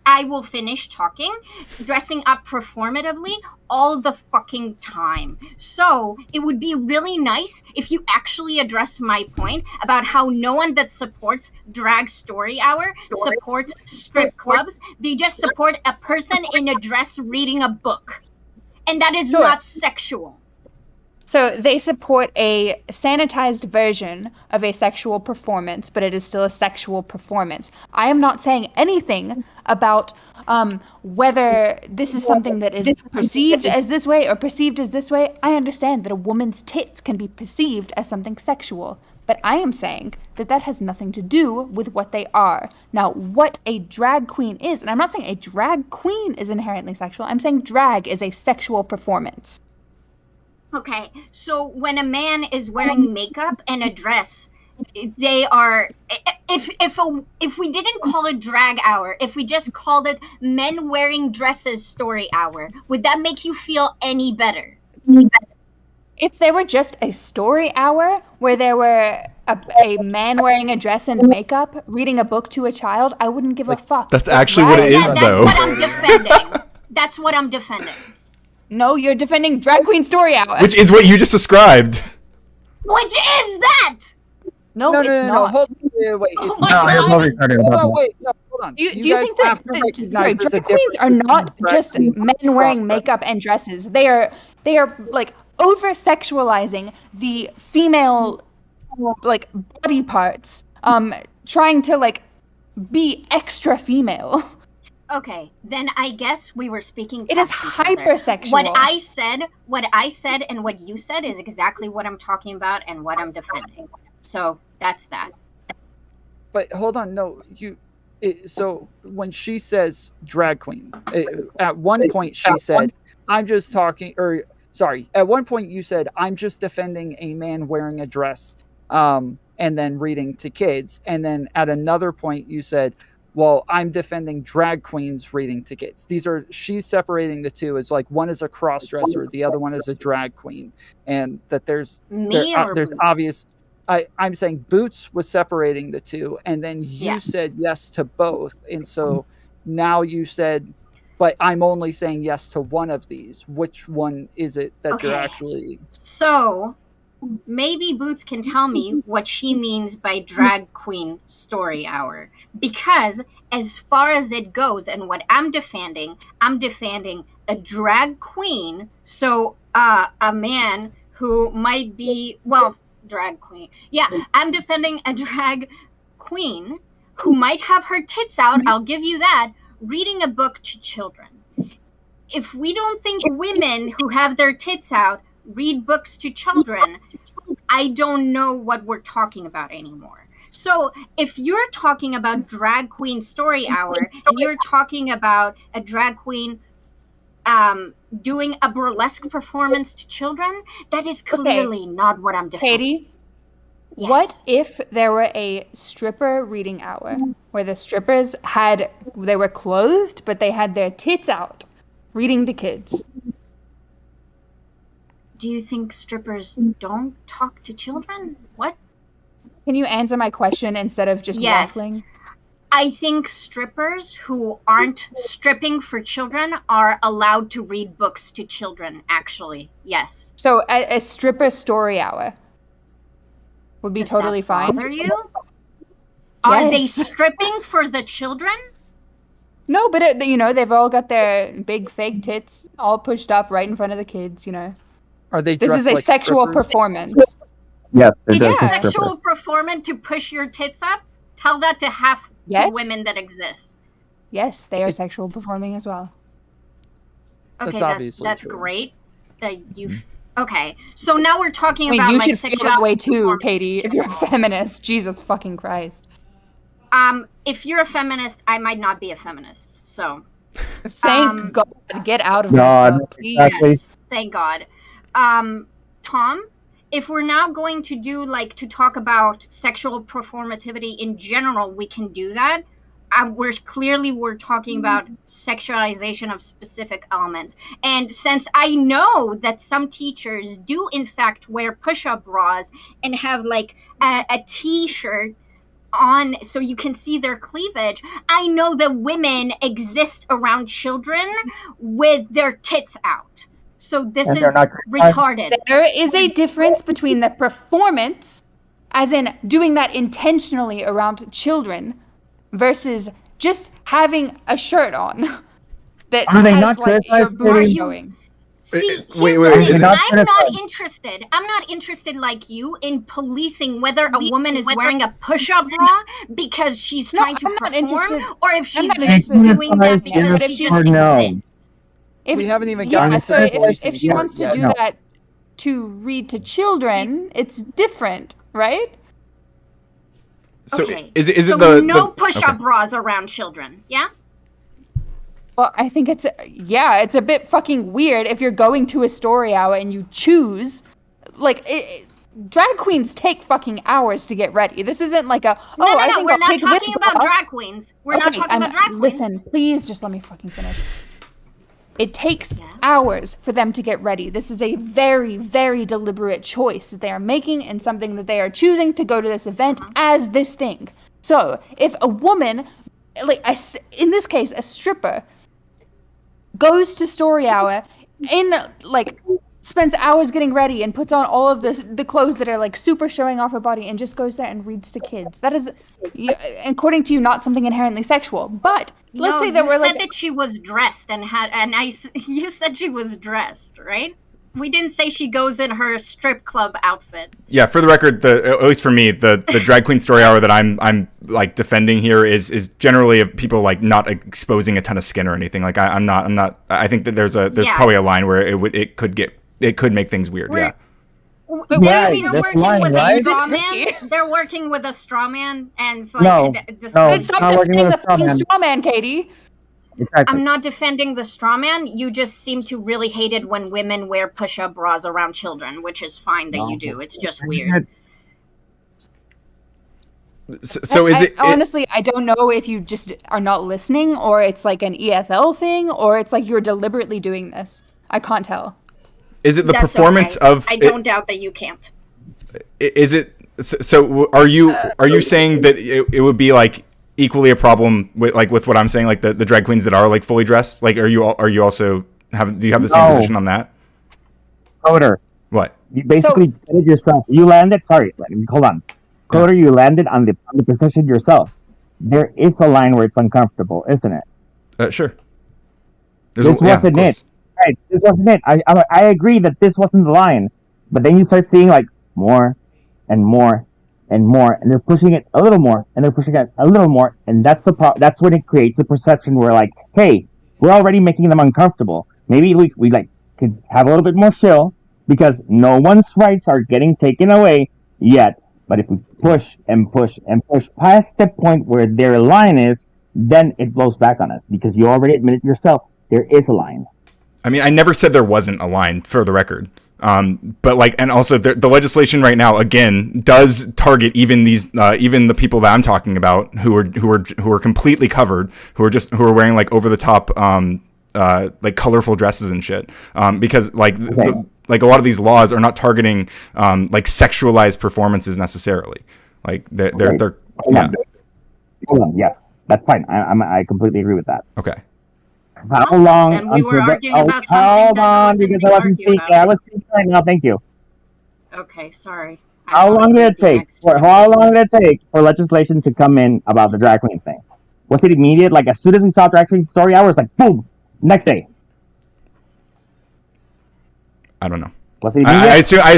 I will finish talking, dressing up performatively all the fucking time. So it would be really nice if you actually addressed my point about how no one that supports Drag Story Hour supports strip clubs. They just support a person in a dress reading a book. And that is not sexual. So they support a sanitized version of a sexual performance, but it is still a sexual performance. I am not saying anything about whether this is something that is perceived as this way or perceived as this way. I understand that a woman's tits can be perceived as something sexual, but I am saying that that has nothing to do with what they are. Now, what a drag queen is, and I'm not saying a drag queen is inherently sexual, I'm saying drag is a sexual performance. Okay, so when a man is wearing makeup and a dress, they are... If we didn't call it drag hour, if we just called it men wearing dresses story hour, would that make you feel any better? If there were just a story hour where there were a man wearing a dress and makeup reading a book to a child, I wouldn't give a fuck. That's actually what it is, though. That's what I'm defending. That's what I'm defending. No, you're defending Drag Queen Story Hour. Which is what you just described. Which is that? No, it's not. No, hold on. Wait, it's not. Hold on. Do you think that drag queens are not just men wearing makeup and dresses? They are like over-sexualizing the female like body parts, trying to like be extra female. Okay, then I guess we were speaking. It is hypersexual. What I said, and what you said is exactly what I'm talking about and what I'm defending. So that's that. But hold on, no, so when she says drag queen, at one point she said, "I'm just talking," or sorry, at one point you said, "I'm just defending a man wearing a dress," and then reading to kids, and then at another point you said, well, I'm defending drag queens reading to kids. She's separating the two as like one is a cross-dresser, the other one is a drag queen, and that there's obvious. I'm saying Boots was separating the two, and then you said yes to both, and so now you said, but I'm only saying yes to one of these. Which one is it that you're actually? So maybe Boots can tell me what she means by drag queen story hour. Because as far as it goes and what I'm defending a drag queen. So a man who might be, well, drag queen. Yeah, I'm defending a drag queen who might have her tits out, I'll give you that, reading a book to children. If we don't think women who have their tits out read books to children, I don't know what we're talking about anymore. So if you're talking about drag queen story hour and you're talking about a drag queen doing a burlesque performance to children, that is clearly not what I'm defending. Katie, what if there were a stripper reading hour where the strippers they were clothed, but they had their tits out reading to kids? Do you think strippers don't talk to children? What? Can you answer my question instead of just waffling? I think strippers who aren't stripping for children are allowed to read books to children, actually. Yes. So a stripper story hour would be totally fine. Bother you? Are they stripping for the children? No, but they've all got their big fake tits all pushed up right in front of the kids, Are they This is a like sexual strippers? performance. Yes, It is sexual performance to push your tits up? Tell that to half the women that exist. Yes, they are sexual performing as well. Okay, that's great. Okay, so now we're talking about you like should sexual feel that way too, Katie, if you're a feminist. Jesus fucking Christ. If you're a feminist, I might not be a feminist, so. Thank God. Get out of God, please. exactly. Yes, thank God. Tom, if we're now going to to talk about sexual performativity in general, we can do that. We're talking about sexualization of specific elements. And since I know that some teachers do in fact wear push-up bras and have like a t-shirt on so you can see their cleavage, I know that women exist around children with their tits out. So this is retarded. There is a difference between the performance, as in doing that intentionally around children, versus just having a shirt on that Are they has not like your boobs showing. See, wait. I'm not interested. I'm not interested like you in policing whether a woman is wearing a push-up bra because she's trying to perform, or if she's just doing that because she just exists. We haven't even gotten into so if she wants to do No. that to read to children, it's different, right? So Okay. is it so the no push-up bras around children? Yeah. Well, I think it's a bit fucking weird if you're going to a story hour and you choose, drag queens take fucking hours to get ready. This isn't like I think we're I'll not pick talking this about bra. drag queens. We're not talking about drag queens. Listen, please just let me fucking finish. It takes hours for them to get ready. This is a very, very deliberate choice that they are making and something that they are choosing to go to this event as this thing. So if a woman, in this case, a stripper, goes to story hour spends hours getting ready and puts on all of the clothes that are like super showing off her body and just goes there and reads to kids. That is, according to you, not something inherently sexual. But let's say that you said that she was dressed you said she was dressed, right? We didn't say she goes in her strip club outfit. Yeah, for the record, at least for me, the drag queen story hour that I'm like defending here is generally of people like not exposing a ton of skin or anything. Like I'm not. I think that there's probably a line where it could make things weird. They're working with a straw man, and it's like stop defending the fucking straw man, Katie. Exactly. I'm not defending the straw man. You just seem to really hate it when women wear push-up bras around children, which is fine that you do. It's just weird. So honestly, I don't know if you just are not listening, or it's like an ESL thing, or it's like you're deliberately doing this. I can't tell. Is it the performance of? I don't doubt that you can't. Is it? So are you saying that it would be like equally a problem with what I'm saying, like the drag queens that are like fully dressed? Like, do you also have the same position on that? Coder. What? You basically said it yourself. You landed. Sorry, hold on. Coder, you landed on the position yourself. There is a line where it's uncomfortable, isn't it? Sure. This wasn't it. Right, this wasn't it. I agree that this wasn't the line, but then you start seeing like more and more and more, and they're pushing it a little more, and they're pushing it a little more, and that's that's when it creates a perception where like, hey, we're already making them uncomfortable. Maybe we like could have a little bit more chill because no one's rights are getting taken away yet. But if we push and push and push past the point where their line is, then it blows back on us because you already admitted yourself there is a line. I mean, I never said there wasn't a line, for the record. But like, and also the legislation right now again does target even the people that I'm talking about who are completely covered, who are wearing like over the top like colorful dresses and shit. Because like like a lot of these laws are not targeting like sexualized performances necessarily. Like they're yeah. Yes, that's fine. I completely agree with that. Okay. How long? And we were arguing about something because I wasn't speaking. I was speaking right now. Thank you. Okay, sorry. How long did it take? How long did it take for legislation to come in about the drag queen thing? Was it immediate? Like as soon as we saw drag queen story hours, like boom, next day. I don't know. Was it immediate? I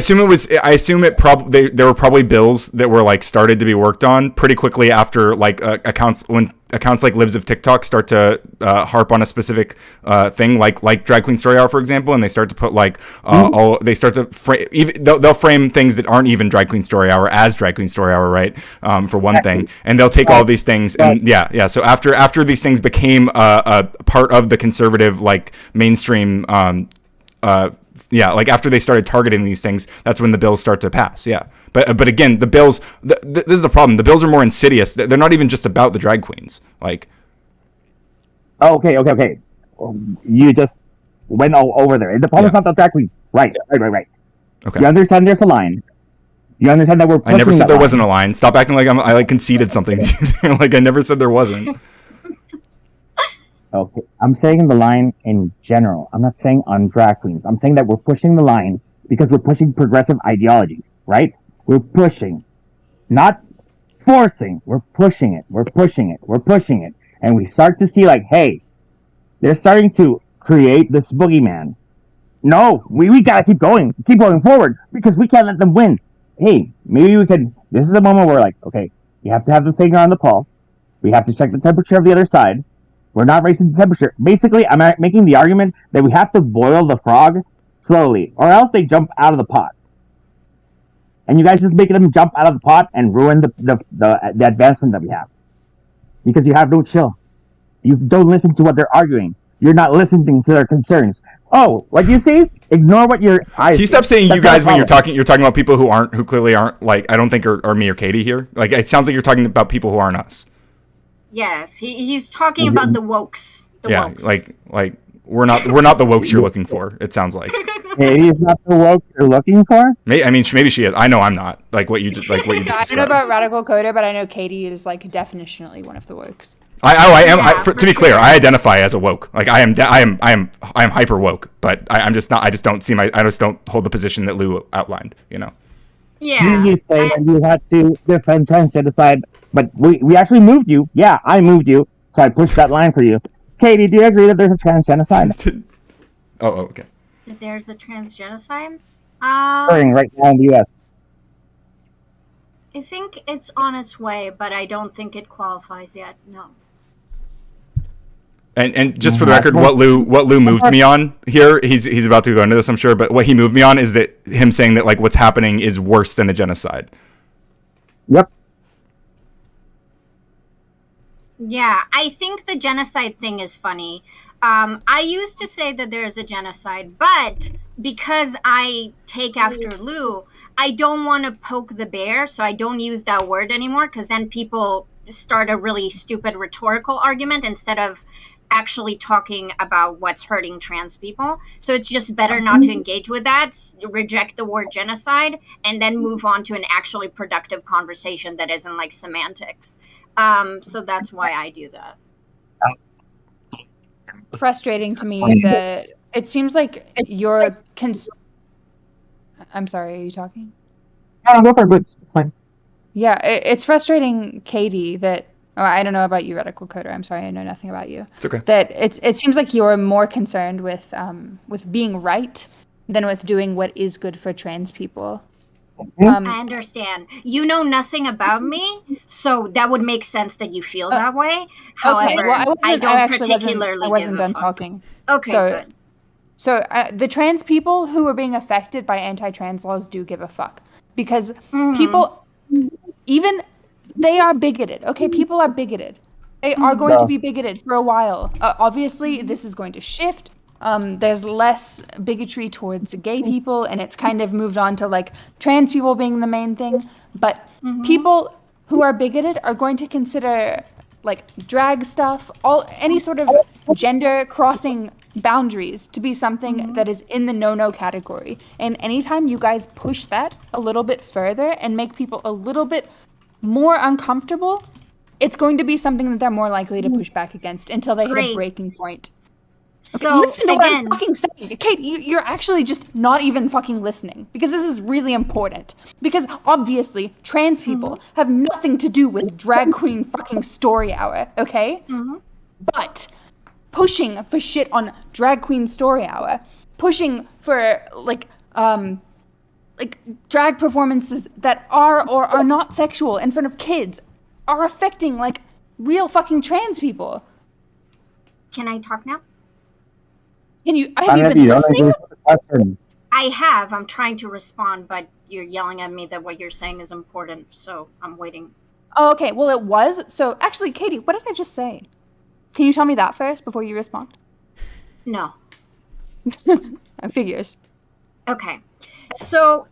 assume there were probably bills that were like started to be worked on pretty quickly after like accounts like Libs of TikTok start to harp on a specific thing like Drag Queen Story Hour, for example, and they start to put like they start to they'll frame things that aren't even Drag Queen Story Hour as Drag Queen Story Hour, right? For one thing, and they'll take all of these things and yeah. So after these things became a part of the conservative like mainstream. Like after they started targeting these things, that's when the bills start to pass. Yeah, but again, the bills. This is the problem. The bills are more insidious. They're not even just about the drag queens. Like, okay. You just went all over there. The problem's not the drag queens. Right. Okay. You understand there's a line. You understand that we're. I never said there wasn't a line. Stop acting like I like conceded something. Like I never said there wasn't. Okay, I'm saying the line in general. I'm not saying on drag queens. I'm saying that we're pushing the line because we're pushing progressive ideologies, right? We're pushing, not forcing. We're pushing it. We're pushing it. And we start to see like, hey, they're starting to create this boogeyman. No, we gotta keep going forward because we can't let them win. Hey, maybe we could, this is a moment where like, okay, you have to have the finger on the pulse. We have to check the temperature of the other side. We're not raising the temperature. Basically, I'm making the argument that we have to boil the frog slowly, or else they jump out of the pot. And you guys just make them jump out of the pot and ruin the advancement that we have. Because you have no chill. You don't listen to what they're arguing. You're not listening to their concerns. Oh, what you see? Ignore what your eyes. Can you stop saying you guys when you're talking about people who clearly aren't, like, I don't think are me or Katie here. Like, it sounds like you're talking about people who aren't us. Yes, he's talking about the wokes. Wokes. like we're not the wokes you're looking for. It sounds like. Katie's not the woke you're looking for. Maybe she is. I know I'm not. Like what you just I don't know about Radical Coda, but I know Katie is like definitionally one of the wokes. I am. To be clear, I identify as a woke. Like I am hyper woke. But I just don't hold the position that Lou outlined. You know. Yeah. You say that you had to defend transgenocide, but we actually moved you. Yeah, I moved you, so I pushed that line for you. Katie, do you agree that there's a transgenocide? Oh, okay. That there's a trans genocide? occurring right now in the U.S. I think it's on its way, but I don't think it qualifies yet. No. And just for the record, what Lou moved me on here, he's about to go into this, I'm sure, but what he moved me on is that him saying that like what's happening is worse than a genocide. Yep. Yeah, I think the genocide thing is funny. I used to say that there's a genocide, but because I take after Lou, I don't want to poke the bear, so I don't use that word anymore, because then people start a really stupid rhetorical argument instead of actually talking about what's hurting trans people. So it's just better not to engage with that, reject the word genocide, and then move on to an actually productive conversation that isn't like semantics. So that's why I do that. Frustrating to me that it seems like you're I'm sorry, are you talking? No, go for it, but it's fine. Yeah, it's frustrating, Katie, that I don't know about you, Radical Coder. I'm sorry, I know nothing about you. It's okay. That it seems like you're more concerned with being right than with doing what is good for trans people. I understand. You know nothing about me, so that would make sense that you feel that way. However, okay, well, I wasn't done talking. Okay, good. So the trans people who are being affected by anti-trans laws do give a fuck. Because people, even, they are bigoted. Okay, people are bigoted. They are going to be bigoted for a while. Obviously, this is going to shift. There's less bigotry towards gay people, and it's kind of moved on to like trans people being the main thing. But people who are bigoted are going to consider like drag stuff, any sort of gender crossing boundaries to be something that is in the no category. And anytime you guys push that a little bit further and make people a little bit more uncomfortable, it's going to be something that they're more likely to push back against until they hit a breaking point. Okay, So listen to again, what I'm fucking saying. Kate, you're actually just not even fucking listening, because this is really important. Because obviously, trans people have nothing to do with drag queen fucking story hour, okay? But pushing for shit on drag queen story hour, pushing for like drag performances that are or are not sexual in front of kids are affecting like real fucking trans people. can I talk now? Have you been listening? I have. I'm trying to respond, but you're yelling at me that what you're saying is important, so I'm waiting. Oh, okay. Well, it was. So actually, Katie, what did I just say? Can you tell me that first before you respond? No. Figures. Okay. So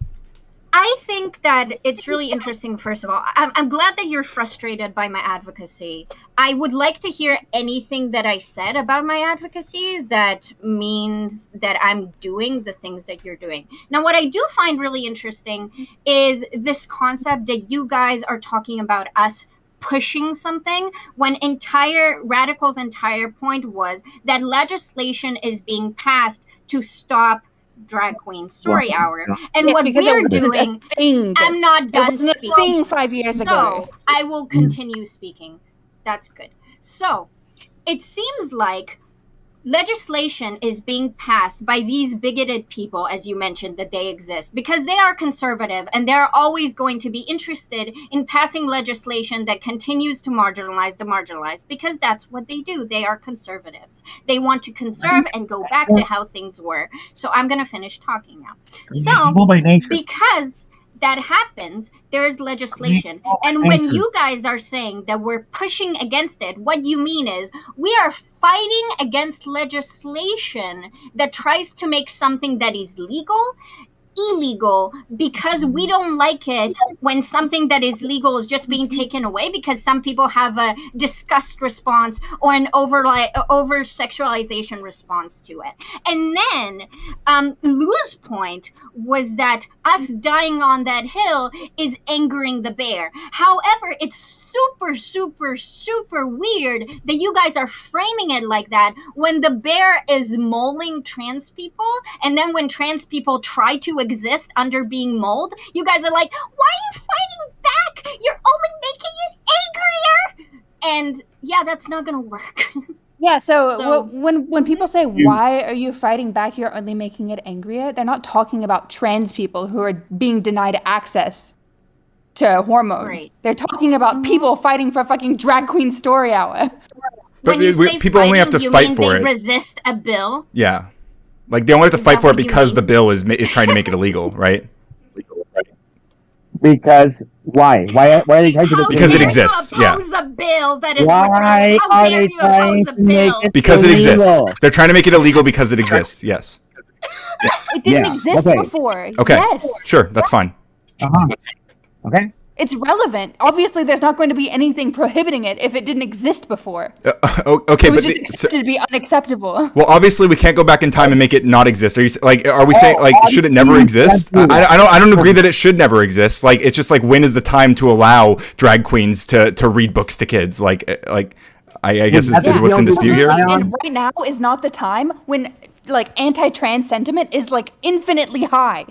I think that it's really interesting, first of all. I'm glad that you're frustrated by my advocacy. I would like to hear anything that I said about my advocacy that means that I'm doing the things that you're doing. Now, what I do find really interesting is this concept that you guys are talking about us pushing something when Radical's entire point was that legislation is being passed to stop drag queen story hour, and what we're doing, I'm not done speaking. It wasn't a thing 5 years ago. So I will continue speaking. That's good. So it seems like legislation is being passed by these bigoted people, as you mentioned, that they exist because they are conservative and they're always going to be interested in passing legislation that continues to marginalize the marginalized, because that's what they do. They are conservatives. They want to conserve and go back to how things were. So I'm going to finish talking now. So because that happens, there is legislation. And when you guys are saying that we're pushing against it, what you mean is we are fighting against legislation that tries to make something that is legal illegal because we don't like it when something that is legal is just being taken away because some people have a disgust response or an over sexualization response to it. And then Lou's point was that us dying on that hill is angering the bear. However, it's super, super, super weird that you guys are framing it like that when the bear is mauling trans people, and then when trans people try to exist under being mauled, you guys are like, why are you fighting back? You're only making it angrier. And yeah, that's not gonna work. Yeah, so when people say, why are you fighting back, you're only making it angrier, they're not talking about trans people who are being denied access to hormones. Right. They're talking about people fighting for fucking drag queen story hour. When you say people only have to you fight mean for they it. resist a bill? Yeah. Like, they only have to Is fight that for it what you because mean? the bill is trying to make it illegal, right? Because why? Why are they trying to? Because it dare exists, You oppose a bill that is Why written? How are dare they you trying oppose a to make bill? it Because it exists. illegal? They're trying to make it illegal because it exists. Yes. It didn't Yeah, exist okay. before. Okay. Yes. Sure. That's fine. Okay. It's relevant. Obviously, there's not going to be anything prohibiting it if it didn't exist before. Okay, It was but just accepted to be unacceptable. well, obviously, we can't go back in time and make it not exist. Are you like? Are we saying like should it never exist? I don't agree that it should never exist. Like, it's just like, when is the time to allow drag queens to read books to kids? Like I guess is what's in dispute here. And right now is not the time when like anti-trans sentiment is like infinitely high.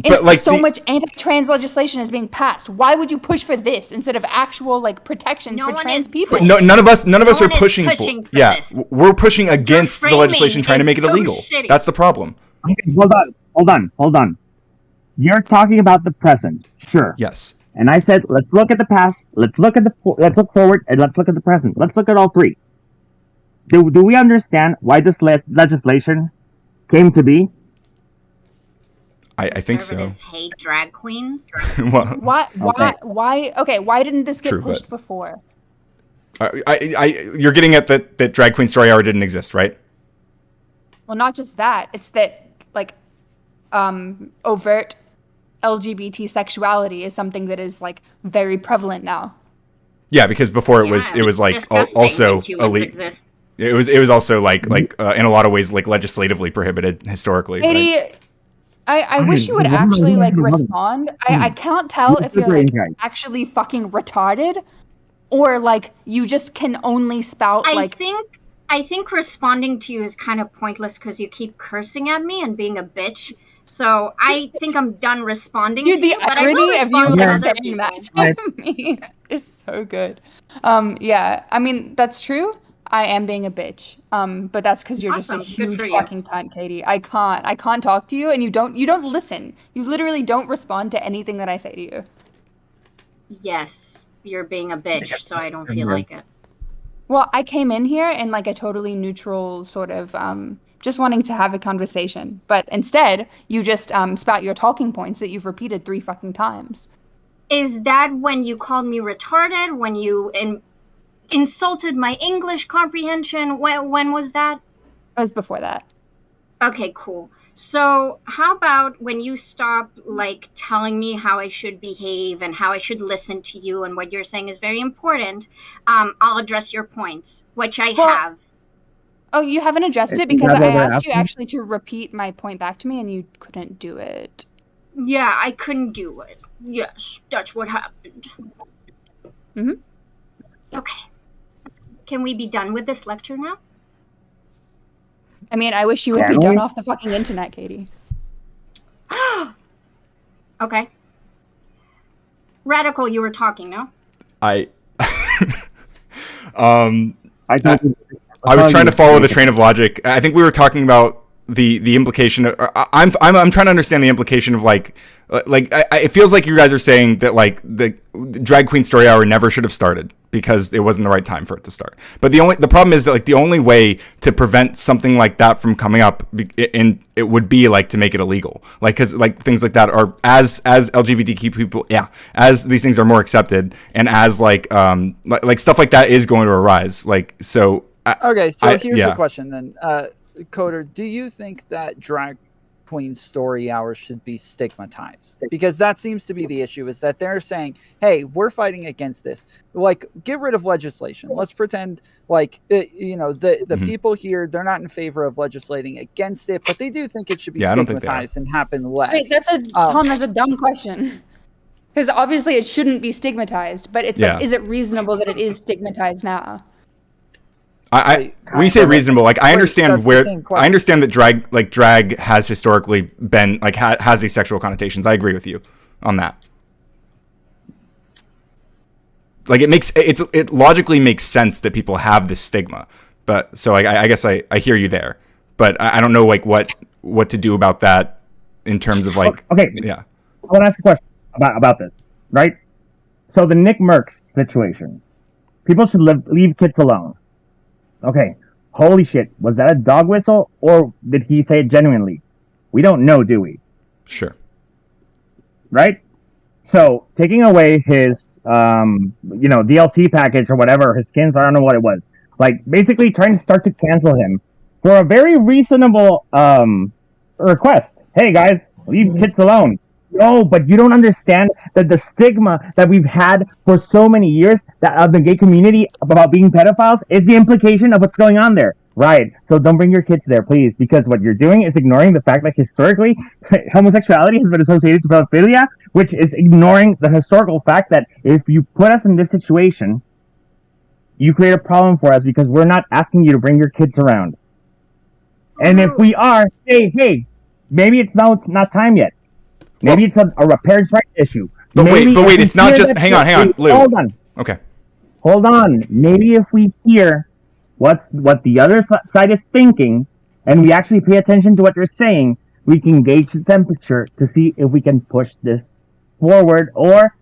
And But like so much anti-trans legislation is being passed. Why would you push for this instead of actual like protections No for one trans is people? No, none of us one are is pushing pushing for. for Yeah, this. we're pushing against the framing legislation, trying to is make it so illegal. shitty. That's the problem. Okay, hold on. You're talking about the present, sure. Yes. And I said, let's look at the past, let's look look forward, and let's look at the present. Let's look at all three. Do we understand why this legislation came to be? I think so. Conservatives hate drag queens. Well, Why? Okay, why didn't this get True, pushed but- before? you're getting at that Drag Queen Story Hour didn't exist, right? Well, not just that. It's that like overt LGBT sexuality is something that is like very prevalent now. Yeah, because before it was like disgusting also when humans elite. exist. It was also like in a lot of ways like legislatively prohibited historically. Katie, Right? I wish you would actually like respond. I can't tell if you're like actually fucking retarded or like you just can only spout like I think responding to you is kind of pointless because you keep cursing at me and being a bitch. So I think I'm done responding to the you. But I will irony of respond you to like other saying people. that to me is so good. Yeah, I mean that's true. I am being a bitch. But that's because you're Awesome. just a Good huge for you. fucking cunt, Katie. I can't talk to you, and you don't listen. You literally don't respond to anything that I say to you. Yes, you're being a bitch, so I don't feel like it. Well, I came in here in like a totally neutral sort of just wanting to have a conversation, but instead you just spout your talking points that you've repeated 3 fucking times. Is that when you called me retarded? When you insulted my English comprehension? When was that? It was before that. Okay, cool. So how about when you stop like telling me how I should behave and how I should listen to you and what you're saying is very important, I'll address your points, which I have. Oh, you haven't addressed it because I asked you actually to repeat my point back to me and you couldn't do it. Yeah, I couldn't do it. Yes, that's what happened. Mm-hmm. Okay. Can we be done with this lecture now? I mean, I wish you would be done off the fucking internet, Katie. Okay. Radical, you were talking, no? I I was trying to follow the train of logic. I think we were talking about the implication of, I'm trying to understand the implication of like it feels like you guys are saying that like the Drag Queen Story Hour never should have started because it wasn't the right time for it to start. But the problem is that like the only way to prevent something like that from coming up and it would be like to make it illegal, like because like things like that are as LGBTQ people, as these things are more accepted and as like stuff like that is going to arise, like so. Okay, so here's the question then. Coder, do you think that drag queen story hours should be stigmatized? Because that seems to be the issue, is that they're saying, hey, we're fighting against this. Like, get rid of legislation. Let's pretend like, the people here, they're not in favor of legislating against it, but they do think it should be stigmatized and happen less. Wait, Tom, that's a dumb question. Because obviously it shouldn't be stigmatized, but it's like, is it reasonable that it is stigmatized now? When you say reasonable, like I understand that drag has historically been like has these sexual connotations. I agree with you on that. Like it logically makes sense that people have this stigma But so I guess I hear you there, but I don't know like what to do about that in terms of like. Okay. Yeah. I want to ask a question about this, right? So the Nick Merckx situation, people should leave kids alone. Okay. Holy shit. Was that a dog whistle or did he say it genuinely? We don't know, do we? Sure. Right? So taking away his, DLC package or whatever, his skins, I don't know what it was. Like basically trying to start to cancel him for a very reasonable request. Hey guys, leave kids alone. No, but you don't understand that the stigma that we've had for so many years that of the gay community about being pedophiles is the implication of what's going on there. Right. So don't bring your kids there, please, because what you're doing is ignoring the fact that historically homosexuality has been associated to pedophilia, which is ignoring the historical fact that if you put us in this situation, you create a problem for us because we're not asking you to bring your kids around. And if we are, hey, maybe it's not time yet. Maybe it's a parents' rights issue. But wait, it's not just. Hang on, Lou. Hold on. Okay. Hold on. Maybe if we hear what the other side is thinking, and we actually pay attention to what they're saying, we can gauge the temperature to see if we can push this forward or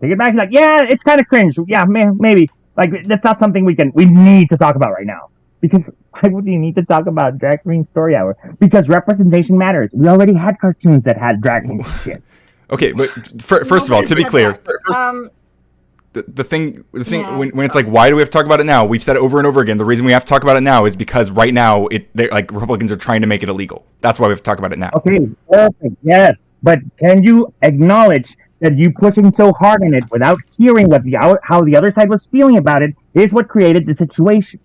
take it back. Like, yeah, it's kind of cringe. Yeah, maybe. Like, that's not something we need to talk about right now. Because why would you need to talk about Drag Queen Story Hour? Because representation matters. We already had cartoons that had drag queen shit. Okay, but first of all, to be clear, the thing when it's like, why do we have to talk about it now? We've said it over and over again. The reason we have to talk about it now is because right now, like Republicans are trying to make it illegal. That's why we have to talk about it now. Okay, perfect. Yes, but can you acknowledge that you pushing so hard on it without hearing how the other side was feeling about it is what created the situation?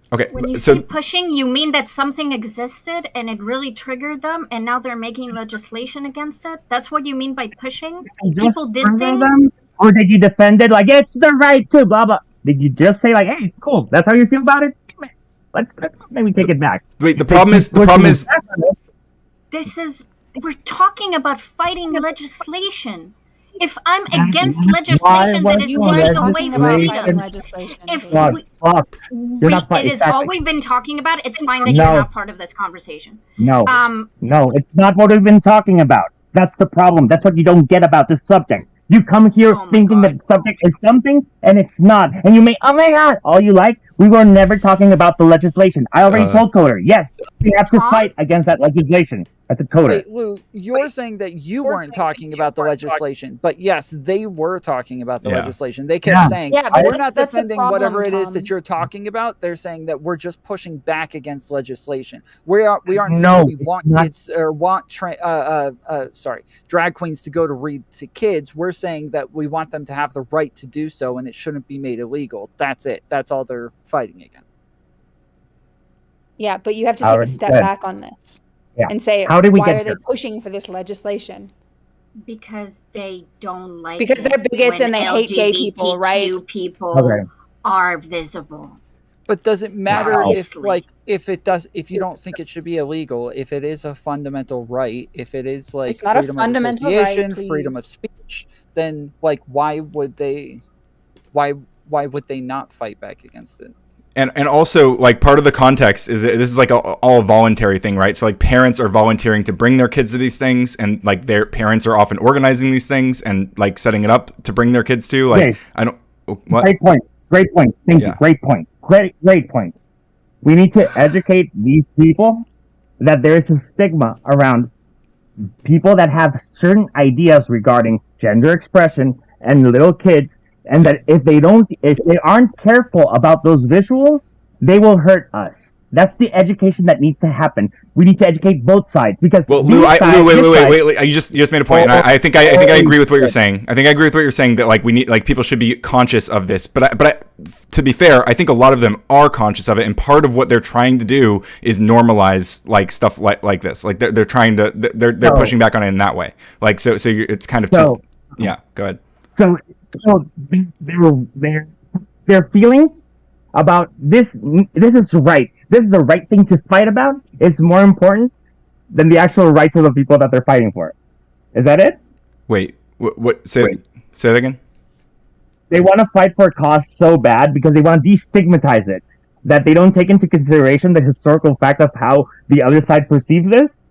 Okay, when you say pushing, you mean that something existed and it really triggered them, and now they're making legislation against it? That's what you mean by pushing? People did things? Or did you defend it like, it's the right to, blah, blah? Did you just say like, hey, cool, that's how you feel about it? Let's maybe take it back. Wait, the problem is... We're talking about fighting legislation. If I'm against legislation that is taking away freedom, it is all we've been talking about. It's fine that you're not part of this conversation. No, it's not what we've been talking about. That's the problem. That's what you don't get about this subject. You come here thinking that the subject is something, and it's not. And you may, oh my God, all you like. We were never talking about the legislation. I already told Coder, yes, we have to fight against that legislation. That's a Coder. Wait, Lou, you're saying that you weren't talking about the legislation, but yes, they were talking about the legislation. They kept saying, we're not defending whatever it is that you're talking about. They're saying that we're just pushing back against legislation. We aren't saying we want kids or want drag queens to go to read to kids. We're saying that we want them to have the right to do so, and it shouldn't be made illegal. That's it. That's all they're fighting against. Yeah, but you have to take a step back on this. Yeah. And say, why are they pushing for this legislation? Because they don't like because they're bigots and they hate gay people, right? People are visible. But does it matter if you don't think it should be illegal, if it is a fundamental right, if it is like it's not freedom a fundamental of association, right, freedom of speech, then like why would they not fight back against it? And also, like, part of the context is this is like all a voluntary thing, right? So like parents are volunteering to bring their kids to these things, and like their parents are often organizing these things and like setting it up to bring their kids to. Like, I don't. What? Great point. Thank you. Great point. Great point. We need to educate these people that there is a stigma around people that have certain ideas regarding gender expression and little kids. And that if they aren't careful about those visuals, they will hurt us. That's the education that needs to happen. We need to educate both sides because. Well, Lou, wait. You just made a point, and I think I agree with what you're saying. I think I agree with what you're saying that like we need people should be conscious of this. But to be fair, I think a lot of them are conscious of it, and part of what they're trying to do is normalize like stuff like this. Like they're trying to they're pushing back on it in that way. Like so it's kind of go ahead. So their feelings about this is right. This is the right thing to fight about. It's more important than the actual rights of the people that they're fighting for. Is that it? Wait, what? Say that again. They want to fight for a cause so bad because they want to destigmatize it. that they don't take into consideration the historical fact of how the other side perceives this.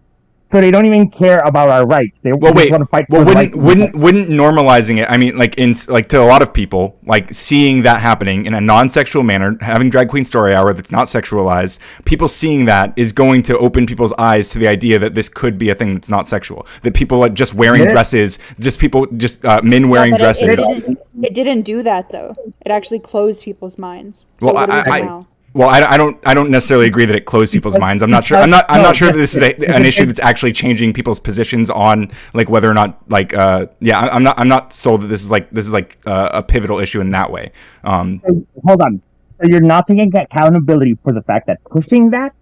So they don't even care about our rights. They just want to fight for the rights. Wouldn't normalizing it? I mean, like to a lot of people, like seeing that happening in a non-sexual manner, having drag queen story hour that's not sexualized, people seeing that is going to open people's eyes to the idea that this could be a thing that's not sexual. That people are just wearing dresses, men wearing dresses. It didn't do that though. It actually closed people's minds. So Well, I don't necessarily agree that it closed people's minds. I'm not sure. I'm not sure that this is an issue that's actually changing people's positions on like whether or not like I'm not sold that this is like a pivotal issue in that way. So, hold on. So you're not taking accountability for the fact that pushing that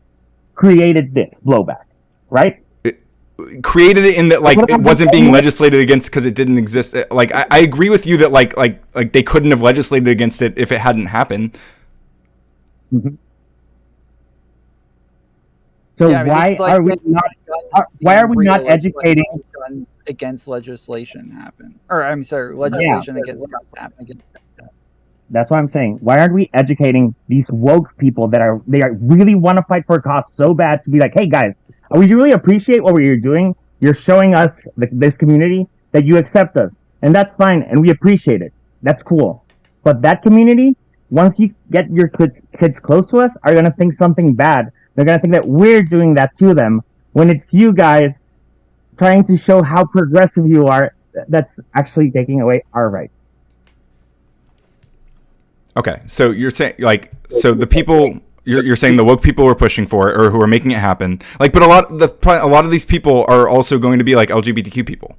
created this blowback, right? It created it in that like it wasn't being legislated against because it didn't exist. Like I agree with you that like they couldn't have legislated against it if it hadn't happened. Mm-hmm. So why are we not educating against legislation happen? Or I'm sorry, legislation against guns happen. That's what I'm saying. Why aren't we educating these woke people that really want to fight for a cause so bad to be like, hey guys, we really appreciate what you're doing. You're showing us this community that you accept us, and that's fine, and we appreciate it. That's cool. But that community, once you get your kids close to us, are going to think something bad. They're going to think that we're doing that to them when it's you guys trying to show how progressive you are that's actually taking away our rights. Okay, so you're saying the people you're saying the woke people were pushing for it or who are making it happen. Like, but a lot of these people are also going to be like LGBTQ people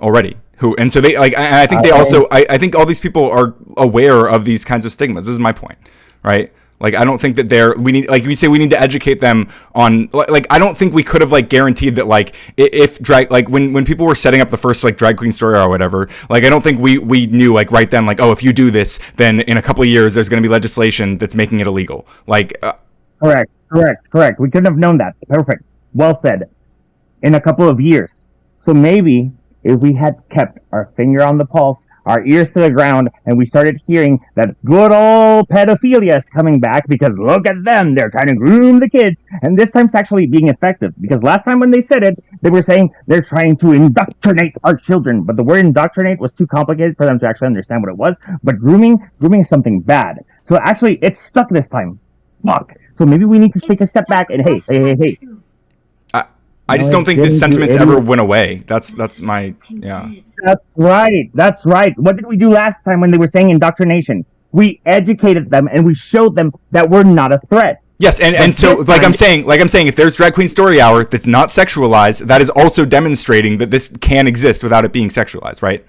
already. And so they I think they also I think all these people are aware of these kinds of stigmas. This is my point, right? Like, I don't think that we need to educate them on, like, I don't think we could have, like, guaranteed that, like, if drag, like, when people were setting up the first, like, drag queen story or whatever, like, I don't think we knew, like, right then, like, oh, if you do this, then in a couple of years, there's going to be legislation that's making it illegal. Like, Correct. We couldn't have known that. Perfect. Well said. In a couple of years. So maybe if we had kept our finger on the pulse, our ears to the ground, and we started hearing that good old pedophilia is coming back because look at them, they're trying to groom the kids, and this time it's actually being effective, because last time when they said it, they were saying they're trying to indoctrinate our children, but the word indoctrinate was too complicated for them to actually understand what it was. But grooming is something bad. So actually, it's stuck this time. Fuck. So maybe we need to take a step back and hey. I just don't think this sentiments ever went away. That's my, yeah. That's right. What did we do last time when they were saying indoctrination? We educated them and we showed them that we're not a threat. Yes, and so like I'm saying, if there's drag queen story hour that's not sexualized, that is also demonstrating that this can exist without it being sexualized, right?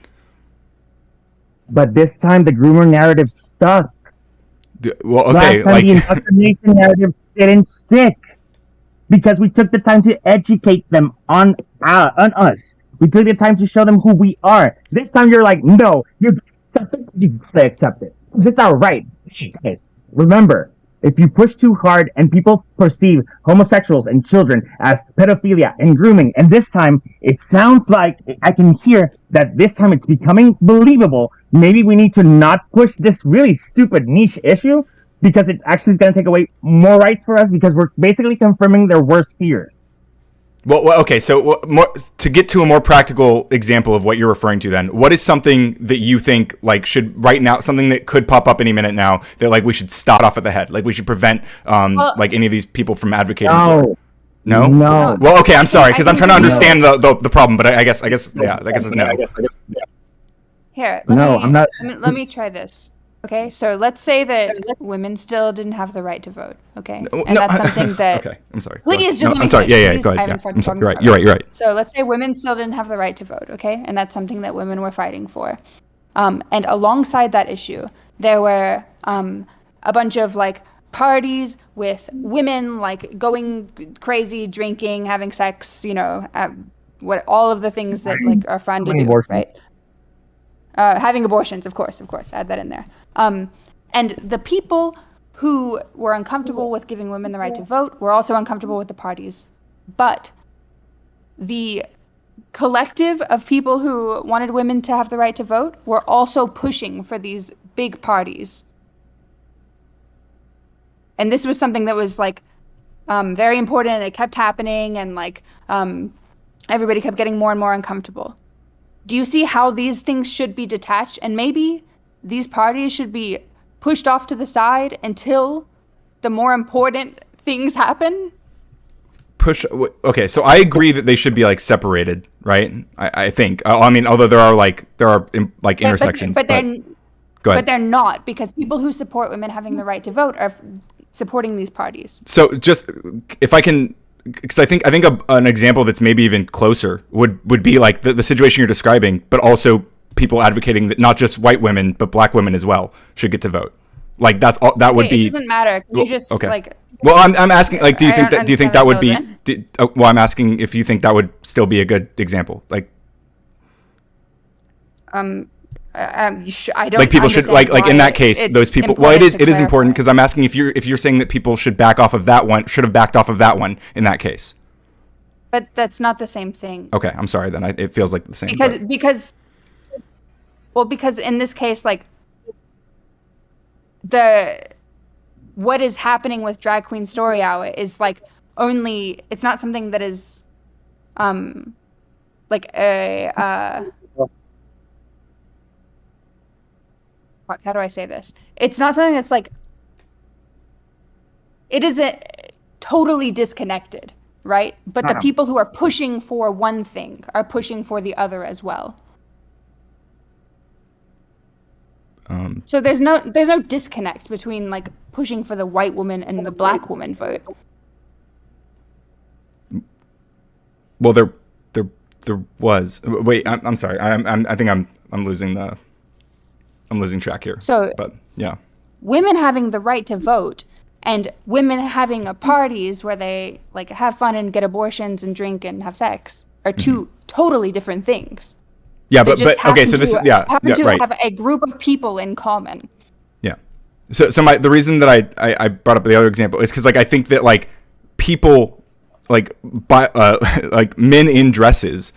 But this time the groomer narrative stuck. Well, okay, last time the indoctrination narrative didn't stick. Because we took the time to educate them on us. We took the time to show them who we are. This time you're like, no, you accept it. Because it's our right. Guys, remember, if you push too hard and people perceive homosexuals and children as pedophilia and grooming, and this time it sounds like I can hear that this time it's becoming believable, maybe we need to not push this really stupid niche issue, because it's actually going to take away more rights for us, because we're basically confirming their worst fears. Well, okay, so to get to a more practical example of what you're referring to then, what is something that you think, like, should right now, something that could pop up any minute now, that, like, we should stop off at the head? Like, we should prevent, like, any of these people from advocating for it? No? No. Well, okay, I'm sorry, because I'm trying to understand the problem, but I guess it's no. Here, I'm not. Let me try this. Okay, so let's say that women still didn't have the right to vote. Okay, and that's something that. Okay, I'm sorry. Please just let me. I'm sorry. Yeah. Go ahead. I'm sorry. You're right. So let's say women still didn't have the right to vote. Okay, and that's something that women were fighting for. And alongside that issue, there were a bunch of like parties with women like going crazy, drinking, having sex. You know, what all of the things that like are fun to do, right? Having abortions, of course, add that in there. And the people who were uncomfortable with giving women the right to vote were also uncomfortable with the parties. But the collective of people who wanted women to have the right to vote were also pushing for these big parties. and this was something that was like very important, and it kept happening, and like everybody kept getting more and more uncomfortable. Do you see how these things should be detached, and maybe these parties should be pushed off to the side until the more important things happen? Okay, so I agree that they should be like separated, right? I think. I mean, although there are intersections, but go ahead. But they're not, because people who support women having the right to vote are supporting these parties. So just if I can, because I think an example that's maybe even closer would be like the situation you're describing, but also people advocating that not just white women but black women as well should get to vote. Like that's all that would be. It doesn't matter. You just like. Well, I'm asking, like, do you think that would be? Well, I'm asking if you think that would still be a good example, like. I don't. Like people should like in that case, those people. Well, it is important because I'm asking if you're saying that people should back off of that one, should have backed off of that one in that case. But that's not the same thing. Okay, I'm sorry. Then it feels like the same. Because in this case, like what is happening with Drag Queen Story Hour is like it's not something that is like how do I say this? It's not something that's like, it isn't totally disconnected, right? But the people who are pushing for one thing are pushing for the other as well. So there's no disconnect between like pushing for the white woman and the black woman vote. Well, there was. Wait, I'm sorry. I think I'm losing track here. So, but yeah, women having the right to vote and women having parties where they like have fun and get abortions and drink and have sex are two totally different things. Yeah, but okay, so this right. Have a group of people in common. Yeah. So the reason that I brought up the other example is because like I think that like people like like men in dresses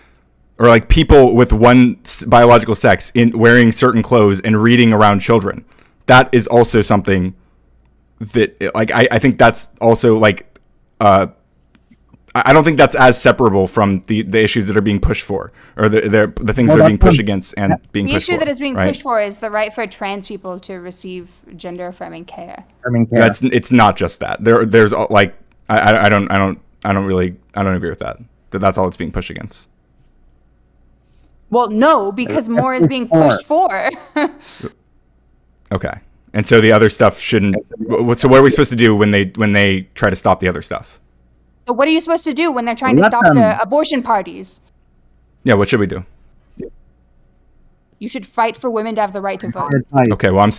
or like people with one biological sex in wearing certain clothes and reading around children, that is also something that like I think that's also like I don't think that's as separable from the issues that are being pushed for, or the things that are being pushed against and being pushed for. The issue that is being pushed for is the right for trans people to receive gender affirming care. It's not just that. There's like I don't agree with that. That's all it's being pushed against. Well, no, because more is being pushed for. Okay, and so the other stuff shouldn't. So what are we supposed to do when they try to stop the other stuff? So what are you supposed to do when they're trying to stop the abortion parties? Yeah, what should we do? You should fight for women to have the right to vote. Okay, well, I'm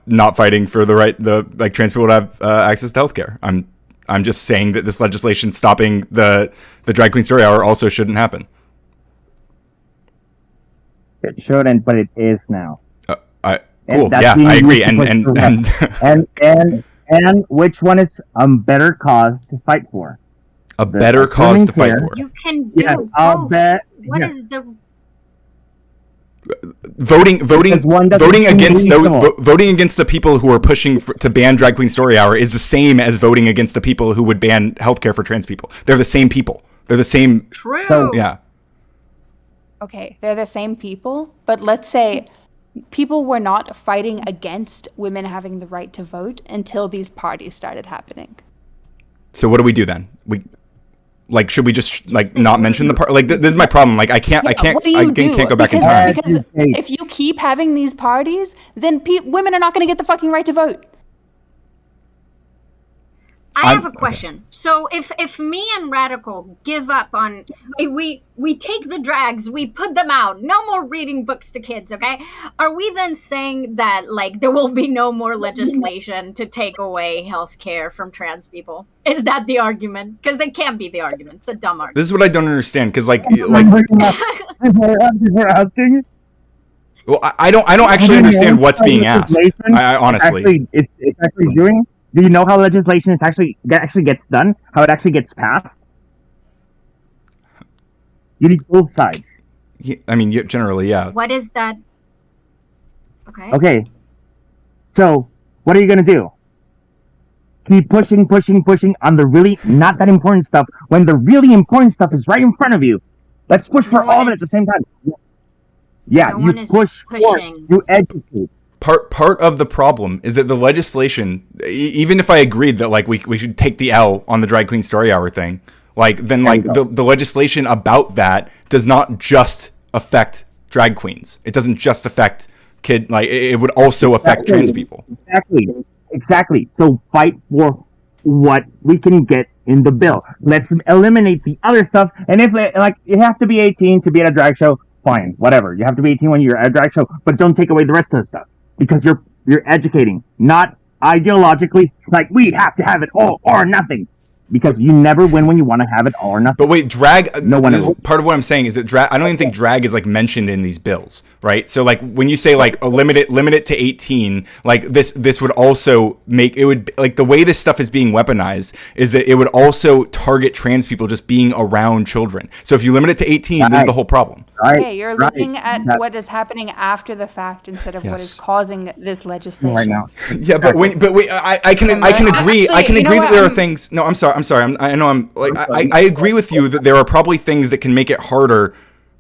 not fighting for the trans people to have access to healthcare. I'm just saying that this legislation stopping the Drag Queen Story Hour also shouldn't happen. It shouldn't, but it is now. Cool. Yeah, I agree. And which one is a better cause to fight for? A better cause to fight for. You can do both. What is the voting against the people who are pushing to ban Drag Queen Story Hour is the same as voting against the people who would ban healthcare for trans people. They're the same people. They're the same. True. So, yeah. Okay, they're the same people, but let's say people were not fighting against women having the right to vote until these parties started happening. So what do we do then? Should we just not mention the part? Like this is my problem. Like I can't go back in time. Because if you keep having these parties, then women are not going to get the fucking right to vote. I have a question. Okay. So if me and Radical give up on we take the drags, we put them out, no more reading books to kids, okay? Are we then saying that like there will be no more legislation to take away health care from trans people? Is that the argument? Because it can't be the argument. It's a dumb argument. This is what I don't understand. Because like you're asking. Well, I don't actually understand what's being asked. I honestly, it's actually doing. Do you know how legislation is actually gets done? How it actually gets passed? You need both sides. Yeah, I mean, generally, yeah. What is that? Okay. Okay. So, what are you gonna do? keep pushing on the really not that important stuff when the really important stuff is right in front of you. Let's push for all of it at the same time. Yeah, no you push pushing. You educate. Part of the problem is that the legislation, even if I agreed that like we should take the L on the drag queen story hour thing, like then like the legislation about that does not just affect drag queens. It doesn't just affect it would also affect trans people. Exactly. So fight for what we can get in the bill. Let's eliminate the other stuff. And if like you have to be 18 to be at a drag show, fine, whatever. You have to be 18 when you're at a drag show, but don't take away the rest of the stuff because you're educating, not ideologically. Like we have to have it all or nothing. Because you never win when you want to have it all or nothing. But wait, drag. No one is part of what I'm saying is that drag. I don't even think drag is like mentioned in these bills, right? So like when you say like limit it to 18, like this would also make it would like the way this stuff is being weaponized is that it would also target trans people just being around children. So if you limit it to 18, this is the whole problem. Okay, you're looking at what is happening after the fact instead of what is causing this legislation right now. Yeah, but wait, I can agree. I can agree that there are things. No, I'm sorry. I agree with you that there are probably things that can make it harder.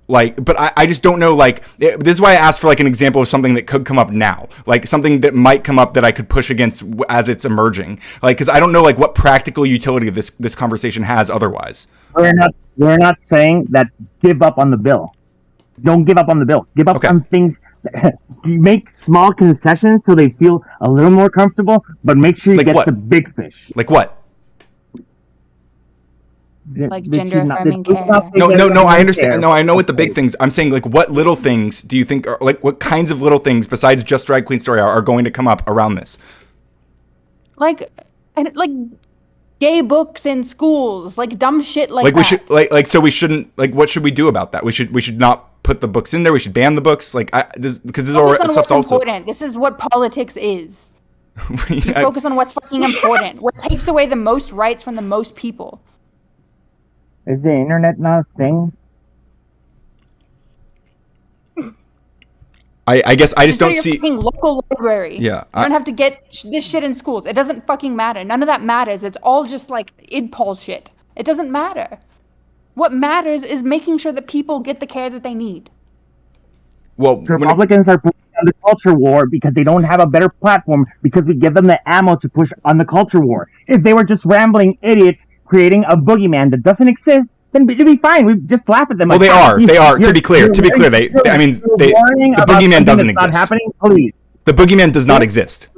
Like, but I just don't know. Like, this is why I asked for like an example of something that could come up now, like something that might come up that I could push against as it's emerging. Like, because I don't know like what practical utility this conversation has otherwise. We're not saying that give up on the bill. Don't give up on the bill. Give up on things. Make small concessions so they feel a little more comfortable, but make sure you get the big fish. Like what? Like gender affirming care. No, I understand. No, I know what the big things. I'm saying like what little things do you think are like what kinds of little things besides just Drag Queen Story Hour are going to come up around this? Like gay books in schools, like dumb shit like that. We should like so we shouldn't like what should we do about that? We should not put the books in there. We should ban the books. Like this is all stuff's also important. This is what politics is. You focus on what's fucking important. What takes away the most rights from the most people. Is the internet not a thing? I guess I just don't see local library. Yeah, you don't have to get this shit in schools. It doesn't fucking matter. None of that matters. It's all just like idpol shit. It doesn't matter. What matters is making sure that people get the care that they need. Well, Republicans are pushing on the culture war because they don't have a better platform because we give them the ammo to push on the culture war. If they were just rambling idiots creating a boogeyman that doesn't exist, then it'd be fine. We just laugh at them. Well, they are. To be clear, the boogeyman doesn't exist. Not happening, please. The boogeyman does not exist.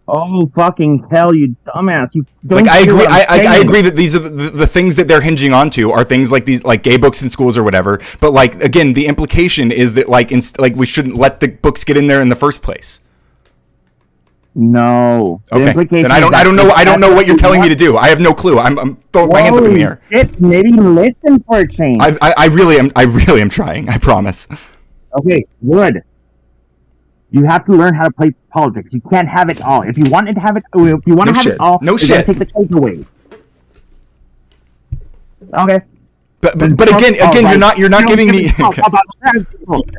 Oh fucking hell, you dumbass! You don't. Like I agree. I agree that these are the things that they're hinging onto are things like these, like gay books in schools or whatever. But like again, the implication is that like we shouldn't let the books get in there in the first place. No. Okay. Then I don't know what you're telling me to do. I have no clue. I'm throwing my hands up in the air. Maybe listen for a change. I really am trying. I promise. Okay. Good. You have to learn how to play politics. You can't have it all. If you want to have it all, you're going to take the cake away. Okay. But again, you're not giving me.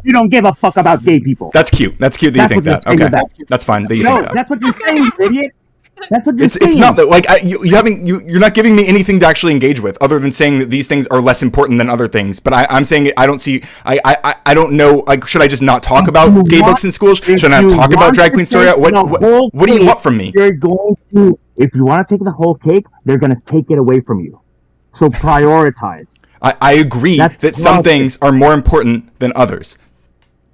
You don't give a fuck about gay people. That's cute. That's cute that you think that. Okay, that's fine. That you think that. That's what you're saying, idiot. That's what you're saying. It's not that like you're not giving me anything to actually engage with, other than saying that these things are less important than other things. But I'm saying I don't see. I don't know. Like, should I just not talk about gay books in schools? Should I not talk about Drag Queen Story? What do you want from me? You're going to. If you want to take the whole cake, they're going to take it away from you. So prioritize. I agree that some things are more important than others.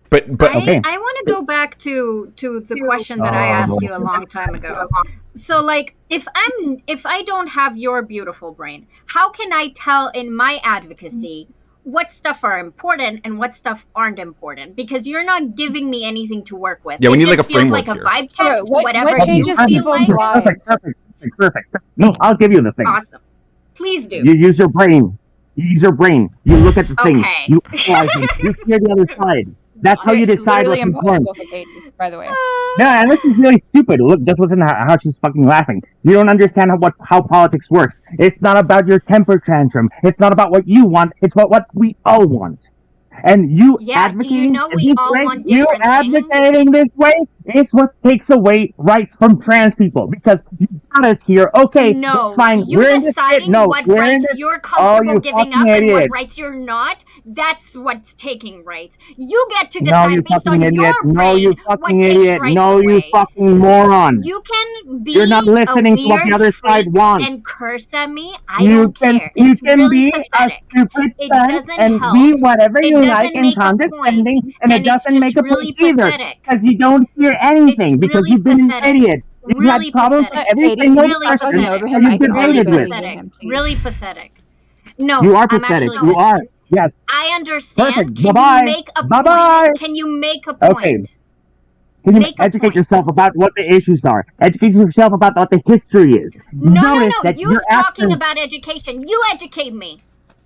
But okay. I want to go back to the question that I asked you a long time ago. So like if I don't have your beautiful brain, how can I tell in my advocacy what stuff are important and what stuff aren't important? Because you're not giving me anything to work with. Yeah, we need like a framework like a vibe check to whatever what changes people's lives. Perfect. No, I'll give you the thing. Awesome. Please do. You use your brain. You look at the things. You analyze them. You hear the other side. That's how you decide what's important. By the way. Yeah, and this is really stupid. Look, just listen to how she's fucking laughing. You don't understand how politics works. It's not about your temper tantrum. It's not about what you want. It's about what we all want. And you Yeah, do you advocating know in we this all way, want you different advocating this way is what takes away rights from trans people because you got us here. Okay, that's No, fine. you We're in this shit. deciding No, what we're in rights this. you're Oh, comfortable you giving fucking up and what idiot. rights you're not, that's what's taking rights. You get to No, decide you based on fucking idiot. your No, you brain what fucking takes idiot. rights No, you away. fucking moron. You can You're not be a listening to what the weird other side freak wants. and curse at me. I You don't can care. you It's can really be a pathetic. stupid It cunt doesn't and help. be whatever It you like doesn't and make a point. condescending, and it And it's doesn't make just a point really either pathetic. because you don't hear It's anything because really you've been an pathetic. idiot. You've Really had problems with pathetic. every Katie, single can you Really stop person talking pathetic. over that him? I you've can Really barely debated with. hear pathetic. him, please. Really pathetic. No, You are I'm pathetic. actually You not. are. Yes. I understand. Perfect. Can Bye-bye. you make a Bye-bye. point? Can you make a point? Okay. Can you Make a educate point. yourself about what the issues are? Educate yourself about what the history is. No, Notice that You your talking actions. about education. You educate me.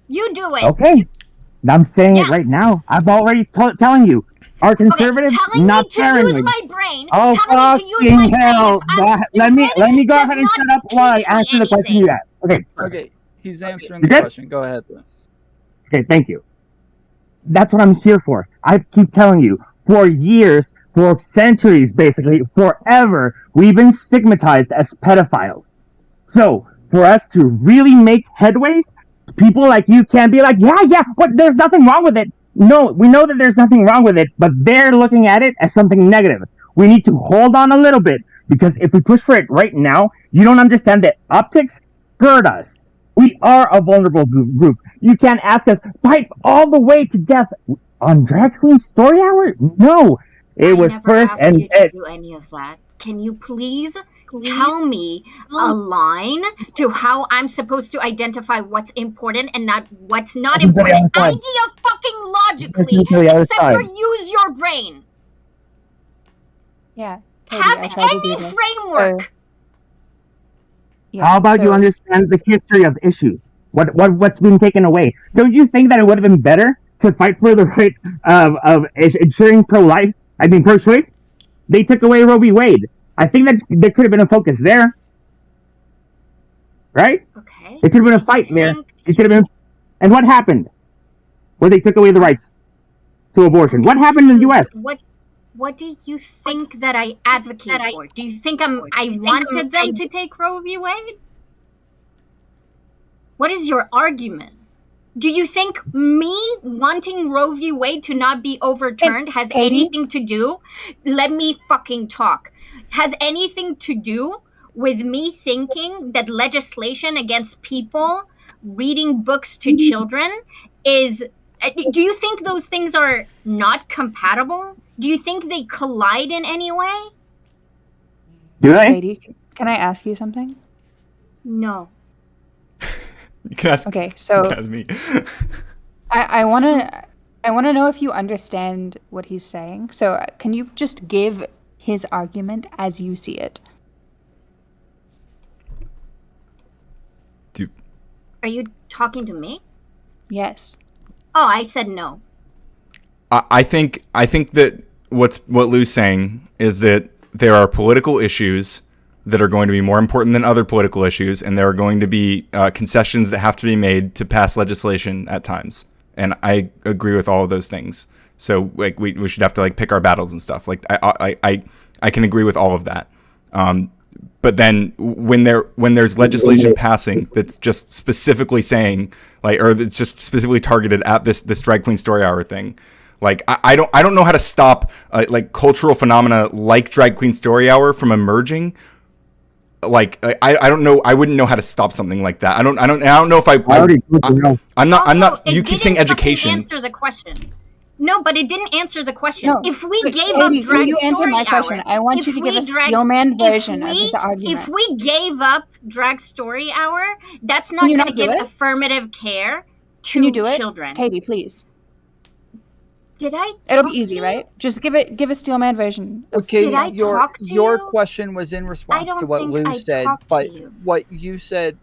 You do it. Okay. I'm saying it Yeah. right now. I'm already telling you. Are Okay, conservatives telling not me to paranoid? use my brain. Oh, Telling me to use fucking my brain. hell. If I'm Let me stupid, go does ahead and not shut up while I teach me answer the question anything. you asked. Okay. Okay, he's answering You the good? question. Go ahead. Okay, thank you. That's what I'm here for. I keep telling you, for years, for centuries, basically, forever, we've been stigmatized as pedophiles. So, for us to really make headways, people like you can be like, yeah, but there's nothing wrong with it. No, we know that there's nothing wrong with it, but they're looking at it as something negative. We need to hold on a little bit, because if we push for it right now, you don't understand that optics hurt us. We are a vulnerable group. You can't ask us, fight all the way to death on Drag Queen Story Hour? No. It was never first asked and you to do any of that. Can you please tell me a line to how I'm supposed to identify what's important and not what's not Listen to the important? other side. Idea fucking logically, Listen to the other except for side. use your brain. Yeah. Katie, Have I tried to do any this. framework. Yeah, How about you understand the history of issues? What's been taken away? Don't you think that it would have been better to fight for the right of ensuring pro-life? I mean pro-choice? They took away Roe v. Wade. I think that there could have been a focus there. Right? Okay. It could have been a Do you fight there. think- It could have been. And what happened? Where they took away the rights to abortion. What happened in the U.S.? What do you think that I advocate for? Do you think I wanted them to take Roe v. Wade? What is your argument? Do you think me wanting Roe v. Wade to not be overturned has Katie? anything to do? Let me fucking talk. Has anything to do with me thinking that legislation against people reading books to children is... Do you think those things are not compatible? Do you think they collide in any way? Do they? Katie, can I ask you something? No. You can ask, Okay, so you can ask me. I wanna know if you understand what he's saying. So can you just give his argument as you see it? Are you talking to me? Yes. Oh, I said no. I think that what Lou's saying is that there are political issues that are going to be more important than other political issues, and there are going to be concessions that have to be made to pass legislation at times. And I agree with all of those things. So like we should have to like pick our battles and stuff. Like I can agree with all of that. But then when there's legislation passing that's just specifically saying like, or that's just specifically targeted at this Drag Queen Story Hour thing, like I don't know how to stop like cultural phenomena like Drag Queen Story Hour from emerging. Like I don't know, I wouldn't know how to stop something like that. I don't know if I'm not. You keep saying education. Answer the question. No, but it didn't answer the question. No, if we but gave Katie, up Drag you answer Story my Hour, question. I want you to give a Steelman version of his argument. If we gave up Drag Story Hour, that's not Can you going not to do give it? affirmative care to Can you do it? children. Katie, please. Did I? It'll talk be easy, to you? right? Just give a Steelman version. Okay, Did I your talk to your you? question was in response don't to what think Lou I said, talked to but you. what you said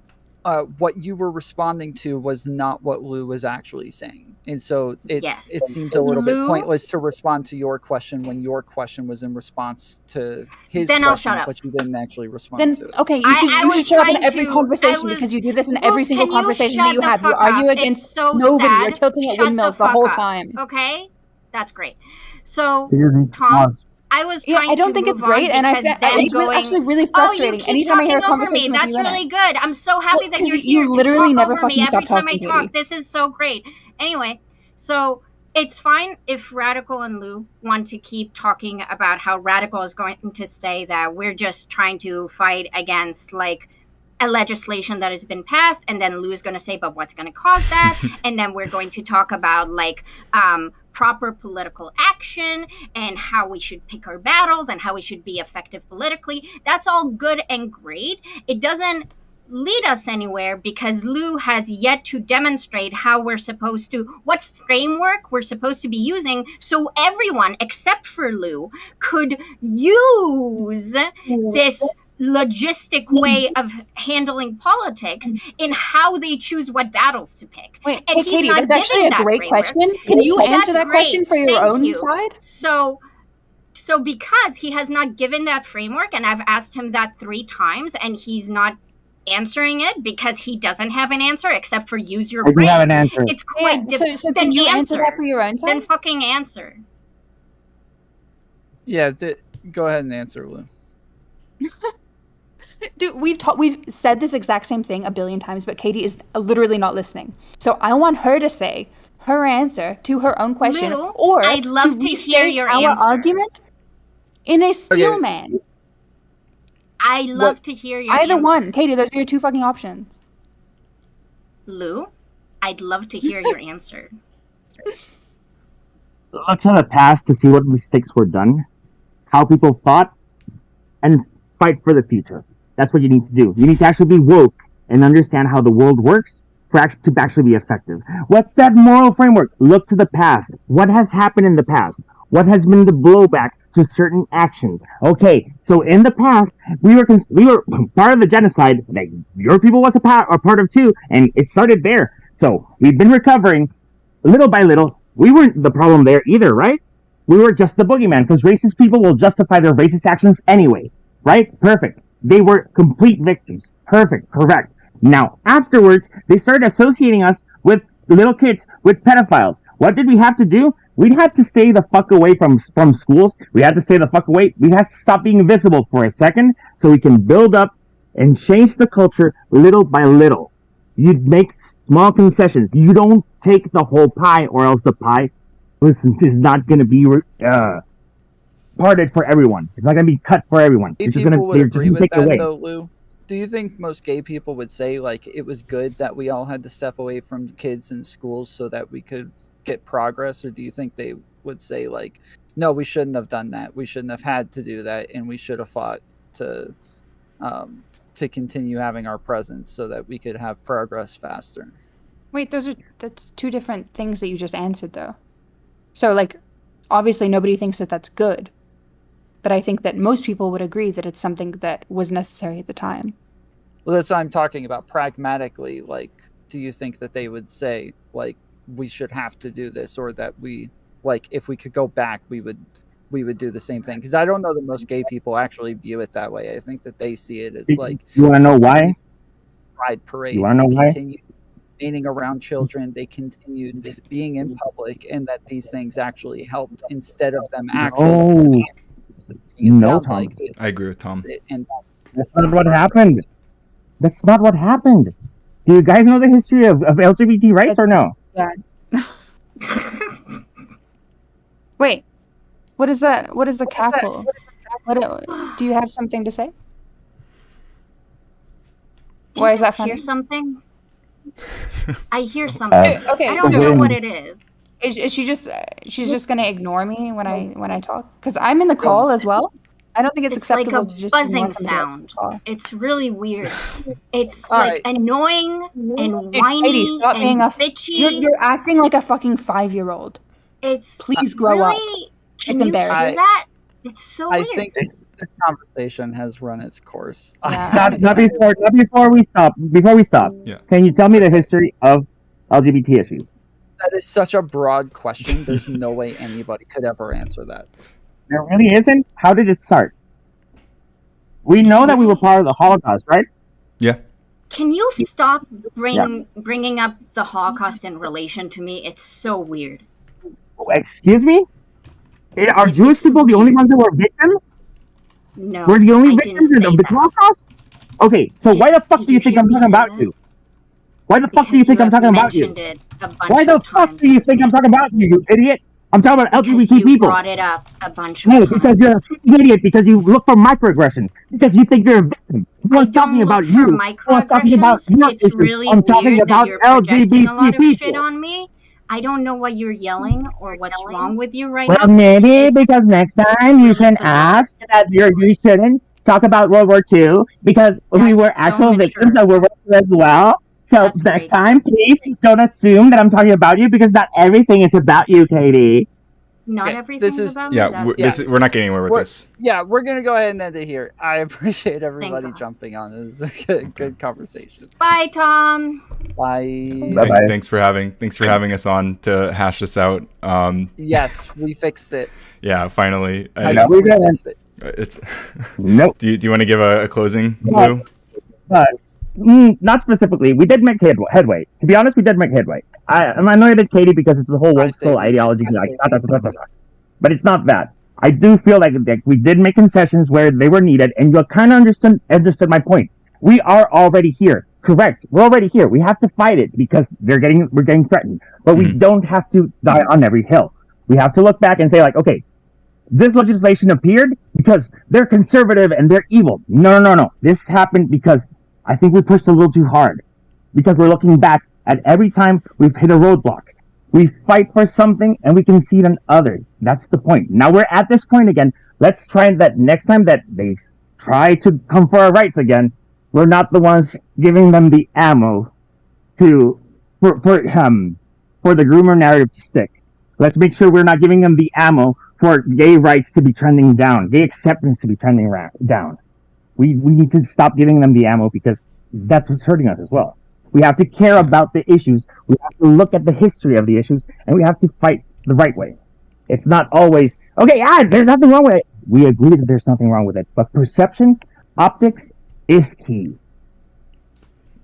what you were responding to was not what Lou was actually saying. And so it seems a little bit pointless to respond to your question when your question was in response to his then question, I'll shut up. But you didn't actually respond to it. Okay, you should shut up in every conversation because you do this in every single conversation that you have. You argue against nobody. You're tilting at windmills the whole time. Okay? That's great. So, Tom, I was trying to I don't think it's great, and it's actually really frustrating. Anytime I hear a conversation with you, that's really good. I'm so happy that you're here to literally talk never over me fucking every stop time I talking, talk. Katie. This is so great. Anyway, so it's fine if Radical and Lou want to keep talking about how Radical is going to say that we're just trying to fight against, like, a legislation that has been passed, and then Lou's going to say, but what's going to cause that? And then we're going to talk about, like, proper political action and how we should pick our battles and how we should be effective politically. That's all good and great. It doesn't lead us anywhere because Lou has yet to demonstrate how we're supposed to, what framework we're supposed to be using so everyone except for Lou could use this logistic way of handling politics in how they choose what battles to pick. Wait, and Katie, that's actually a great question. Can you answer that question for your own side? So because he has not given that framework, and I've asked him that 3 times, and he's not answering it because he doesn't have an answer except for use your brain. I have an answer. It's quite different. So can you answer that for your own side? Then fucking answer. Yeah, go ahead and answer, Lou. Dude, we've said this exact same thing a billion times, but Katie is literally not listening. So I want her to say her answer to her own question, Lou, or I'd love to hear your our answer. argument in a steel man. I love to hear your either answer. one. Katie, those are your 2 fucking options. Lou, I'd love to hear your answer. Look to the past to see what mistakes were done, how people thought, and fight for the future. That's what you need to do. You need to actually be woke and understand how the world works to actually be effective. What's that moral framework? Look to the past. What has happened in the past? What has been the blowback to certain actions? Okay, so in the past, we were part of the genocide that your people was a part of too, and it started there. So we've been recovering little by little. We weren't the problem there either, right? We were just the boogeyman because racist people will justify their racist actions anyway, right? Perfect. They were complete victims. Perfect. Correct. Now, afterwards, they started associating us with little kids, with pedophiles. What did we have to do? We'd have to stay the fuck away from schools. We had to stay the fuck away. We had to stop being visible for a second so we can build up and change the culture little by little. You'd make small concessions. You don't take the whole pie, or else the pie is not going to be parted for everyone. It's not going to be cut for everyone. If people would agree with that, though, Lou, do you think most gay people would say, like, it was good that we all had to step away from kids in schools so that we could get progress? Or do you think they would say, like, no, we shouldn't have done that. We shouldn't have had to do that, and we should have fought to continue having our presence so that we could have progress faster? Wait, that's 2 different things that you just answered, though. So, like, obviously nobody thinks that that's good. But I think that most people would agree that it's something that was necessary at the time. Well, that's what I'm talking about. Pragmatically, like, do you think that they would say, like, we should have to do this, or that we, like, if we could go back, we would do the same thing? Because I don't know that most gay people actually view it that way. I think that they see it as, like, you want to know why? Pride parades. You want to know why? Continued remaining around children. They continued being in public, and that these things actually helped instead of them actually. No, Tom. I agree with Tom. That's not what happened. That's not what happened. Do you guys know the history of LGBT rights or no? Yeah. Wait, what is that? What is the cackle? Do you have something to say? Why is that funny? Hear something? I hear something. Okay, I don't know what it is. Is she just? She's just gonna ignore me when I talk? Because I'm in the call as well. I don't think it's acceptable like a to just buzzing sound. It's really weird. It's like annoying and whiny. Katie, stop and being bitchy. You're acting like a fucking 5-year-old. It's please grow up. Can It's you embarrassing. hear that? It's so weird. I think this conversation has run its course. Yeah. Not before we stop. Before we stop, Yeah. can you tell me the history of LGBT issues? That is such a broad question. There's no way anybody could ever answer that. There really isn't. How did it start? We know that we were part of the Holocaust, right? Yeah. Can you stop bringing up the Holocaust in relation to me? It's so weird. Excuse me? Are Jewish people the only ones that were victims? No, We're the only I didn't victims say of the that. Holocaust? Okay, so why the fuck Did do you you think hear I'm me talking say about that? you? Why the fuck do you Because think I'm have talking about you? mentioned it a bunch Why the of fuck times do you to think me. I'm talking about you, you idiot? I'm talking about Because LGBT you people. brought it up a bunch of No, times. because you're a fucking idiot, because you look for microaggressions, because you think you're a victim. No one's talking don't about look for you. No one's talking about microaggressions. your It's issues. really I'm talking weird that about you're projecting a lot LGBT of shit people. on me. I don't know why you're yelling or what's wrong with you right Well, now. maybe It's because next time you really can bizarre. ask that you shouldn't talk about World War II because we That's were so actual victims mature. of World War II as well. So That's next great. time, please don't assume that I'm talking about you because not everything is about you, Katie. Not Okay, everything's this is- about Yeah, me. That's we're not getting anywhere with We're- this. Yeah, we're gonna go ahead and end it here. I appreciate everybody God. jumping on. It was a good conversation. Bye, Tom. Bye. Bye-bye. Thanks for having us on to hash this out. Yes, we fixed it. Yeah, finally. I know. think we We did. fixed it. It's. Nope. Do you want to give a closing, No. Lou? But not specifically. We did make headway. To be honest, we did make headway. I'm annoyed at Katie because it's the whole I woke say soul we- ideology. But it's not that. I do feel like we did make concessions where they were needed, and you kind of understood my point. We are already here. Correct. We're already here. We have to fight it because we're getting threatened. But we don't have to die on every hill. We have to look back and say, like, okay, this legislation appeared because they're conservative and they're evil. No. This happened because I think we pushed a little too hard. Because we're looking back at every time we've hit a roadblock. We fight for something and we concede on others. That's the point. Now we're at this point again. Let's try that next time that they try to come for our rights again, we're not the ones giving them the ammo for the groomer narrative to stick. Let's make sure we're not giving them the ammo for gay rights to be trending down, gay acceptance to be trending down. We need to stop giving them the ammo because that's what's hurting us as well. We have to care about the issues. We have to look at the history of the issues, and we have to fight the right way. It's not always, okay, there's nothing wrong with it. We agree that there's nothing wrong with it. But perception, optics, is key.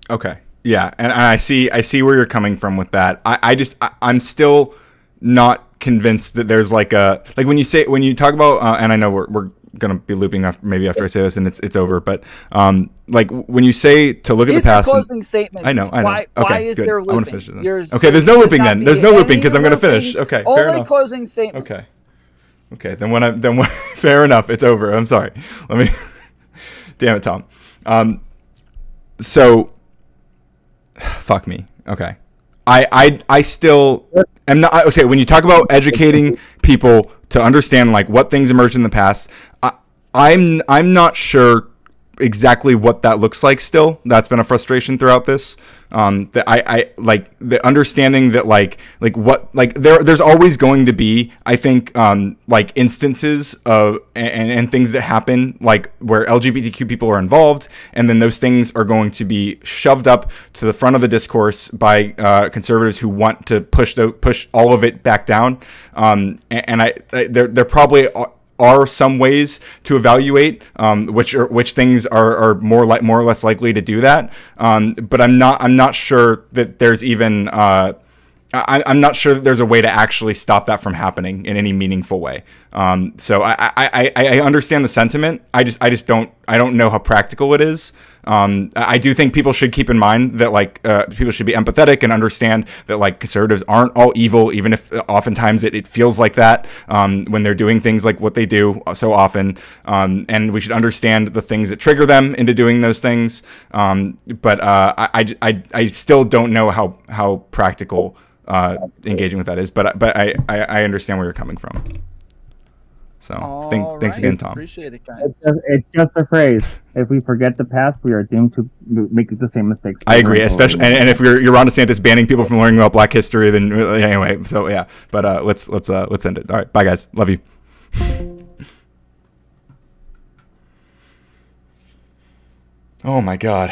Okay. Yeah, and I see where you're coming from with that. I'm still not convinced that there's like when you talk about and I know we're gonna be looping maybe after I say this and it's over, but like when you say to look at the past. Closing statements. I know. Why okay, is good. there I want to looping? finish it then. Okay, there's no looping then. There's no looping because I'm gonna finish. Okay, fair only enough. closing statements. Okay. Then fair enough. It's over. I'm sorry. Let me. Damn it, Tom. So. Fuck me. Okay. I still am not okay. When you talk about educating people to understand like what things emerged in the past, I'm not sure exactly what that looks like still. That's been a frustration throughout this. That I like the understanding that like what like there's always going to be, I think, like instances of and things that happen like where LGBTQ people are involved, and then those things are going to be shoved up to the front of the discourse by conservatives who want to push all of it back down. And there probably are some ways to evaluate which things are more or less likely to do that, but I'm not sure that there's even I'm not sure that there's a way to actually stop that from happening in any meaningful way. So I understand the sentiment. I don't know how practical it is. I do think people should keep in mind that like people should be empathetic and understand that like conservatives aren't all evil, even if oftentimes it feels like that when they're doing things like what they do so often. And we should understand the things that trigger them into doing those things. But I still don't know how practical engaging with that is. But I understand where you're coming from. So thanks again, Tom. Appreciate it, guys. It's just a phrase. If we forget the past, we are doomed to make the same mistakes. I agree, especially and if you're Ron DeSantis banning people from learning about Black history, then anyway. So yeah, but let's end it. All right, bye guys, love you. Oh my God.